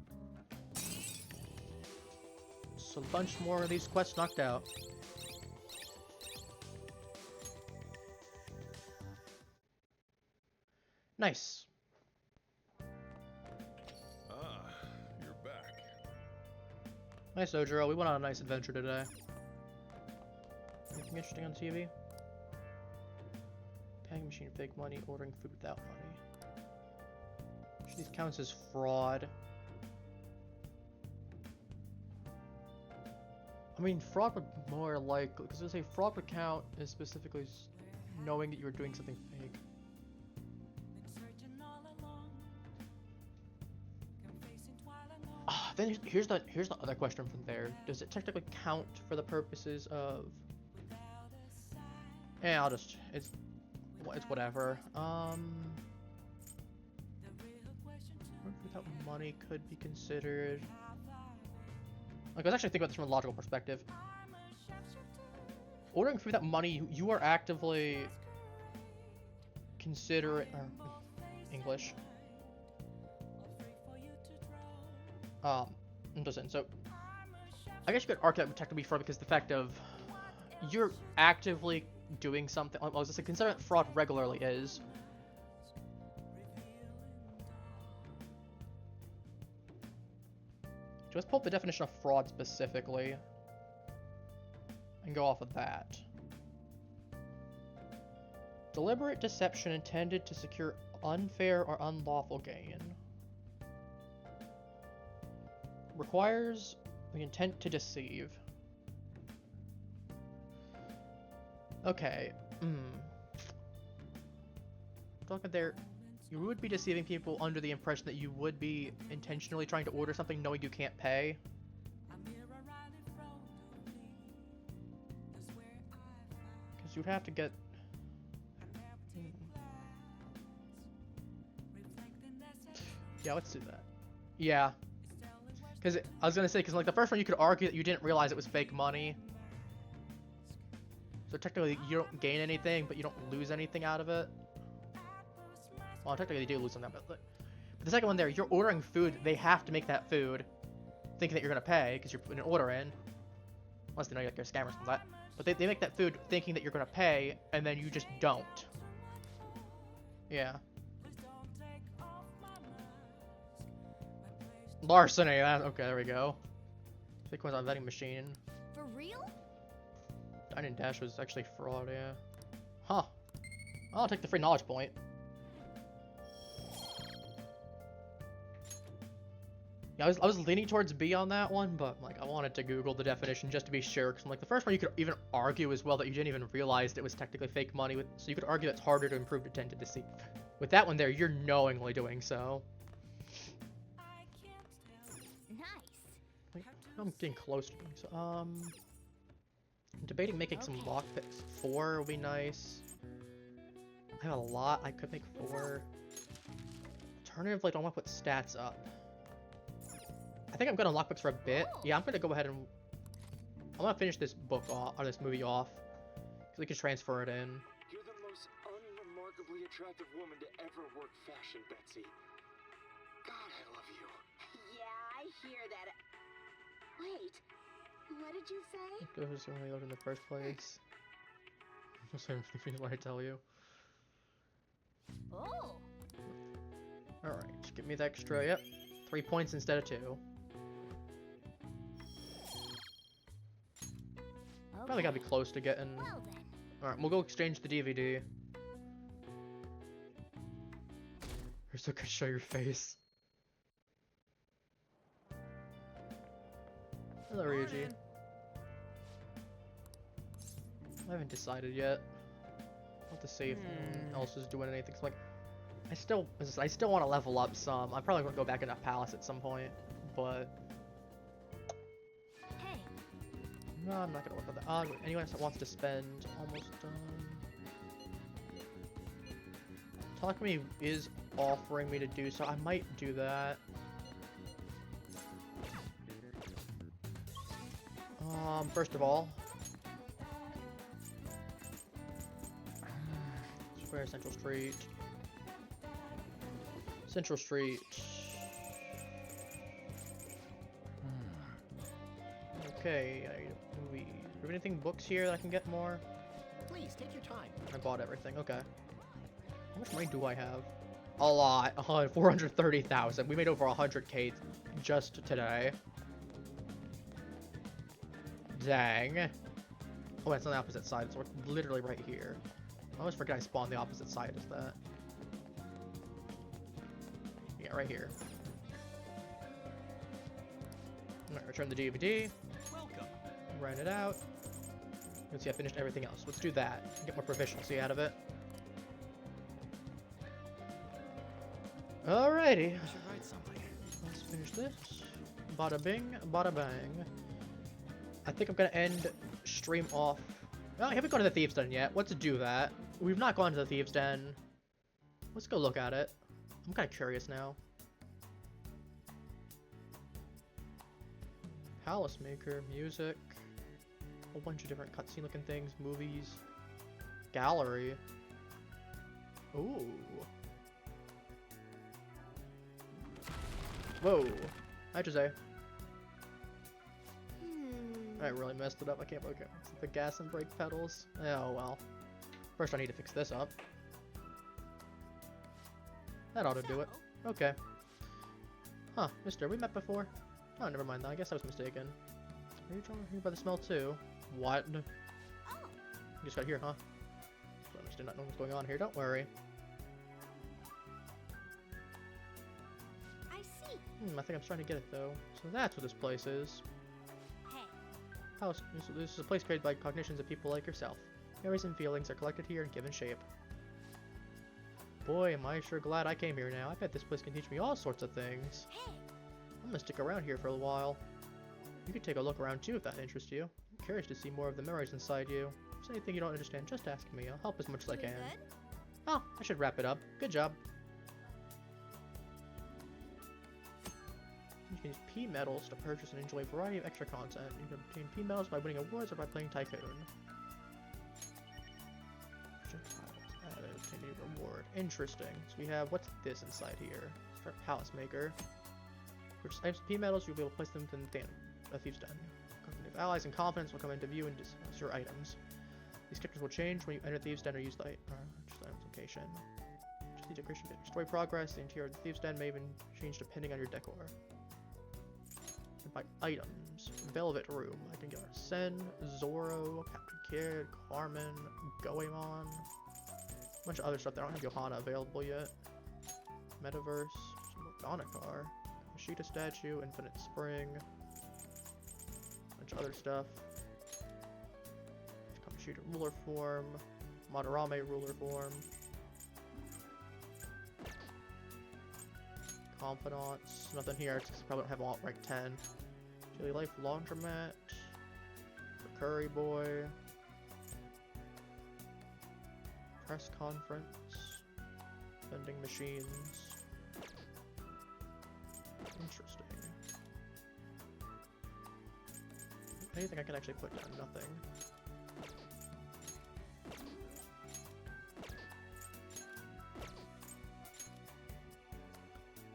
So a bunch more of these quests knocked out. Nice. You're back. Nice, Ojiro. We went on a nice adventure today. Anything interesting on TV? Paying machine, fake money, ordering food without money. Which these counts as fraud. I mean, fraud would more like, because they say fraud would count as specifically knowing that you were doing something fake. Then here's the other question from there. Does it technically count for the purposes of? Yeah, I'll just it's whatever. Without money could be considered. Like, I was actually thinking about this from a logical perspective. Ordering food without money, you are actively considering English. Doesn't. So, I guess you could argue that would technically be fraud because the fact of you're actively doing something. I was just like, consider fraud regularly is. Let's pull up the definition of fraud specifically and go off of that. Deliberate deception intended to secure unfair or unlawful gain. Requires the intent to deceive. Okay. Talking there, you would be deceiving people under the impression that you would be intentionally trying to order something knowing you can't pay. Because you'd have to get... Yeah, let's do that. Yeah. Because I was gonna say, because like the first one you could argue that you didn't realize it was fake money. So technically you don't gain anything, but you don't lose anything out of it. Well, technically you do lose something, but the second one there, you're ordering food. They have to make that food, thinking that you're gonna pay because you're putting an order in. Unless they know you're like, scammers and that. But they make that food thinking that you're gonna pay, and then you just don't. Yeah. Larceny. Okay, there we go. Bitcoin's on vending machine. For real? Dine and Dash was actually fraud, yeah. Huh. I'll take the free knowledge point. Yeah, I was leaning towards B on that one, but like I wanted to Google the definition just to be sure. Cause like the first one you could even argue as well that you didn't even realize that it was technically fake money. So you could argue that's harder to improve to tend to deceive. With that one there, you're knowingly doing so. Nice. I'm getting close to doing so. I'm debating making some lockpicks. 4 would be nice. I have a lot. I could make 4. Alternatively, I don't want to put stats up. I think I'm gonna lockpicks for a bit. Yeah, I'm gonna go ahead and I'm gonna finish this book off or this movie off, so we can transfer it in. You're the most unremarkably attractive woman to ever work fashion, Betsy. God, I love you. Yeah, I hear that. Wait, what did you say? It was only out in the first place. Same thing what I tell you. Oh. All right, just give me the extra. Yep, 3 points instead of 2. Probably gotta be close to getting. Well then. Alright, we'll go exchange the DVD. You're so good, show your face. Hello, Ryuji. I haven't decided yet. I'll have to see if anyone else is doing anything. 'Cause, like, I still want to level up some. I'm probably gonna go back into Palace at some point, but. No, I'm not gonna work on that. Anyone else that wants to spend, almost done. Talk-Me is offering me to do so. I might do that. First of all, Square Central Street. Central Street. Okay, movies. Do you have anything books here that I can get more? Please take your time. I bought everything. Okay. How much money do I have? A lot. 430,000. We made over 100k just today. Dang. Oh, it's on the opposite side. So we're literally right here. I always forget I spawned the opposite side. Is that? Yeah, right here. Alright, return the DVD. Welcome. Rent it out. Let's see, I finished everything else. Let's do that. Get more proficiency out of it. Alrighty. I should write something. Let's finish this. Bada bing, bada bang. I think I'm gonna end stream off. Oh, I haven't gone to the Thieves' Den yet. Let's do that. We've not gone to the Thieves' Den. Let's go look at it. I'm kind of curious now. Palace Maker, music, a whole bunch of different cutscene looking things, movies, gallery. Ooh. Whoa. Hi, Jose. I really messed it up. I can't believe it. It's the gas and brake pedals. Oh well. First I need to fix this up. That ought to do it. Okay. Huh, mister, we met before? Oh, never mind. I guess I was mistaken. Are you drawn here by the smell too? What? You just got here, huh? I just did not know what's going on here. Don't worry. I see. I think I'm trying to get it though. So that's what this place is. Hey. House. This is a place created by cognitions of people like yourself. Memories and feelings are collected here and given shape. Boy, am I sure glad I came here now. I bet this place can teach me all sorts of things. Hey. I'm gonna stick around here for a while. You could take a look around too if that interests you. I'm curious to see more of the memories inside you. If there's anything you don't understand, just ask me. I'll help as much as I can. Good? Oh, I should wrap it up. Good job. You can use P medals to purchase and enjoy a variety of extra content. You can obtain P medals by winning awards or by playing Tycoon. Obtain a reward. Interesting. So we have, what's this inside here? Start Palace Maker. Purchase items P medals, you'll be able to place them in the Thieves' Den. If allies and confidence will come into view and discuss your items. These characters will change when you enter Thieves' Den or use the items location. Just the decoration bit. Story progress, the interior of the Thieves' Den may even change depending on your decor. And by items, Velvet Room. I can get Arsene, Zoro, Captain Kid, Carmen, Goemon. A bunch of other stuff that I don't have Johanna available yet. Metaverse, some Morgana car, Mashita statue, Infinite Spring. Bunch of other stuff. Kamoshida ruler form, Madarame ruler form, Confidants, nothing here, it's probably don't have all rank 10. Daily Life Laundromat, Curry Boy, Press Conference, Vending Machines. Interesting. Anything I can actually put down? Nothing.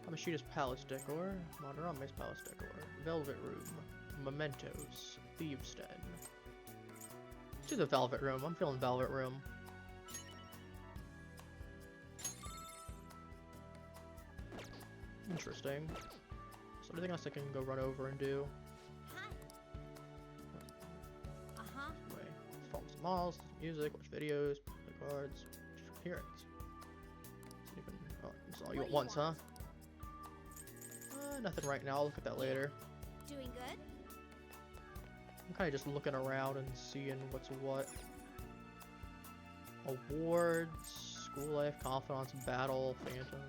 Kamoshida's Palace Decor, Madarame's Palace Decor, Velvet Room, Mementos, Thieves' Den. Let's do the Velvet Room. I'm feeling Velvet Room. Interesting. Is there anything else I can go run over and do? Follow some malls, music, watch videos, play cards, appearance. It's all you at once, huh? Nothing right now. I'll look at that later. Doing good? I'm kind of just looking around and seeing what's what. Awards, School Life, Confidants, Battle, Phantom.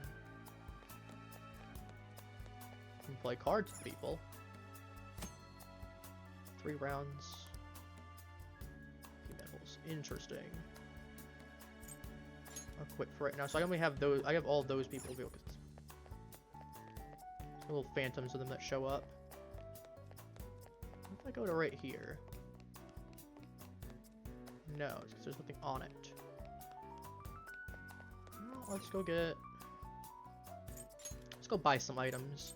Can play cards with people. 3 rounds. Interesting. I'll quit for right now. So I only have those. I have all those people because little phantoms of them that show up. If I go to right here, no, it's because there's nothing on it. Well, let's go get. Let's go buy some items.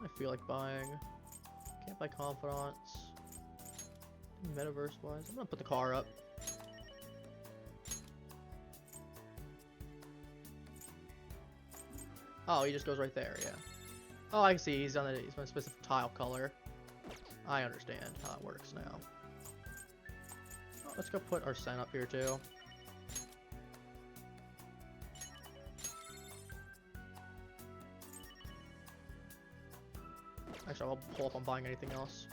I feel like buying. Can't buy confidants. Metaverse wise, I'm gonna put the car up. Oh, he just goes right there, yeah. Oh, I see. He's on a specific tile color. I understand how it works now. Oh, let's go put Arsene up here too. Actually, I'll pull up on buying anything else.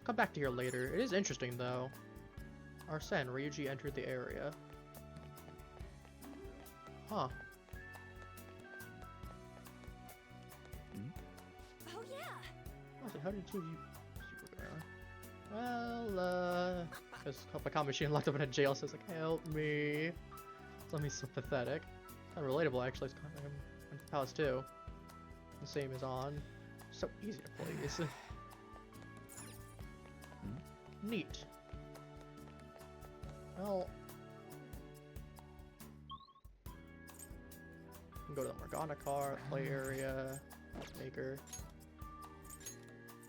Come back to here later. It is interesting though. Arsene, Ryuji entered the area. Huh. Oh yeah. Oh, how did you well, because my machine locked up in a jail says like, help me. It's me so pathetic. Kind of relatable actually. It's kind of like I'm Palace too. The same is on. So easy to please. Neat. Well, can go to the Morgana car, play area, maker.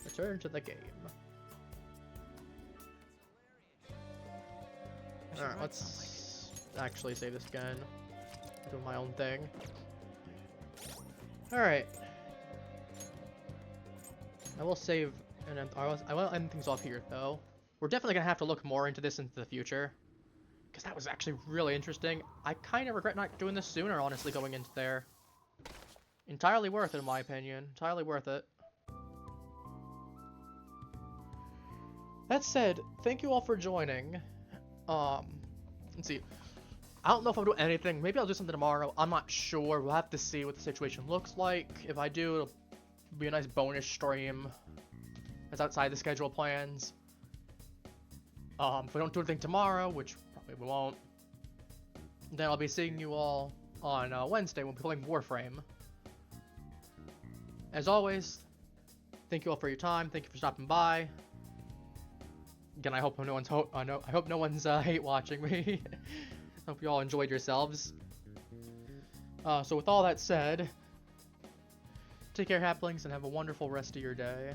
Return to the game. Alright, let's actually save this again. Do my own thing. Alright. I will save and I will end things off here though. We're definitely gonna have to look more into this into the future, because that was actually really interesting. I kind of regret not doing this sooner, honestly, going into there. Entirely worth it, in my opinion. Entirely worth it. That said, thank you all for joining. Let's see. I don't know if I'll do anything. Maybe I'll do something tomorrow. I'm not sure. We'll have to see what the situation looks like. If I do, it'll be a nice bonus stream. That's outside the schedule plans. If we don't do anything tomorrow, which probably we won't, then I'll be seeing you all on Wednesday when we're playing Warframe. as always, thank you all for your time. Thank you for stopping by. Again, I hope no one's I hope no one's hate watching me. Hope you all enjoyed yourselves. So with all that said, take care, Haplings, and have a wonderful rest of your day.